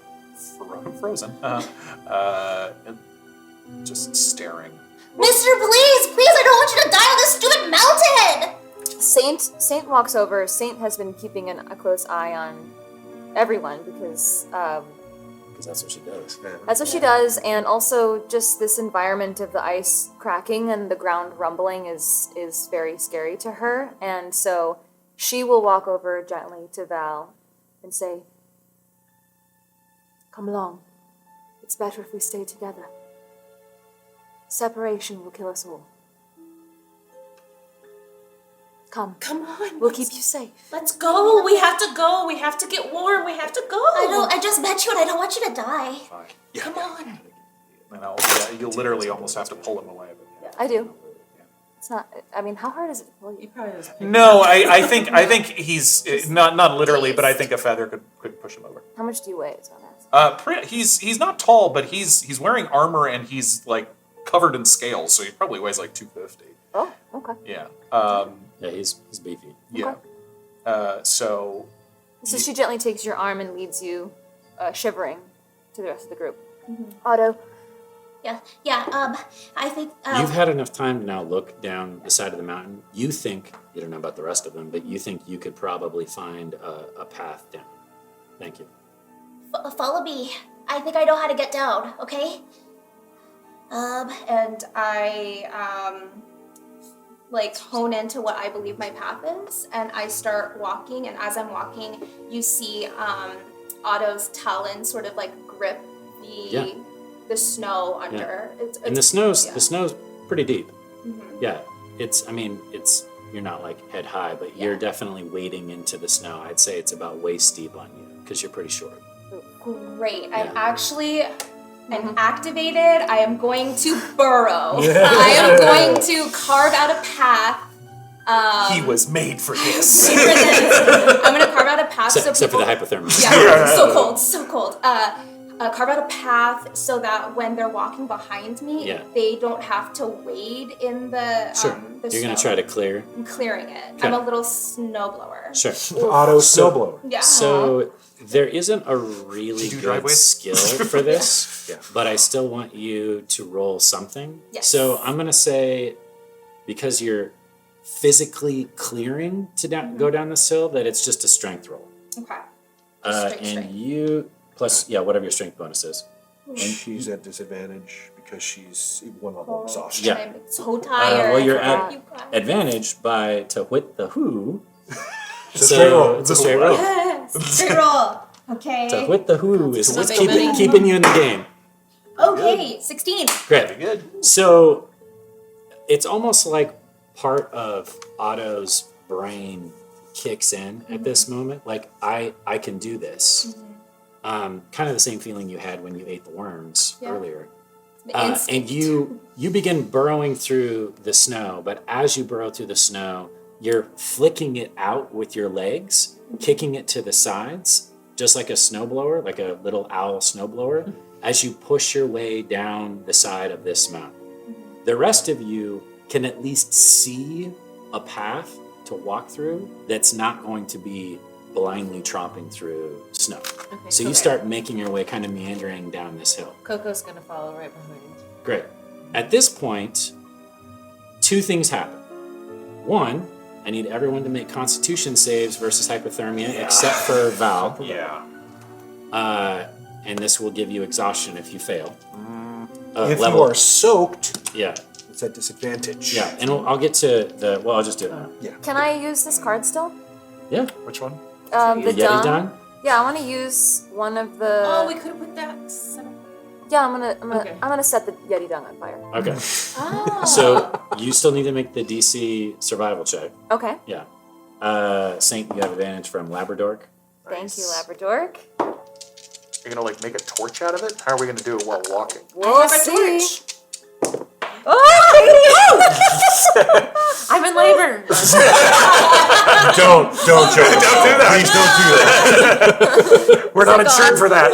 frozen, and just staring. Mister, please, I don't want you to die on this stupid mountain! Saint walks over. Saint has been keeping a close eye on everyone because that's what she does. That's what she does, and also just this environment of the ice cracking and the ground rumbling is very scary to her, and so she will walk over gently to Val and say, Come along. It's better if we stay together. Separation will kill us all. Come. Come on. We'll keep you safe. Let's go. We have to go. We have to get warm. We have to go. I just met you and I don't want you to die. Fine. Yeah. Come on. You'll literally almost have to pull him away. But I do. It's not. I mean, how hard is it to pull He you? probably doesn't. No, I think he's not literally, but I think a feather could push him over. How much do you weigh? Is what I'm asking. He's not tall, but he's wearing armor and he's like covered in scales, so he probably weighs like 250. Oh, okay. Yeah. Yeah, he's beefy. Yeah. So She gently takes your arm and leads you, shivering, to the rest of the group. Otto. Yeah, I think... You've had enough time to now look down the side of the mountain. You think, you don't know about the rest of them, but you think you could probably find a path down. Thank you. Follow me. I think I know how to get down, okay? And I, hone into what I believe my path is, and I start walking, and as I'm walking, you see, Otto's talons sort of, grip the snow under. Yeah. And the snow's pretty deep. Mm-hmm. Yeah, you're not head high, but you're definitely wading into the snow. I'd say it's about waist deep on you because you're pretty short. Great. I'm actually activated. I am going to burrow. I am going to carve out a path. He was made for this. I'm going to carve out a path. Except for the hypothermia. Yeah, so cold. Carve out a path so that when they're walking behind me, they don't have to wade in the the You're snow. going to try to clear. I'm clearing it. Okay. I'm a little snowblower. Sure. Otto Snowblower. Yeah. So there isn't a really good driveways? skill for this, but I still want you to roll something. Yes. So I'm going to say, because you're physically clearing to go down this hill, that it's just a strength roll. Okay. And you, plus, whatever your strength bonus is. And she's at disadvantage because she's one level exhaustion. Yeah. I'm so tired. Well, you're I at forgot you guys. advantage by to wit the who. It's a straight roll. It's a straight roll. Straight roll. Okay. To wit the who is what's Something. keeping you in the game. Okay. 16. Great. Good. So it's almost like part of Otto's brain kicks in at this moment. Like, I can do this. Kind of the same feeling you had when you ate the worms earlier. And you begin burrowing through the snow, but as you burrow through the snow, you're flicking it out with your legs, kicking it to the sides, just like a snowblower, like a little owl snowblower, as you push your way down the side of this mountain. The rest of you can at least see a path to walk through that's not going to be blindly tromping through snow. Okay, So you start making your way kind of meandering down this hill. Coco's gonna follow right behind. Great. At this point, two things happen. One, I need everyone to make Constitution saves versus hypothermia, except for Val. Yeah. And this will give you exhaustion if you fail. If level. you are soaked, Yeah, it's at disadvantage. yeah. And I'll get to the. Well, I'll just do it now. Can I use this card still? Yeah. Which one? The Yeti dung. dung? Yeah, I want to use one of the. Oh, we could have put that set up. Yeah, I'm Okay. gonna set the Yeti dung on fire. Okay. Oh. So you still need to make the DC survival check. Okay. Yeah. Saint, you have advantage from Labrador. Thank you, Labrador. You're gonna make a torch out of it? How are we gonna do it while walking? We'll see. Oh, I'm in labor. Don't, Joe. Don't do that. Please don't do that. We're not insured for that.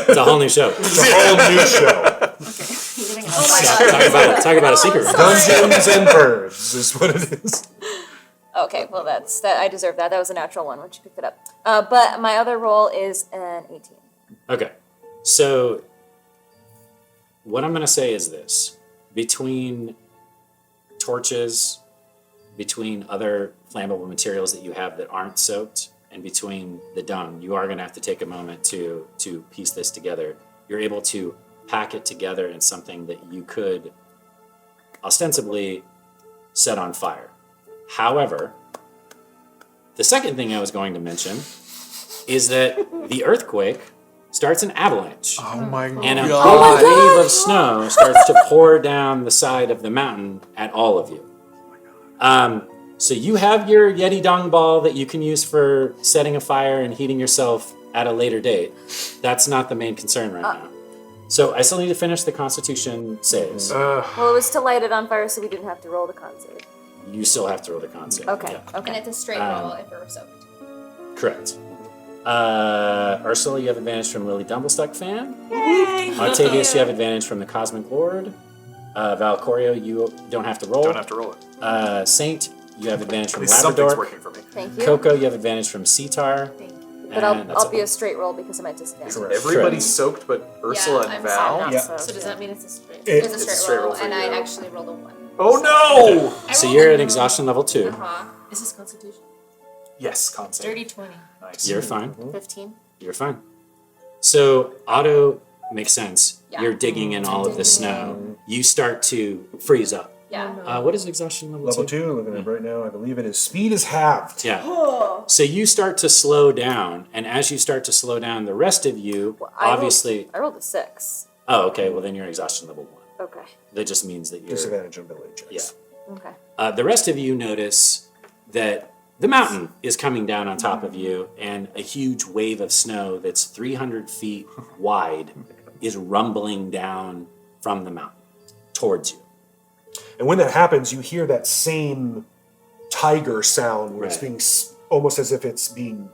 It's a whole new show. It's a whole new show. Oh my god. Talk about a secret. Dungeons and Birds is what it is. Okay, well that's that. I deserve that. That was a natural one when she picked it up. But my other roll is an 18. Okay. So what I'm going to say is this. Between torches, between other flammable materials that you have that aren't soaked, and between the dung, you are going to have to take a moment to piece this together. You're able to pack it together in something that you could ostensibly set on fire. However, the second thing I was going to mention is that the earthquake starts an avalanche. Oh my god. And a big wave of snow starts to pour down the side of the mountain at all of you. So you have your Yeti Dong ball that you can use for setting a fire and heating yourself at a later date. That's not the main concern right now. So I still need to finish the Constitution saves. Well, it was to light it on fire, so we didn't have to roll the con save. You still have to roll the con save. Okay. Yeah. And it's a straight roll if it were soaked. Correct. Ursula, you have advantage from Lily Dumblestuck fan. Yay! Octavius, you have advantage from the Cosmic Lord. Valcorio, you don't have to roll. Don't have to roll it. Saint, you have advantage At from least something's Labrador. working for me. Thank you. KoKo, you have advantage from Sitar. Thank you. But I'll be it. a straight roll because I'm at disadvantage. Everybody's soaked but Ursula and Val. I'm Yeah. so So does that mean it's a straight? It's a It's straight roll, for and I you. actually rolled a 1. Oh no! So you're at exhaustion level 2. Uh-huh. Is this Constitution? Yes, concept. Dirty 20. Nice. You're fine. 15. You're fine. So Otto makes sense. Yeah. You're digging in all of the snow. You start to freeze up. Yeah. What is exhaustion level 2? Level 2, looking at it right now, I believe it is speed is halved. Yeah. So you start to slow down, and as you start to slow down, the rest of you obviously. I rolled a 6. Oh, okay. Well, then you're exhaustion level 1. Okay. That just means that you're. Disadvantage on ability checks. Yeah. Okay. The rest of you notice that the mountain is coming down on top of you, and a huge wave of snow that's 300 feet wide is rumbling down from the mountain towards you. And when that happens, you hear that same tiger sound where it's Right. being almost as if it's being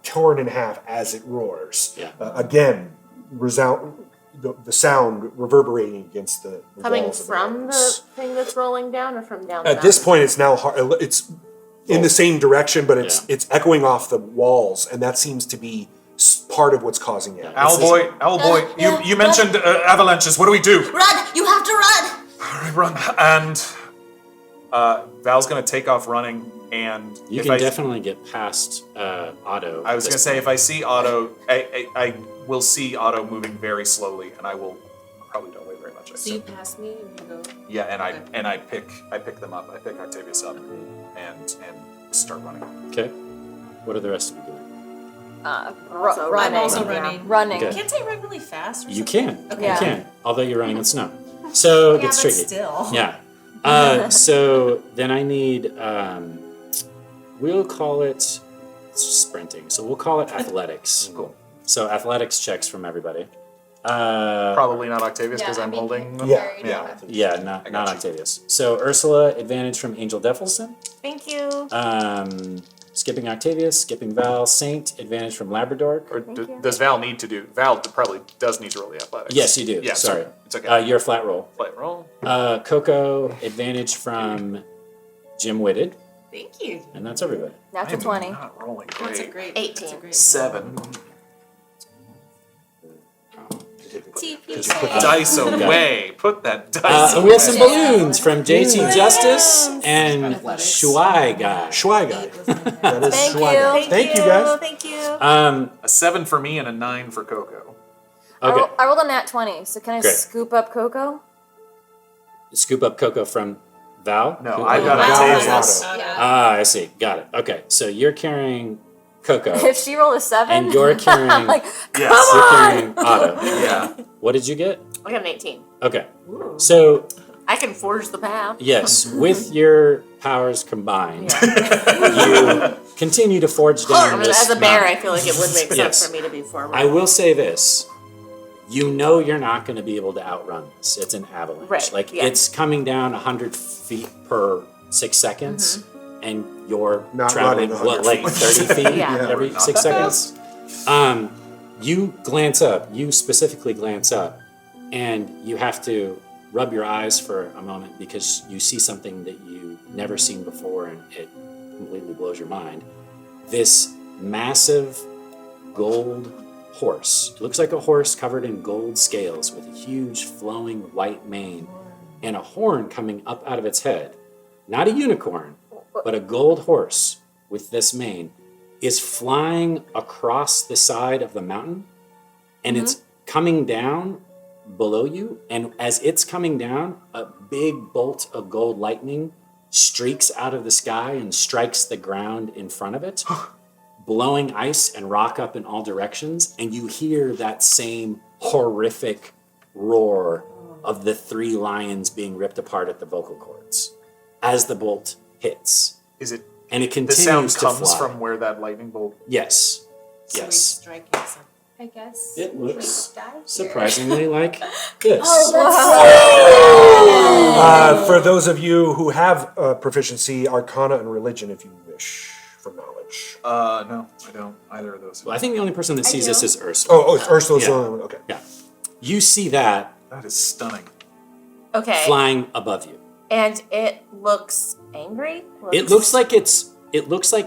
torn in half as it roars. Yeah. Again, the sound reverberating against the Coming walls of from the mountains. thing that's rolling down or from down At this point, it's now hard. It's in the same direction, but it's echoing off the walls, and that seems to be part of what's causing it. Owlboy, Yeah, you mentioned avalanches. What do we do? Run! You have to run! All right, run. And Val's gonna take off running, and You if can I, definitely get past Otto. I was at gonna this say, point. if I see Otto, I will see Otto moving very slowly, and I will probably don't weigh very much. I So you assume. pass me and you go. Yeah, and Okay. I pick them up. I pick Octavius up and start running. Okay. What are the rest of you doing? Also running. I'm also Yeah. running. Running. Okay. Can't I run really fast or You something? can. Okay. You can. Although you're running in snow. So Yeah, it's but tricky. still. Yeah. So then I need, we'll call it sprinting. So we'll call it athletics. Cool. So athletics checks from everybody. Probably not Octavius because Yeah, I'm I mean, holding. Yeah. Very Yeah. good. Yeah, I not got you. Octavius. So Ursula, advantage from Angel Devilson. Thank you. Skipping Octavius, skipping Val. Saint, advantage from Labrador. Or does Val need to do? Val probably does need to roll the athletics. Yes, you do. Yeah, Sorry. It's okay. You're a flat roll. Play roll. KoKo, advantage from Jim Witted. Thank you. And that's everybody. Natural I'm 20. Not rolling That's a great. great. 18. That's a great 7. TP. Put the dice away. Put that dice away. Wheels and Balloons from JT Justice and Shuai Guy. Schwei guy. That is Thank Schwei you. guy. Thank you, guys. Thank you. A 7 for me and a 9 for KoKo. Okay. I rolled a nat 20, so can I Great. scoop up KoKo? Scoop up KoKo from Val? No, Who- I got Val Octavius. is Otto. Ah, I see. Got it. Okay. So you're carrying KoKo If she rolled a 7, and you're carrying, like, Yes. you're carrying Otto. Yeah. What did you get? I got an 18. Okay. So, I can forge the path. yes, with your powers combined, you continue to forge down this As a bear, mountain. I feel like it would make sense Yes. for me to be formidable. I will say this. You know you're not going to be able to outrun this. It's an avalanche. Right, Like, yeah. it's coming down 100 feet per 6 seconds, and you're Not traveling, running what, 100 like 30 feet Yeah. every Not 6 that seconds? You glance up. You specifically glance up, and you have to rub your eyes for a moment because you see something that you've never seen before, and it completely blows your mind. This massive gold horse. It looks like a horse covered in gold scales with a huge flowing white mane and a horn coming up out of its head. Not a unicorn, but a gold horse with this mane is flying across the side of the mountain, and it's coming down below you. And as it's coming down, a big bolt of gold lightning streaks out of the sky and strikes the ground in front of it. blowing ice and rock up in all directions, and you hear that same horrific roar of the 3 lions being ripped apart at the vocal cords as the bolt hits. Is it? And it The continues sound to comes fly. from where that lightning bolt. Yes. So Yes. he's striking something. I guess. It looks we die here. surprisingly like this. For those of you who have proficiency, Arcana and Religion, if you wish, for knowledge. No, I don't. Either of those. Well, I think the only person that sees this is Ursula. Oh, it's Ursula's Yeah. the only one. Okay. Yeah. You see that That is stunning. Okay. flying above you. And it looks angry? It looks like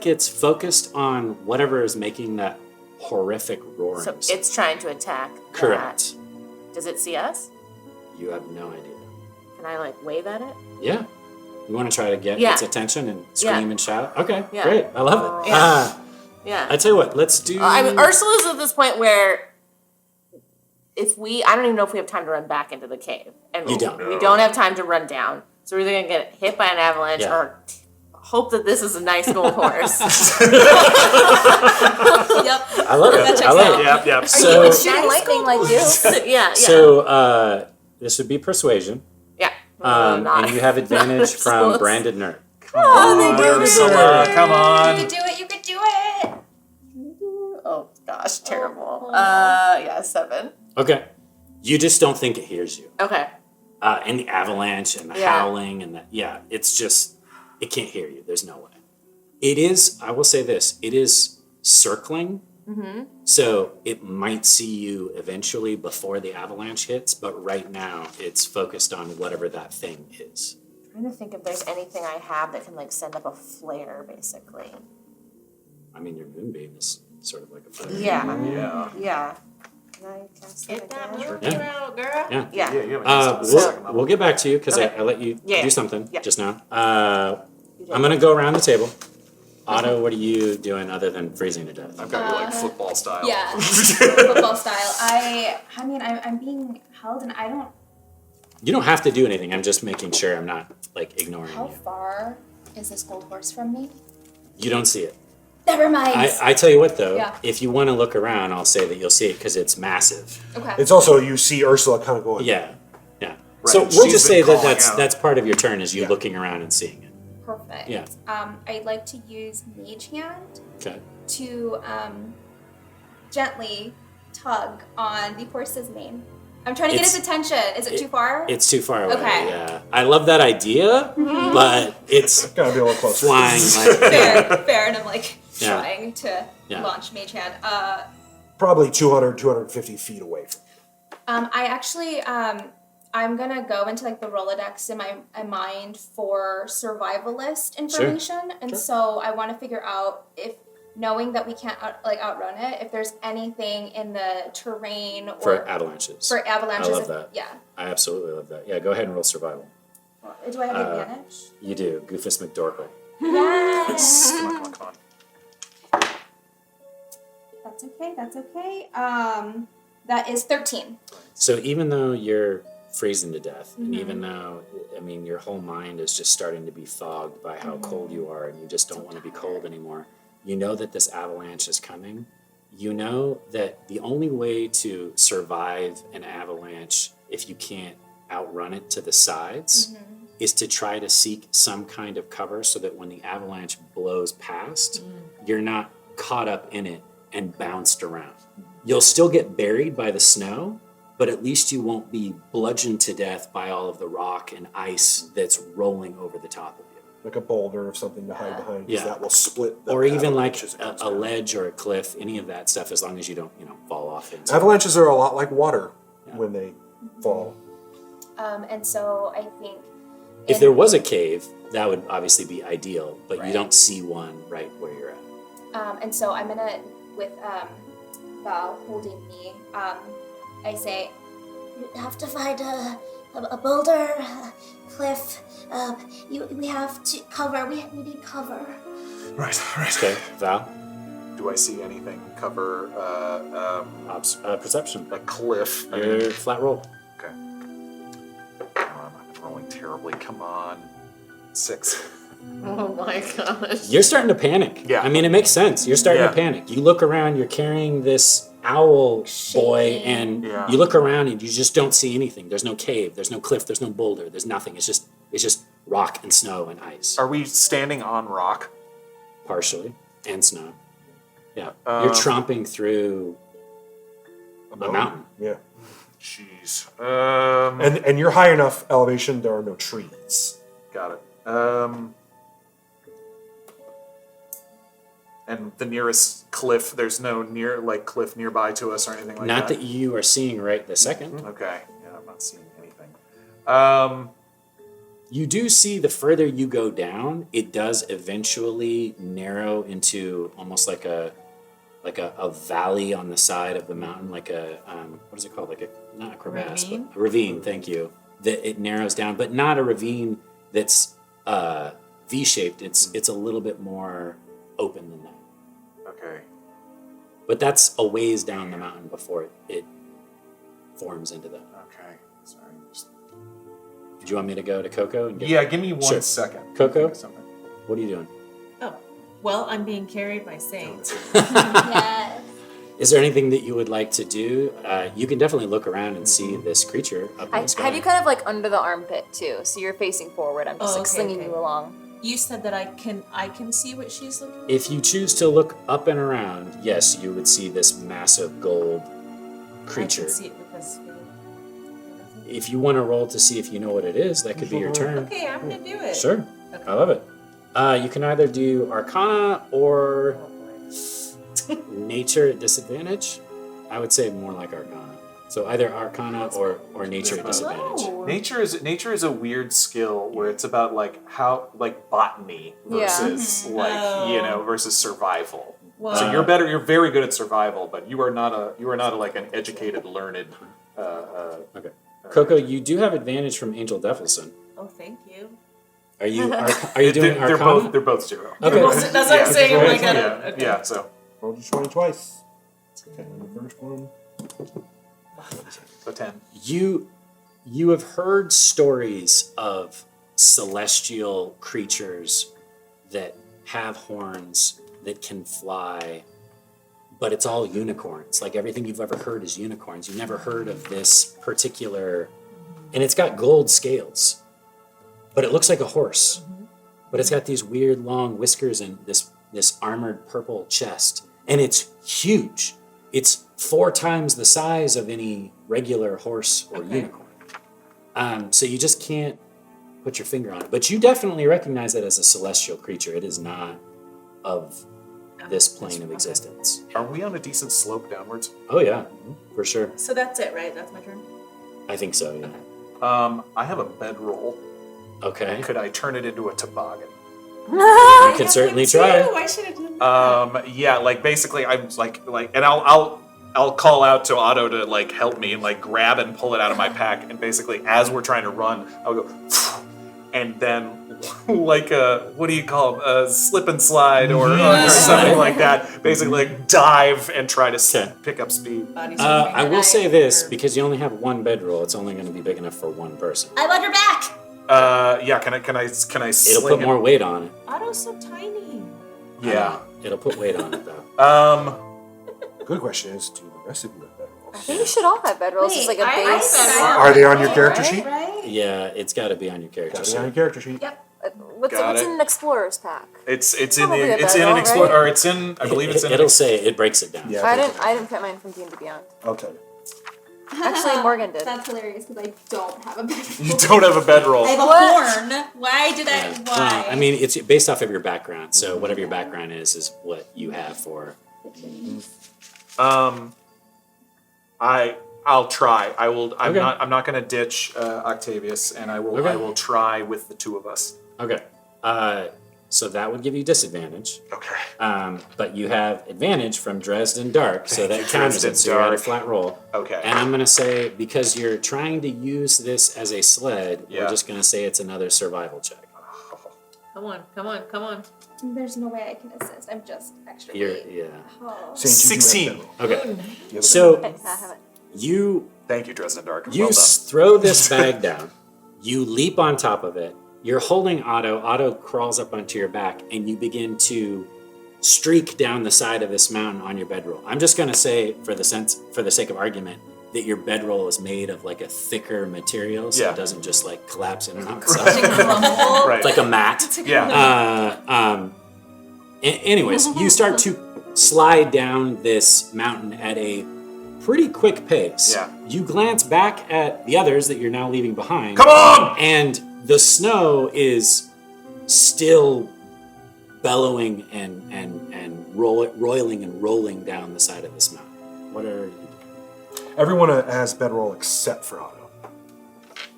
it's focused on whatever is making that horrific roaring. So it's trying to attack. Correct. that. Does it see us? You have no idea. Can I like wave at it? Yeah. You want to try to get Yeah. its attention and scream Yeah. and shout? Okay, Yeah. great. I love it. Yeah. Yeah. I tell you what, let's do. I mean, Ursula's at this point where I don't even know if we have time to run back into the cave. And You don't. We don't have time to run down. So we're either going to get hit by an avalanche Yeah. or hope that this is a nice gold horse. Yep. I love it. That checks I love out. it. Yep, yep. So, It's shooting lightning like you. yeah. so this would be persuasion, Yeah. and you have advantage from branded nerd. Ursula, come on. You could do it. You could do it. Oh gosh, terrible. Oh. Yeah, 7. Okay, you just don't think it hears you, Okay. and the avalanche and the Yeah. howling and it's just it can't hear you. There's no way. It is. I will say this. It is circling. Mm-hmm. So it might see you eventually before the avalanche hits, but right now it's focused on whatever that thing is. I'm trying to think if there's anything I have that can like send up a flare, basically. I mean, your moonbeam is sort of like a flare. Yeah. Yeah. Yeah. Can I cast that Get that again? moonbeam out, girl. Yeah. Yeah. Yeah, yeah. We'll get back to you because Okay. I let you Yeah. do something Yeah. just now. You did. I'm going to go around the table. Otto, what are you doing other than freezing to death? I've got you like football style. Yeah. Football style. I mean, I'm being held, and I don't. You don't have to do anything. I'm just making sure I'm not like ignoring How you. far is this gold horse from me? You don't see it. Never mind. I tell you what though, Yeah. if you want to look around, I'll say that you'll see it because it's massive. Okay. It's also, you see Ursula kind of going. Yeah, yeah. Right, So we'll she's just been say that calling that's out. that's part of your turn is you Yeah. looking around and seeing it. Perfect. Yeah. I'd like to use Mage Hand Okay. to gently tug on the horse's mane. I'm trying to get It's- his attention. Is it too far? It's too far away. Okay. Yeah. I love that idea, but it's Gotta be a little closer. flying like fair, and I'm like Yeah. trying to Yeah. launch Mage Hand. Probably 200, 250 feet away from I actually, I'm gonna go into like the Rolodex in my mind for survivalist information, and so I want to figure out if, knowing that we can't outrun it, if there's anything in the terrain or for avalanches. for avalanches. I love that. Yeah. I absolutely love that. Yeah, go ahead and roll survival. Do I have advantage? You do. Goofus McDorkle. Yes. Come on, come on, come on. That's okay. That's okay. That is 13. So even though you're freezing to death, and Mm-hmm. even though, I mean, your whole mind is just starting to be fogged by how cold you are, and you just don't want to be cold anymore, you know that this avalanche is coming. You know that the only way to survive an avalanche, if you can't outrun it to the sides, is to try to seek some kind of cover so that when the avalanche blows past, you're not caught up in it and bounced around. You'll still get buried by the snow, but at least you won't be bludgeoned to death by all of the rock and ice that's rolling over the top of you. like a boulder or something to hide behind, because Yeah. that will split. The Or even like avalanche as it a comes down. ledge or a cliff, any of that stuff, as long as you don't, fall off into it. Avalanches are a lot like water when they fall. And so I think If there was a cave, that would obviously be ideal, but you Right. don't see one right where you're at. and so I'm gonna, with Val holding me, I say, You have to find a boulder, a cliff. We have to cover. We need cover. Right, right. Okay, Val, Do I see anything cover perception. a cliff? I mean, You're flat roll. okay. Oh, I've been rolling terribly. Come on. 6. Oh my gosh. You're starting to panic. Yeah. I mean, it makes sense. You're starting Yeah. to panic. You look around, you're carrying this owl boy, and Yeah. you look around and you just don't see anything. There's no cave, there's no cliff, there's no boulder, there's nothing. It's just rock and snow and ice. Are we standing on rock? Partially. And snow. Yeah. You're tromping through a mountain. Yeah. Jeez. And you're high enough elevation, there are no trees. Got it. And the nearest cliff, there's no cliff nearby to us or anything like Not that? that you are seeing right this second. Okay. Yeah, I'm not seeing anything. You do see the further you go down, it does eventually narrow into almost like a valley on the side of the mountain, like a what is it called? Like not a crevasse, Ravine? but a ravine. Thank you. That it narrows down, but not a ravine that's V-shaped. It's a little bit more open than that. Okay. But that's a ways down the mountain before it forms into that. Okay. Sorry. Do you want me to go to KoKo? And Yeah, give me 1 Sure. second. KoKo? Something. What are you doing? Oh, well, I'm being carried by Saint. Yes. Is there anything that you would like to do? You can definitely look around and see this creature up in the sky. have you kind of like under the armpit too, so you're facing forward. I'm just Oh, like okay, slinging okay. you along. You said that I can see what she's looking at? If you choose to look up and around, yes, you would see this massive gold creature. I can see it because... If you want to roll to see if you know what it is, that could be your turn. Okay, I'm gonna do it. Sure. Okay. I love it. You can either do Arcana or Nature at disadvantage. I would say more like Arcana. So either Arcana or Nature at disadvantage. Oh. Nature is a weird skill where it's about botany versus versus survival. Well, So you're very good at survival, but you are not an educated, learned. Okay. KoKo, you do have advantage from Angel Devilson. oh, thank you. Are you doing they're Arcana? both 0. Okay. That's what I'm saying. I'm like, I Yeah, don't, okay. yeah. So Roll just 20 twice. Okay, the first one. so 10. You have heard stories of celestial creatures that have horns that can fly, but it's all unicorns. Like everything you've ever heard is unicorns. You've never heard of this particular, and it's got gold scales, but it looks like a horse. But it's got these weird long whiskers and this armored purple chest, and it's huge. It's 4 times the size of any regular horse or unicorn. So you just can't put your finger on it. But you definitely recognize it as a celestial creature. It is not of this plane of existence. Are we on a decent slope downwards? Oh yeah, for sure. So that's it, right? That's my turn. I think so, yeah. I have a bedroll. Okay. Could I turn it into a toboggan? You can certainly try. I should have done that. Yeah, basically, I'm and I'll call out to Otto to help me and grab and pull it out of my pack, and basically as we're trying to run, I'll go, and then what do you call them? A slip and slide or something like that. Basically, dive and try to pick up speed. I will say this, because you only have one bedroll, it's only going to be big enough for one person. I'm on your back. Yeah. Can I? It'll sling put it? more weight on it. Otto's so tiny. Yeah. It'll put weight on it though. Good question is, do the rest of you have bedrolls? I think you should all have bedrolls. It's like a I base. Are they on your character sheet? Right? Yeah, it's got to be on your character Gotta be on your sheet. character sheet. Yep. What's Got in it. an explorer's pack? It's in Probably a an bedroll, explore, right? or it's in. I believe it's in. It'll say it breaks it down. Yeah, I didn't get mine from D&D Beyond. I'll tell you. Actually, Morgan did. That's hilarious because I don't have a bedroll. You don't have a bedroll. I have a horn. Why did I? Yeah. Why? Well, I mean, it's based off of your background. So whatever your background is what you have for. I'll try. I will. I'm Okay. not going to ditch Octavius, and I will. Okay. I will try with the two of us. Okay. So that would give you disadvantage. Okay. But you have advantage from Dresden Dark, so that counters it. So you're at a flat roll. Okay. And I'm going to say, because you're trying to use this as a sled, Yeah. we're just going to say it's another survival check. Come on, come on, come on. There's no way I can assist. I'm just extra. You're, weight. yeah. Oh. Saint, you do have 16. bedroll. Okay. You have So I have it. you Thank you, Dresden Dark. You Well done. throw this bag down, you leap on top of it, you're holding Otto. Otto crawls up onto your back, and you begin to streak down the side of this mountain on your bedroll. I'm just gonna say, for the sake of argument, that your bedroll is made of like a thicker material, so it doesn't just like collapse in and out. Right. It's like a mat. Anyways, you start to slide down this mountain at a pretty quick pace. Yeah. You glance back at the others that you're now leaving behind. Come on! And the snow is still bellowing and roiling and rolling down the side of this mountain. What are you doing? Everyone has bedroll except for Otto.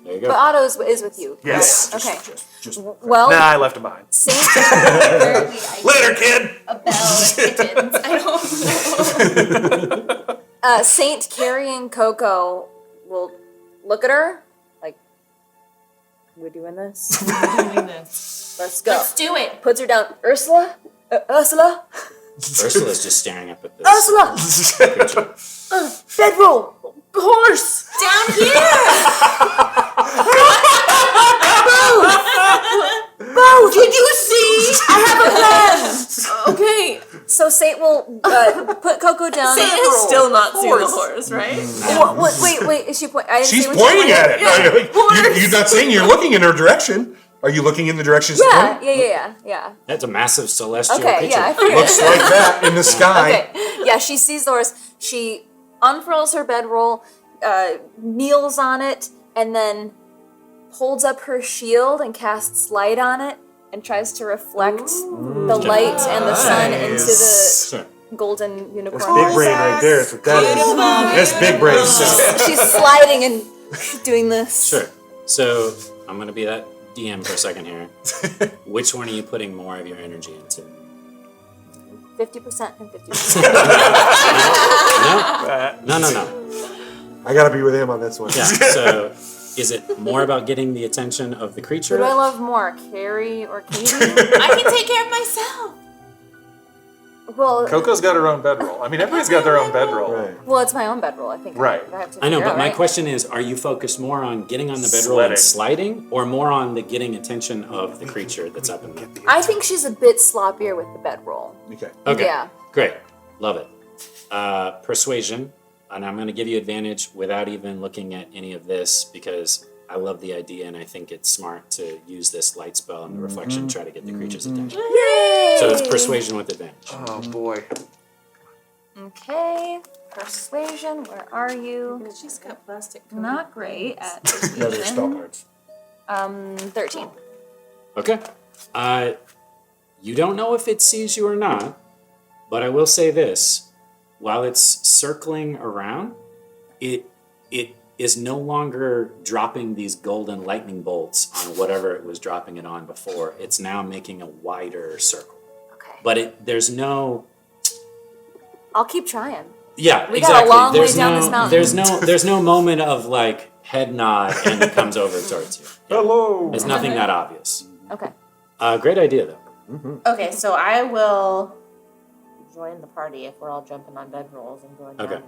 There you go. But Otto is with you. Yes. Okay. Just Well, Nah, I left him behind. Saint. Later, kid! A bell and kittens. I don't know. Saint, Kari, and KoKo will look at her like, we're doing this. Doing this. Let's go. Let's do it. Puts her down. Ursula? Ursula? Ursula's just staring up at this. Ursula! Bedroll! Horse! Down here. Both! Can you see? I have a plan! Okay. So Saint will put KoKo down. Saint has still not seen the horse, right? Wait, is she pointing? I didn't She's see when pointing she at it. You're not saying you're looking in her direction. Are you looking in the direction she's pointing? Yeah. That's a massive celestial Okay, creature. yeah, I figured. Looks like that in the sky. Okay, yeah, she sees the horse. She unfurls her bedroll, kneels on it, and then holds up her shield and casts light on it and tries to reflect the light and the sun into the golden unicorn. That's big brain right there. That's what that is. That's big brain. She's sliding and doing this. Sure. So I'm going to be that DM for a second here. Which one are you putting more of your energy into? 50% and 50%. No. I gotta be with him on this one. Yeah. So is it more about getting the attention of the creature? Who do I love more, Kari or Katie? I can take care of myself. Well, KoKo's got her own bedroll. I mean, everybody's got their own bedroll. Right. well, it's my own bedroll, I think. Right. I have to I know, figure but out, my right? question is, are you focused more on getting on the bedroll and sliding, or more on the getting attention of the creature that's up in there? I think she's a bit sloppier with the bedroll. Okay. Okay. Yeah. Great. Love it. Persuasion, and I'm going to give you advantage without even looking at any of this because I love the idea and I think it's smart to use this light spell and the reflection to try to get the creature's attention. Yay! So it's persuasion with advantage. Oh, boy. Okay. Persuasion, where are you? She's got plastic. Not great at The other spell cards. 13. Okay. You don't know if it sees you or not, but I will say this. While it's circling around, it is no longer dropping these golden lightning bolts on whatever it was dropping it on before. It's now making a wider circle. Okay. But there's no... I'll keep trying. Yeah, We exactly. got a long way there's down no, this mountain. There's no moment of like head nod and it comes over towards you. Yeah. Hello. There's nothing that obvious. Okay. Great idea though. Okay, so I will join the party if we're all jumping on bedrolls and going down Okay. the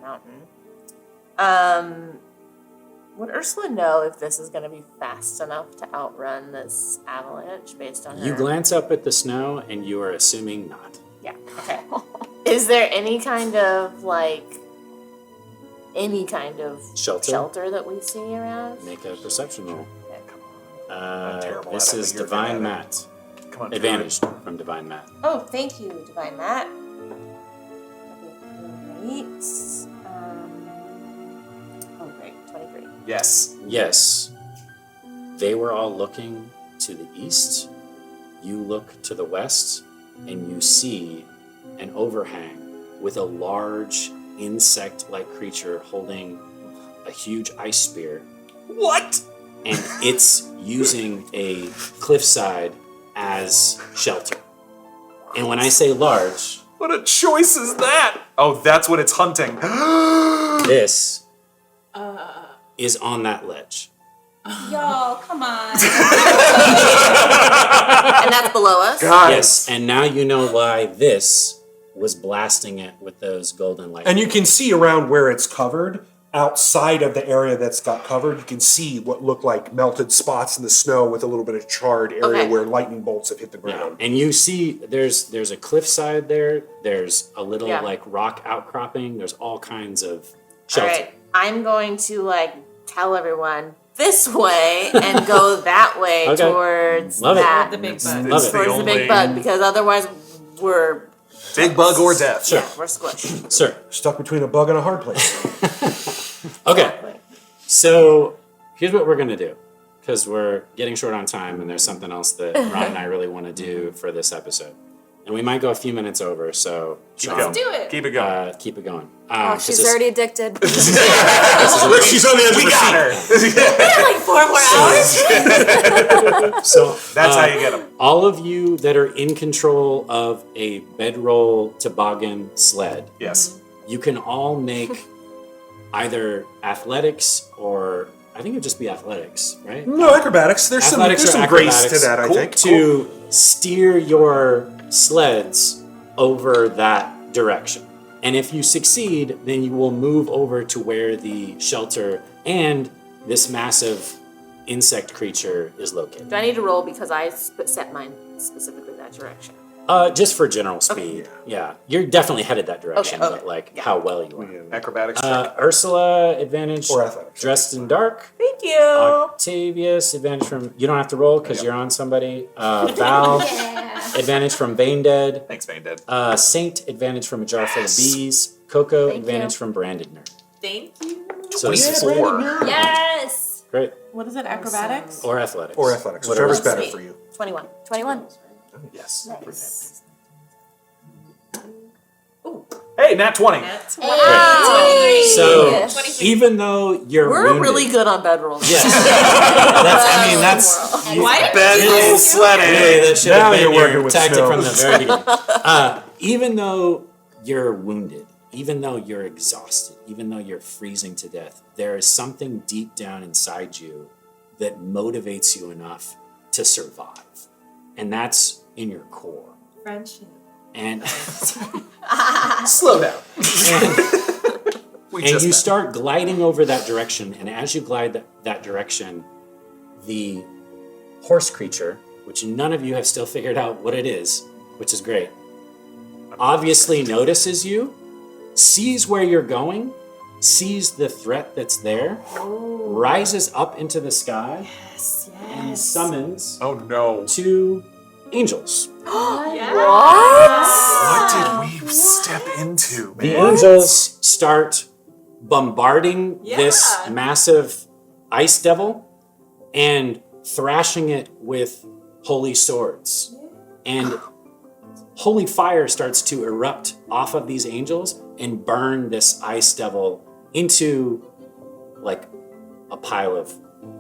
mountain. Would Ursula know if this is going to be fast enough to outrun this avalanche based on her? You glance up at the snow and you are assuming not. Yeah. Okay. Is there any kind of shelter that we see around? Make a perception roll. Okay, come terrible This at it, is but you're Divine good at Mat. Come on. Advantage from Divine Mat. Oh, thank you, Divine Matt. Great. Oh, great. 23. Yes. Yes. They were all looking to the east. You look to the west and you see an overhang with a large insect-like creature holding a huge ice spear. What? And it's using a cliffside as shelter. And when I say large, What a choice is that? Oh, that's what it's hunting. this is on that ledge. Y'all, come on. And that's below us? Yes, and now you know why this was blasting it with those golden lights. And you can see around where it's covered, outside of the area that's got covered, you can see what look like melted spots in the snow with a little bit of charred area Okay. where lightning bolts have hit the ground. And you see there's a cliffside there. There's a little Yeah. like rock outcropping. There's all kinds of All shelter. right, I'm going to like tell everyone this way and go that way Okay. towards Love it. that. The big It's bug. Love it. Towards the big bug, because otherwise we're Big bug or death. Sure. we're squished. Sir. Stuck between a bug and a hard place. Okay. So here's what we're gonna do, because we're getting short on time, and there's something else that Ron and I really want to do for this episode, and we might go a few minutes over. So Sean, Let's do it. Keep it going. keep it going. Oh, 'cause she's this- already addicted. She's on the edge of We her got seat. her. Like 4 more hours. So That's how you get them. all of you that are in control of a bedroll toboggan sled, Yes. you can all make either athletics or I think it'd just be athletics, right? No, acrobatics. There's some Athletics or grace acrobatics, to that, I cool, think. to steer your sleds over that direction. And if you succeed, then you will move over to where the shelter and this massive insect creature is located. Do I need to roll because I set mine specifically that direction? Just for general speed. Yeah. You're definitely headed that direction, Okay. but like how well you are. Acrobatics. check. Ursula, advantage. Or athletics. Dressed in dark. Thank you. Octavius, advantage from. You don't have to roll because you're on somebody. Val, advantage from Vein Dead. Thanks, Bane Dead. Saint, advantage from a jar full of bees. KoKo, Thank advantage you. from Branded Nerd. Thank you. So this is 4. Yes. great. What is it? Acrobatics? Or athletics. Or athletics. Whatever. Whichever's better Sweet. for you. 21. 21. Yes. Nice. Hey, nat 20. So even though you're We're wounded, really good on bedrolls. Yes. That's Why? Bedroll sledding. really, that should Now have been you're your working with tactic snow. from the very beginning. Even though you're wounded, even though you're exhausted, even though you're freezing to death, there is something deep down inside you that motivates you enough to survive. And that's in your core. Friendship. And, Slow down. We and just you met. start gliding over that direction. And as you glide that direction, the horse creature, which none of you have still figured out what it is, which is great, obviously notices you, sees where you're going, sees the threat that's there, rises up into the sky, and summons Oh no. 2 angels. What did we step into, man? The angels start bombarding this massive ice devil and thrashing it with holy swords. And holy fire starts to erupt off of these angels and burn this ice devil into like a pile of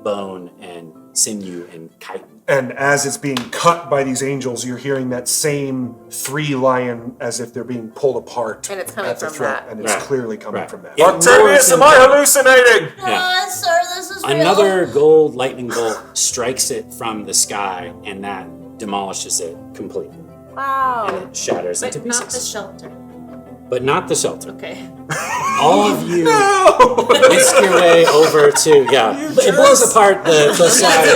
bone and sinew and chitin. And as it's being cut by these angels, you're hearing that same 3 lion as if they're being pulled apart. And it's coming at the from threat, that. And it's Right. clearly coming Right. from that. It Octavius, roars am into- I hallucinating? Yeah. Sir, this is real. Another gold lightning bolt strikes it from the sky, and that demolishes it completely. Wow. And it shatters into But not the pieces. shelter. But not the shelter. Okay. All of you whisk your way over to, it blows apart the side.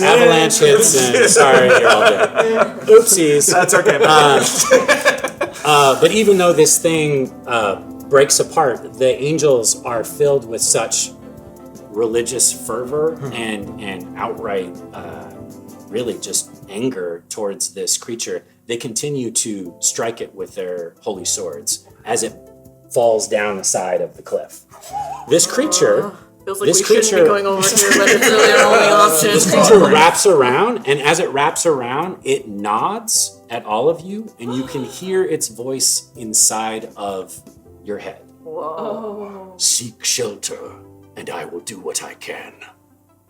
Avalanche hits, and sorry, you're all dead. Oopsies. That's okay. But even though this thing breaks apart, the angels are filled with such religious fervor and outright, really just anger towards this creature. They continue to strike it with their holy swords as it falls down the side of the cliff. This creature, Feels like this we shouldn't creature, be going over here, but it's really our only option. this creature wraps around, and as it wraps around, it nods at all of you, and you can hear its voice inside of your head. Whoa. Seek shelter, and I will do what I can.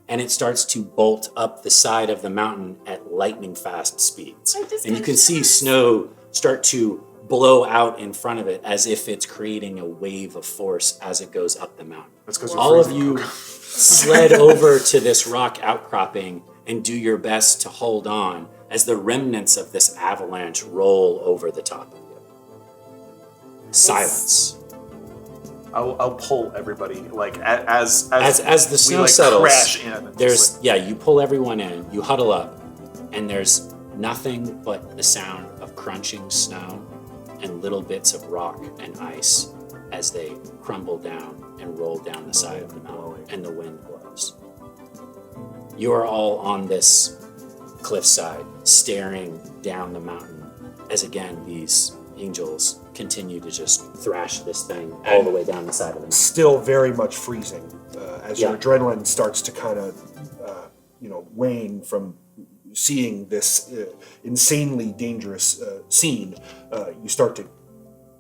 And it starts to bolt up the side of the mountain at lightning fast speeds. And you can see snow start to blow out in front of it as if it's creating a wave of force as it goes up the mountain. That's 'cause you're All of freezing. you sled over to this rock outcropping and do your best to hold on as the remnants of this avalanche roll over the top of you. Silence. I'll pull everybody like as the snow we, settles. Crash in. And just, You pull everyone in, you huddle up, and there's nothing but the sound of crunching snow and little bits of rock and ice as they crumble down and roll down the side of the mountain, and the wind blows. You are all on this cliffside, staring down the mountain, as again these angels continue to just thrash this thing all the way down the side of the mountain. Still very much freezing as your adrenaline starts to kind of, wane from seeing this insanely dangerous scene. You start to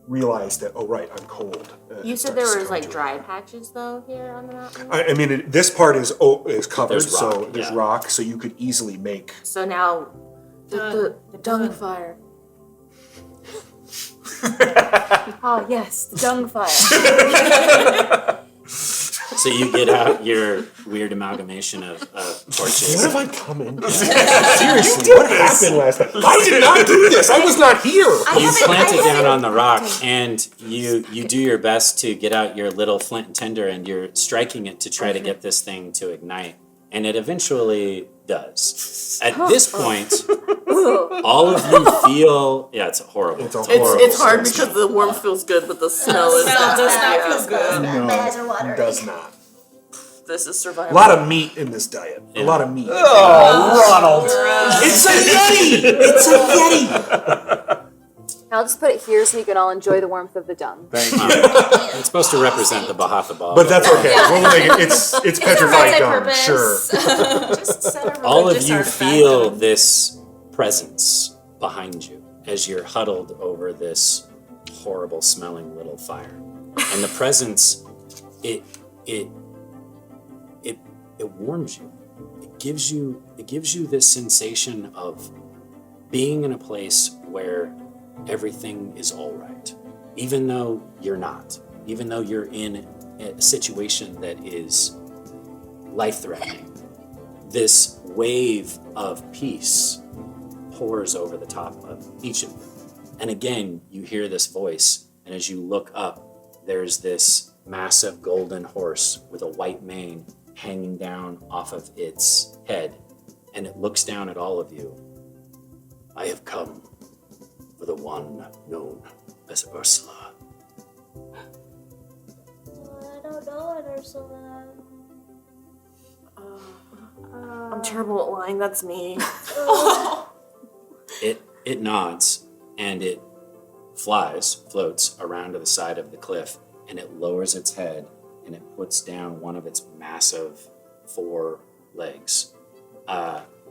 realize that, oh right, I'm cold. You said there was like dry patches though here on the mountain. I mean, this part is covered, There's rock, so there's rock, so you could easily make. So now the dung fire. Oh yes, the dung fire. So you get out your weird amalgamation of torches. What have I come in? Seriously, what happened last night? I did not do this. I was not here. You plant it down on the rock, and you do your best to get out your little flint and tinder, and you're striking it to try to get this thing to ignite, and it eventually does. At this point, all of you feel it's horrible. It's hard because the warmth feels good, but the smell is does not feel good. My eyes are watering. Does not. This is survival. A lot of meat in this diet. Yeah. A lot of meat. Oh, Ronald! It's a Yeti! It's a Yeti! I'll just put it here so you can all enjoy the warmth of the dung. Thank you. It's supposed to represent the Bahatha ball. But that's okay. We'll make it. It's petrified gum. multi-purpose. Sure. Just set a all of religious you artifact feel on. this presence behind you as you're huddled over this horrible smelling little fire. And the presence, it warms you. It gives you this sensation of being in a place where everything is all right, even though you're not, even though you're in a situation that is life-threatening. This wave of peace pours over the top of each of them. And again, you hear this voice, and as you look up, there's this massive golden horse with a white mane hanging down off of its head, and it looks down at all of you. I have come for the one known as Ursula. I don't know it, Ursula. I'm terrible at lying. That's me. It nods, and it floats around to the side of the cliff, and it lowers its head, and it puts down one of its massive 4 legs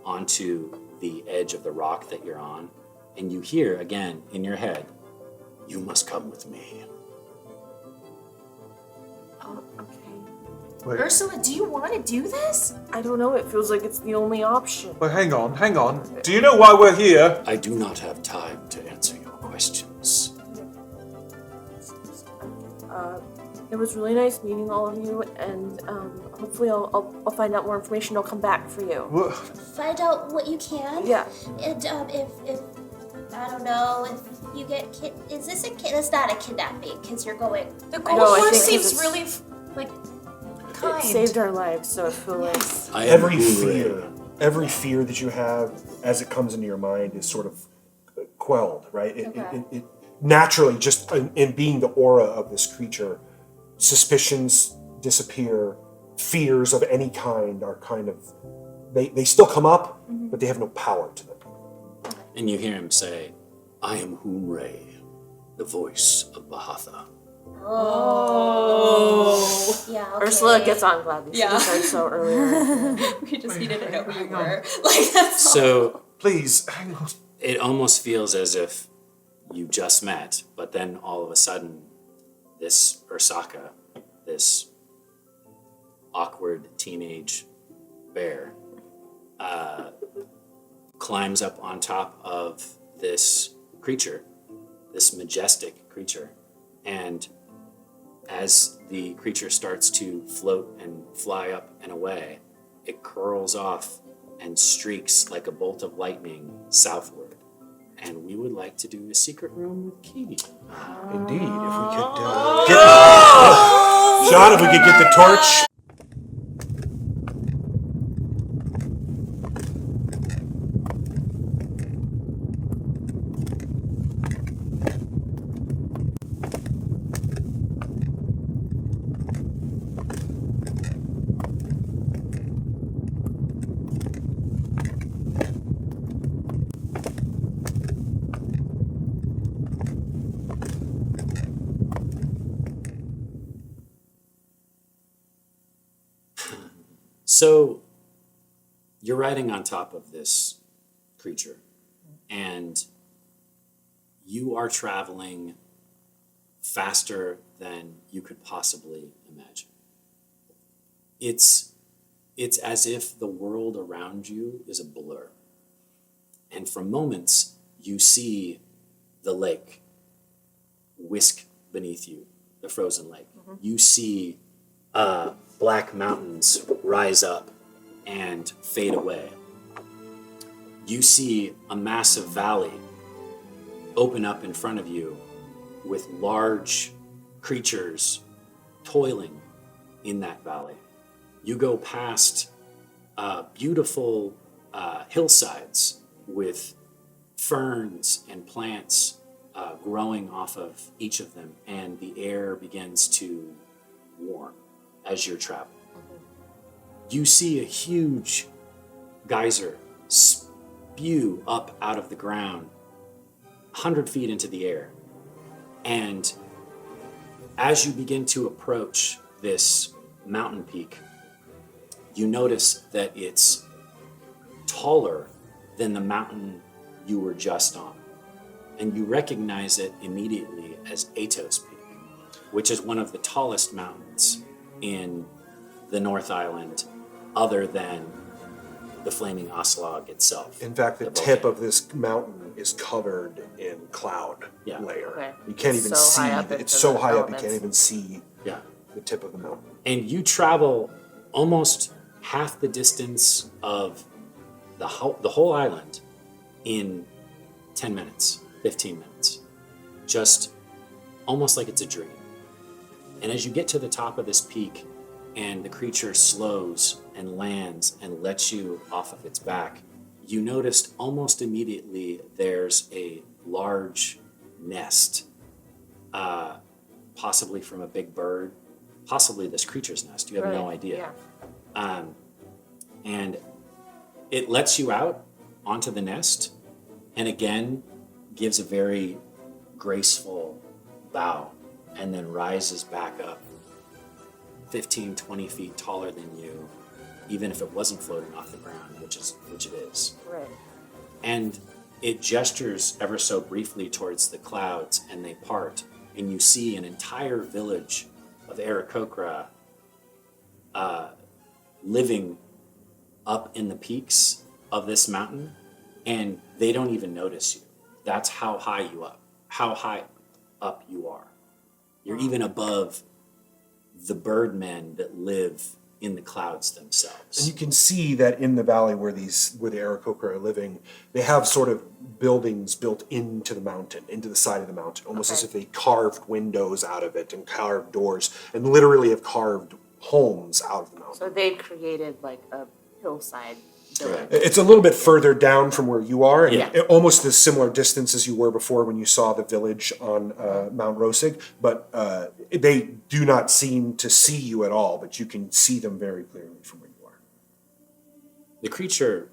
onto the edge of the rock that you're on, and you hear again in your head, "You must come with me." Oh, okay. Wait. Ursula, do you want to do this? I don't know. It feels like it's the only option. But hang on. Do you know why we're here? I do not have time to answer your questions. It was really nice meeting all of you, and hopefully I'll find out more information. I'll come back for you. Find out what you can. Yeah. And if I don't know, if you get is this a kid? It's not a kidnapping because you're going. The No, gold I horse think seems it's- really kind. It saved our lives, so I feel like I am Every Ure. fear that you have as it comes into your mind is sort of quelled, right? It naturally, just in being the aura of this creature, suspicions disappear, fears of any kind are kind of, they still come up, but they have no power to them. And you hear him say, "I am Humre, the voice of Bahatha." Oh. Yeah. Okay. Ursula gets on gladly. She Yeah. said so earlier. We just needed to know who you were. Like, that's all. So Please, hang on. it almost feels as if you just met, but then all of a sudden, this Ursaka, this awkward teenage bear, climbs up on top of this creature, this majestic creature, and as the creature starts to float and fly up and away, it curls off and streaks like a bolt of lightning southward. And we would like to do a secret room with Katie. Indeed, if we could get John, if we could get the torch. So you're riding on top of this creature, and you are traveling faster than you could possibly imagine. It's as if the world around you is a blur. And for moments, you see the lake whisk beneath you, the frozen lake. You see black mountains rise up and fade away. You see a massive valley open up in front of you with large creatures toiling in that valley. You go past beautiful hillsides with ferns and plants growing off of each of them, and the air begins to warm as you're traveling. You see a huge geyser spew up out of the ground 100 feet into the air. And as you begin to approach this mountain peak, you notice that it's taller than the mountain you were just on. And you recognize it immediately as Atos Peak, which is one of the tallest mountains in the North Island, other than the Flaming Oslog itself. In fact, the tip of this mountain is covered in cloud layer. Okay. You can't even So high see. up It's into so the high up you elements. can't even see Yeah. the tip of the mountain. And you travel almost half the distance of the whole island in 10 minutes, 15 minutes. Just almost like it's a dream. And as you get to the top of this peak and the creature slows and lands and lets you off of its back, you noticed almost immediately there's a large nest, possibly from a big bird, possibly this creature's nest. You have no idea. Yeah. And it lets you out onto the nest and again gives a very graceful bow and then rises back up 15, 20 feet taller than you, even if it wasn't floating off the ground, which it is. Right. And it gestures ever so briefly towards the clouds, and they part, and you see an entire village of Aarakocra living up in the peaks of this mountain, and they don't even notice you. That's how high up you are. You're even above the birdmen that live in the clouds themselves. And you can see that in the valley where the Aarakocra are living, they have sort of buildings built into the mountain, into the side of the mountain, almost as if they carved windows out of it and carved doors, and literally have carved homes out of the mountain. So they've created like a hillside village. It's a little bit further down from where you are, and Yeah. almost the similar distance as you were before when you saw the village on Mount Rosig, but they do not seem to see you at all, but you can see them very clearly from where you are. The creature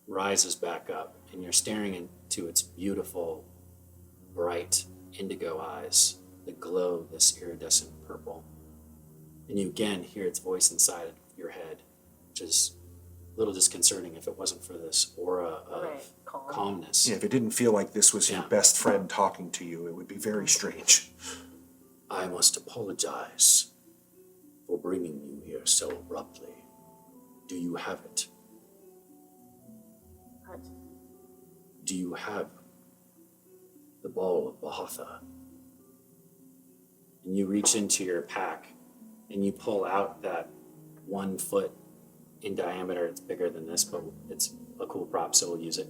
rises back up, and you're staring into its beautiful, bright indigo eyes that glow this iridescent purple. And you again hear its voice inside your head, which is a little disconcerting if it wasn't for this aura of calmness. Yeah, if it didn't feel like this was your Yeah. best friend talking to you, it would be very strange. I must apologize for bringing you here so abruptly. Do you have it? What? Do you have the ball of Bahatha? And you reach into your pack and you pull out that 1 foot in diameter. It's bigger than this, but it's a cool prop, so we'll use it.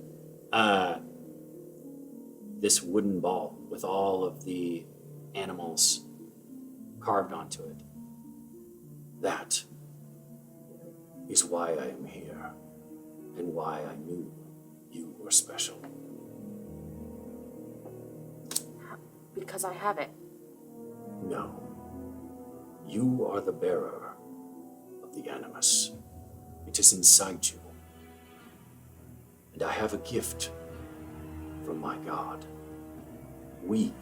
This wooden ball with all of the animals carved onto it. That is why I am here, and why I knew you were special. Because I have it. No. You are the bearer of the Animus. It is inside you. And I have a gift from my God. We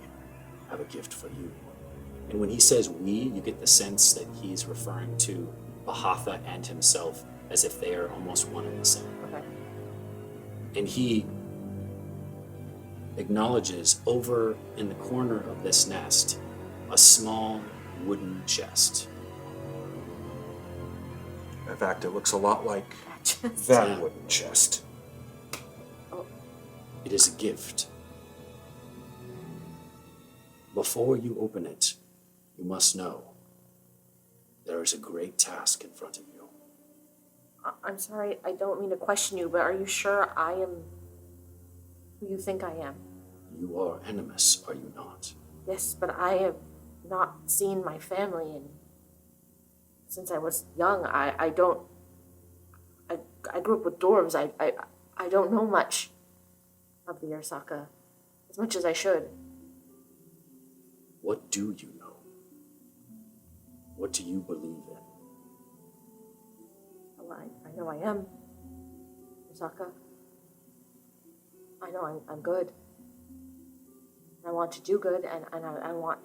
have a gift for you. And when he says we, you get the sense that he's referring to Bahatha and himself as if they are almost one and the same. Okay. And he acknowledges over in the corner of this nest a small wooden chest. In fact, it looks a lot like that wooden chest. It is a gift. Before you open it, you must know there is a great task in front of you. I'm sorry, I don't mean to question you, but are you sure I am who you think I am? You are Animus, are you not? Yes, but I have not seen my family since I was young. I grew up with dwarves. I don't know much of the Ursaka, as much as I should. What do you know? What do you believe in? Well, I know I am Ursaka. I know I'm good. I want to do good, and I want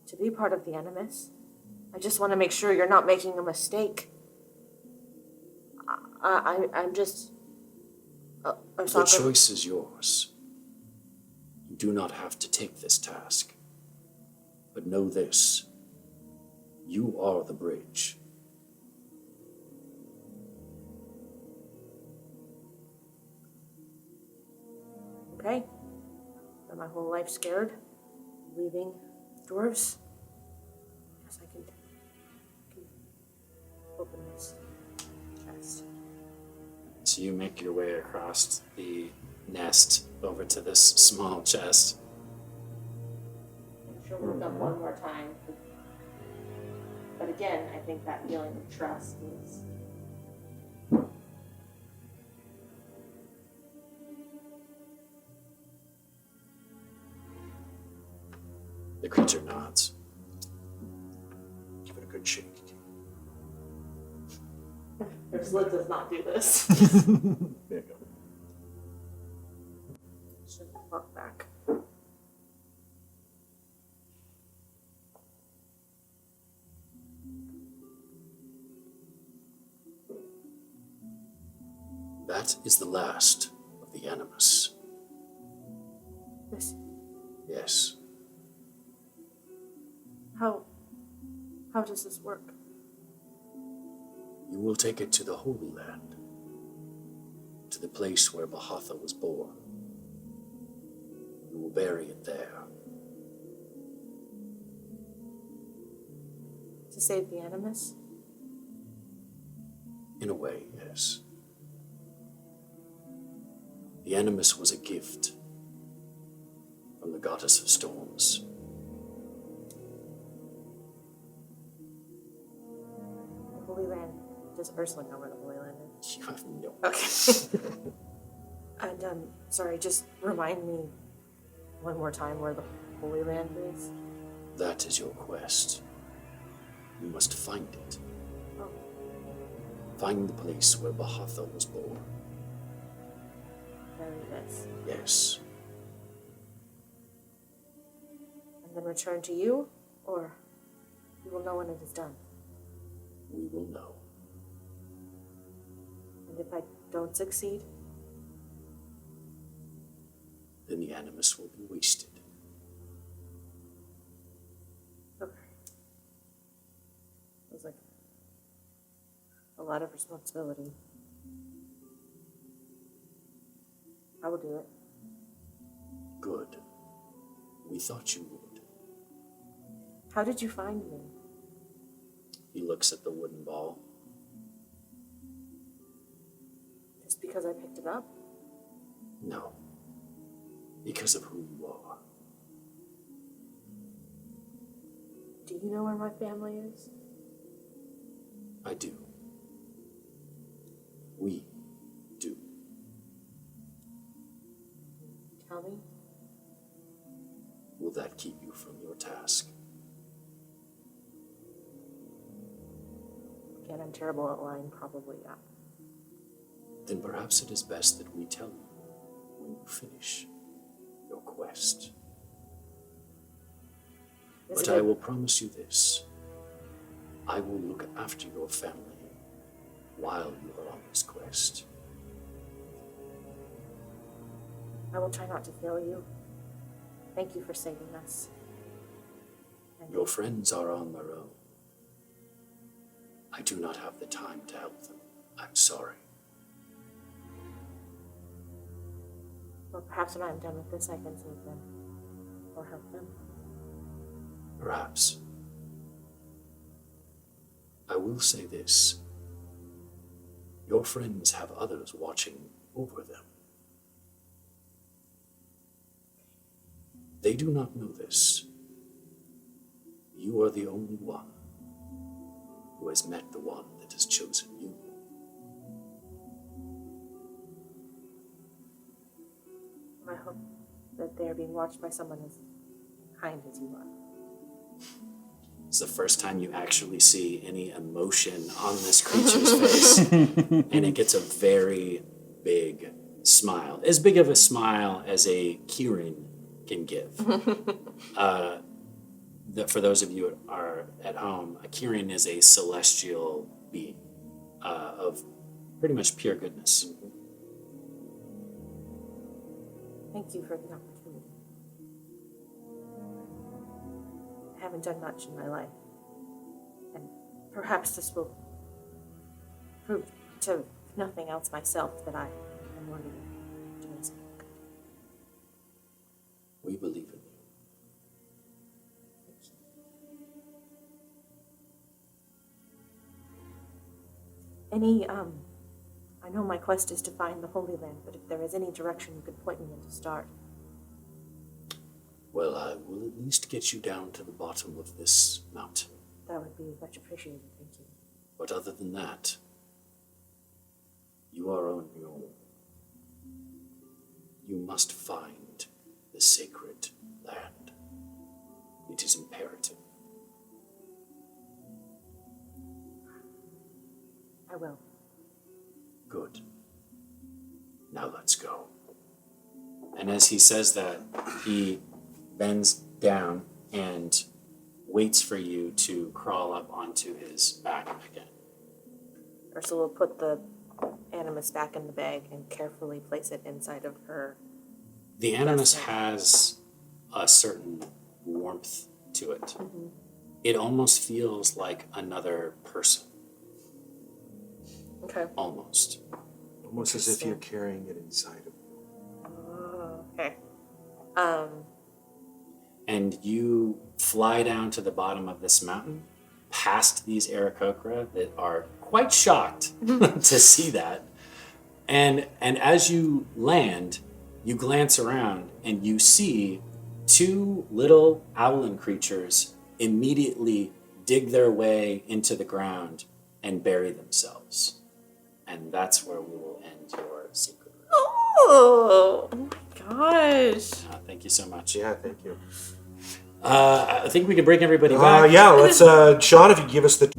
to be part of the Animus. I just want to make sure you're not making a mistake. I'm just... The choice is yours. You do not have to take this task. But know this. You are the bridge. Okay. Been my whole life scared, leaving dwarves. Yes, I can open this chest. So you make your way across the nest over to this small chest. I'm sure we'll look up one more time. But again, I think that feeling of trust is... The creature nods. Give it a good shake. Ursula does not do this. There you go. Should walk back. That is the last of the Animus. This. Yes. How does this work? You will take it to the Holy Land, to the place where Bahatha was born. You will bury it there. To save the Animus? In a way, yes. The Animus was a gift from the goddess of storms. The Holy Land. Does Ursula know where the Holy Land is? You have no Okay. And, sorry, just remind me one more time where the Holy Land is. That is your quest. You must find it. Oh. Find the place where Bahatha was born. Bury this. Yes. And then return to you? Or you will know when it is done? We will know. And if I don't succeed? Then the Animus will be wasted. Okay. Feels like a lot of responsibility. I will do it. Good. We thought you would. How did you find me? He looks at the wooden ball. Just because I picked it up? No. Because of who you are. Do you know where my family is? I do. We do. Tell me. Will that keep you from your task? Again, I'm terrible at lying, probably, yeah. Then perhaps it is best that we tell you when you finish your quest. But I will promise you this. I will look after your family while you are on this quest. I will try not to fail you. Thank you for saving us. Your friends are on their own. I do not have the time to help them. I'm sorry. Well, perhaps when I'm done with this, I can save them. Or help them. Perhaps. I will say this. Your friends have others watching over them. They do not know this. You are the only one who has met the one that has chosen you. I hope that they are being watched by someone as kind as you are. It's the first time you actually see any emotion on this creature's face. And it gets a very big smile. As big of a smile as a Kirin can give. For those of you who are at home, a Kirin is a celestial being of pretty much pure goodness. Thank you for the opportunity. I haven't done much in my life. And perhaps this will prove to, if nothing else, myself that I am worthy of doing something good. We believe in you. I know my quest is to find the Holy Land, but if there is any direction you could point me in to start. Well, I will at least get you down to the bottom of this mountain. That would be much appreciated, thank you. But other than that, you are on your own. You must find the sacred land. It is imperative. I will. Good. Now let's go. And as he says that, he bends down and waits for you to crawl up onto his back again. Ursula will put the animus back in the bag and carefully place it inside of her. The animus has a certain warmth to it. Mm-hmm. It almost feels like another person. Okay. Almost. Almost as if you're carrying it inside of you. Oh, okay. And you fly down to the bottom of this mountain, past these Aarakocra that are quite shocked to see that. And as you land, you glance around and you see two little owlin creatures immediately dig their way into the ground and bury themselves. And that's where we will end your secret room. Oh my gosh. Thank you so much. Yeah, thank you. I think we can bring everybody back. Yeah, let's, Sean, if you give us the...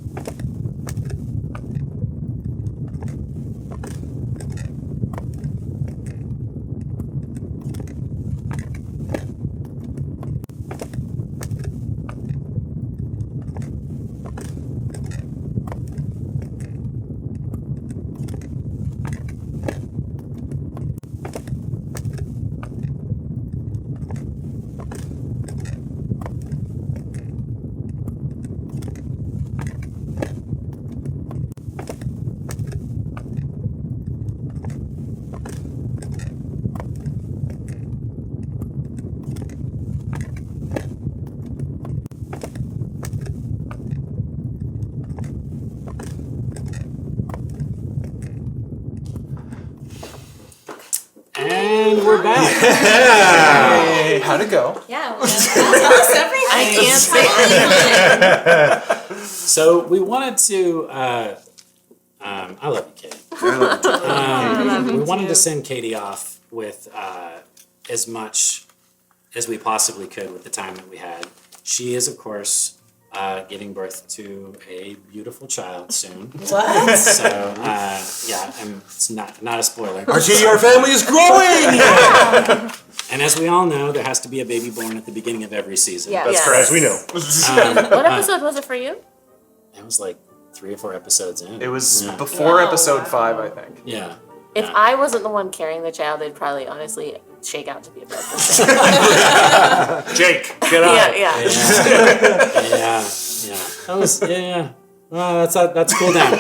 Hey, how'd it go? Yeah. I can't say So we wanted to. I love you, Katie. We wanted to send Katie off with as much as we possibly could with the time that we had. She is, of course, giving birth to a beautiful child soon. What? So, it's not a spoiler. Our TDR family is growing! And as we all know, there has to be a baby born at the beginning of every season. Yeah. That's Yes. correct. As we know. What episode was it for you? It was like 3 or 4 episodes in. It was before episode 5, I think. Yeah. If I wasn't the one carrying the child, they'd probably honestly shake out to be a bad person. Jake, get out. Yeah. Yeah. That was Well, that's cool down.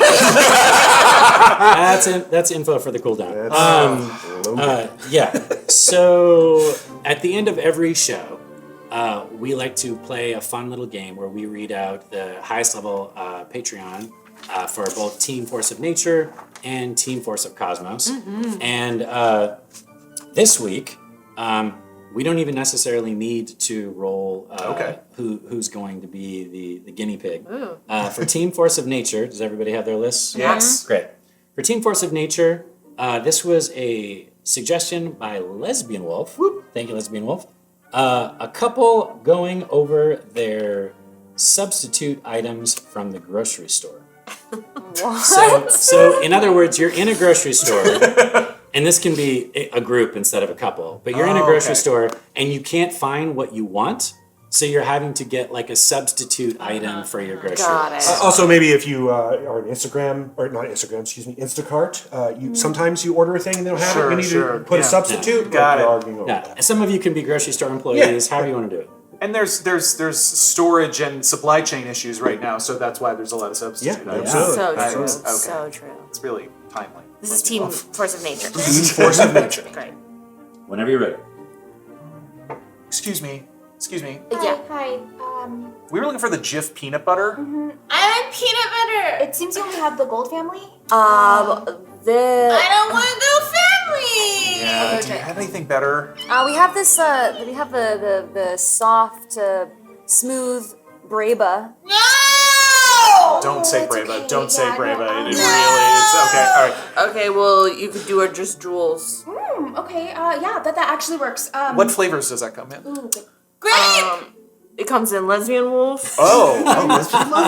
That's info for the cooldown. So at the end of every show, we like to play a fun little game where we read out the highest level Patreon for both Team Force of Nature and Team Force of Cosmos. Mm-hmm. And this week, we don't even necessarily need to roll who's going to be the guinea pig. For Team Force of Nature, does everybody have their lists? Yes. Great. For Team Force of Nature, this was a suggestion by Lesbian Wolf. Thank you, Lesbian Wolf. A couple going over their substitute items from the grocery store. What? So in other words, you're in a grocery store, and this can be a group instead of a couple, but you're in a grocery store and you can't find what you want, so you're having to get like a substitute item for your groceries. Got it. Also, maybe if you are on Instagram, or not Instagram, excuse me, Instacart, sometimes you order a thing and they don't have it. We need to put a substitute. Got it. Arguing over that. Yeah. Some of you can be grocery store employees, however you want to do it. And there's storage and supply chain issues right now, so that's why there's a lot of substitute items. absolutely. So Right. true. Okay. So true. It's really timely. This is Team Force of Nature. Team Force of Nature. Great. Whenever you're ready. Excuse me. Yeah. Hi. We were looking for the Jif peanut butter. I like peanut butter. It seems you only have the gold family. I don't want to go family. Yeah. Do you have anything better? We have this. We have the soft, smooth Braba. No. Don't say it's Brava. okay. Don't say Yeah, Brava. no, It's okay. All right. Okay, well, you could do it just jewels. Okay. Yeah, that actually works. What flavors does that come in? Ooh, great. It comes in Lesbian Wolf. Oh,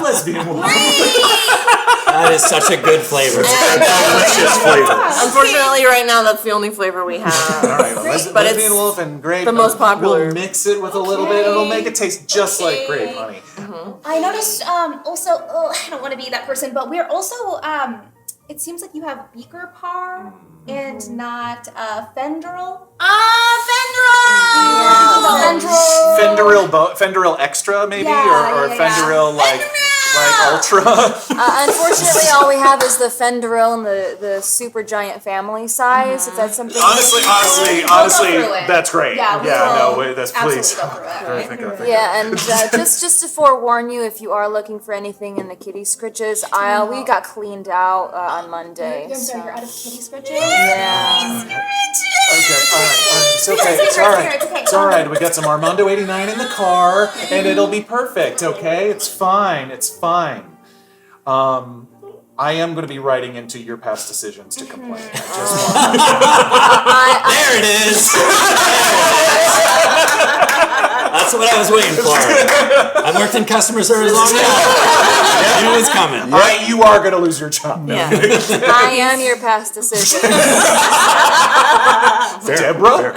lesbian wolf. That is such a good flavor. Delicious flavor. Unfortunately, right now, that's the only flavor we have. All right, But lesbian it's wolf and grape. the most popular. We'll mix it with a little bit. It'll make it taste just like grape, honey. I noticed. Also, I don't want to be that person, but we're also. It seems like you have beaker par and not Fendril. Fendril. Fendril extra, maybe, Yeah, or yeah, Fendril like ultra. Unfortunately, all we have is the Fendril and the super giant family size. If that's something. Honestly, We'll go through it. that's great. Yeah, we no, will wait, that's please. absolutely go through it. Yeah, and just to forewarn you, if you are looking for anything in the kitty scritches aisle, we got cleaned out on Monday. I'm sorry, you're out of kitty scritches? Yeah. Okay, all right. It's okay. It's all right. It's all right. We got some Armando 89 in the car, and it'll be perfect. Okay, it's fine. It's fine. I am going to be writing into your past decisions to complain. I just want There it is. That's what I was waiting for. I've worked in customer service long enough. I knew it was coming. you are going to lose your job. Yeah. I am your past decision. Deborah?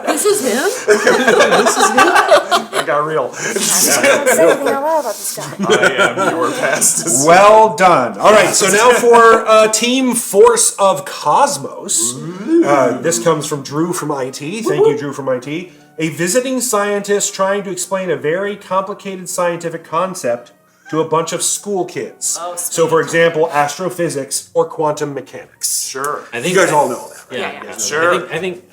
This is him? I got real. Say anything out loud about this guy. I am your past decision. Well done. All right, so now for Team Force of Cosmos. This comes from Drew from IT. Thank you, Drew from IT. A visiting scientist trying to explain a very complicated scientific concept to a bunch of school kids. So, for example, astrophysics or quantum mechanics. Sure. I think You guys all know that. Yeah. Sure. I think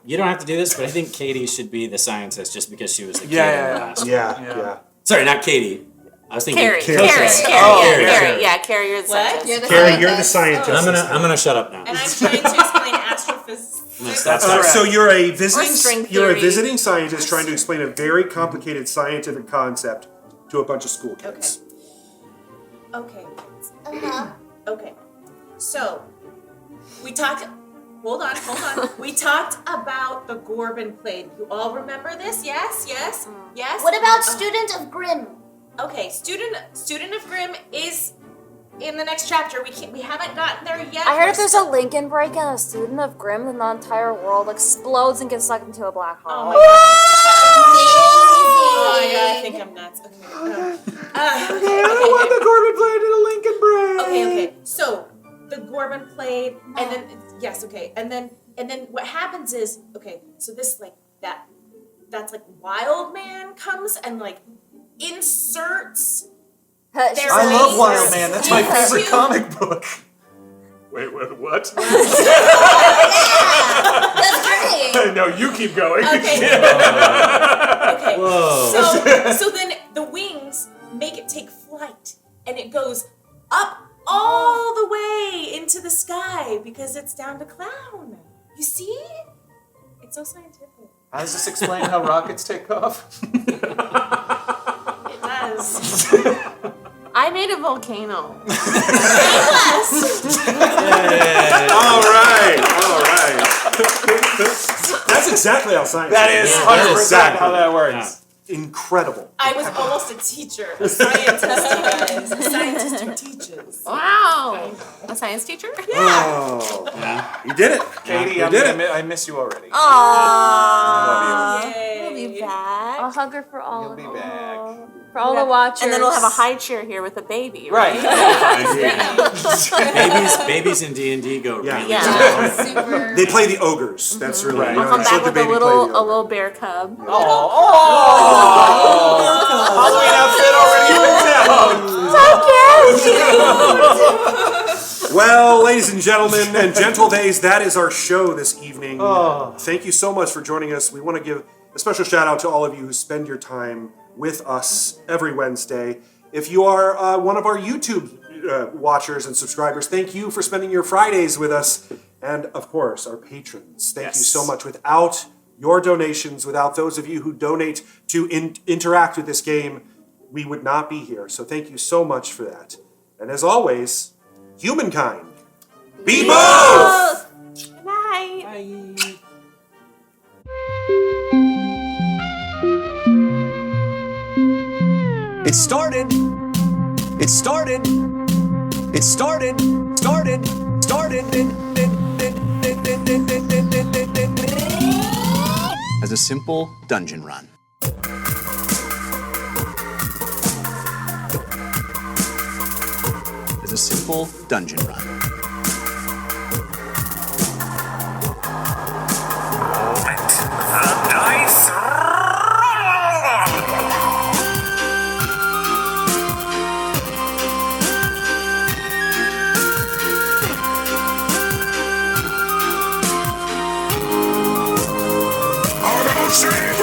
you don't have to do this, but I think Katie should be the scientist just because she was the kid in the last. Yeah. Sorry, not Katie. I was thinking Carrie. Carrie. Carrie. Yeah, Carrie, you're the scientist. Carrie, you're the scientist. I'm gonna shut up now. And I'm trying to explain astrophysics. That's right. So you're a string visiting theory. scientist trying to explain a very complicated scientific concept to a bunch of school kids. Okay. Uh-huh. Okay. So, we talked. Hold on. We talked about the Gorban plate. You all remember this? Yes. What about Student of Grimm? Okay, student of Grimm is in the next chapter. We haven't gotten there yet. I heard if there's a Lincoln break and a student of Grimm, then the entire world explodes and gets sucked into a black hole. Oh my god. Oh my god, I think I'm nuts. Okay. I don't want the Gorban plate in a Lincoln break. Okay. So the Gorban played, and then yes, okay, and then what happens is so this that's like Wild Man comes and like inserts. I love Wild Man. That's my favorite comic book. Wait, what? That's great. No, you keep going. Okay. Whoa. So then the wings make it take flight, and it goes up all the way into the sky because it's down to clown. You see? It's so scientific. How does this explain how rockets take off? It does. I made a volcano. All right. That's exactly how science That is 100% how that works. Yeah. Incredible. I was almost a teacher, a scientist, you guys. A scientist who teaches. Wow. A science teacher? Oh, you did it. Katie, you did it. I miss you already. Aww. Yay. We'll be back. I'll hug her for all You'll of be you. back. For all the watchers. And then we'll have a high chair here with a baby, Right. Babies in D&D go Yeah. really Yeah. Super. They play the ogres. That's really. Right. you know, I'll come just let back the with baby a play the ogre. little bear cub. Halloween outfit already moved out. Well, ladies and gentlemen, and gentle days, that is our show this evening. Oh. Thank you so much for joining us. We want to give a special shout out to all of you who spend your time with us every Wednesday. If you are one of our YouTube watchers and subscribers, thank you for spending your Fridays with us. And of course, our patrons. Thank you so much. Without your donations, without those of you who donate to interact with this game, we would not be here. So thank you so much for that. And as always, humankind, be both! Good night. It started as a simple dungeon run. As a simple dungeon run. Auto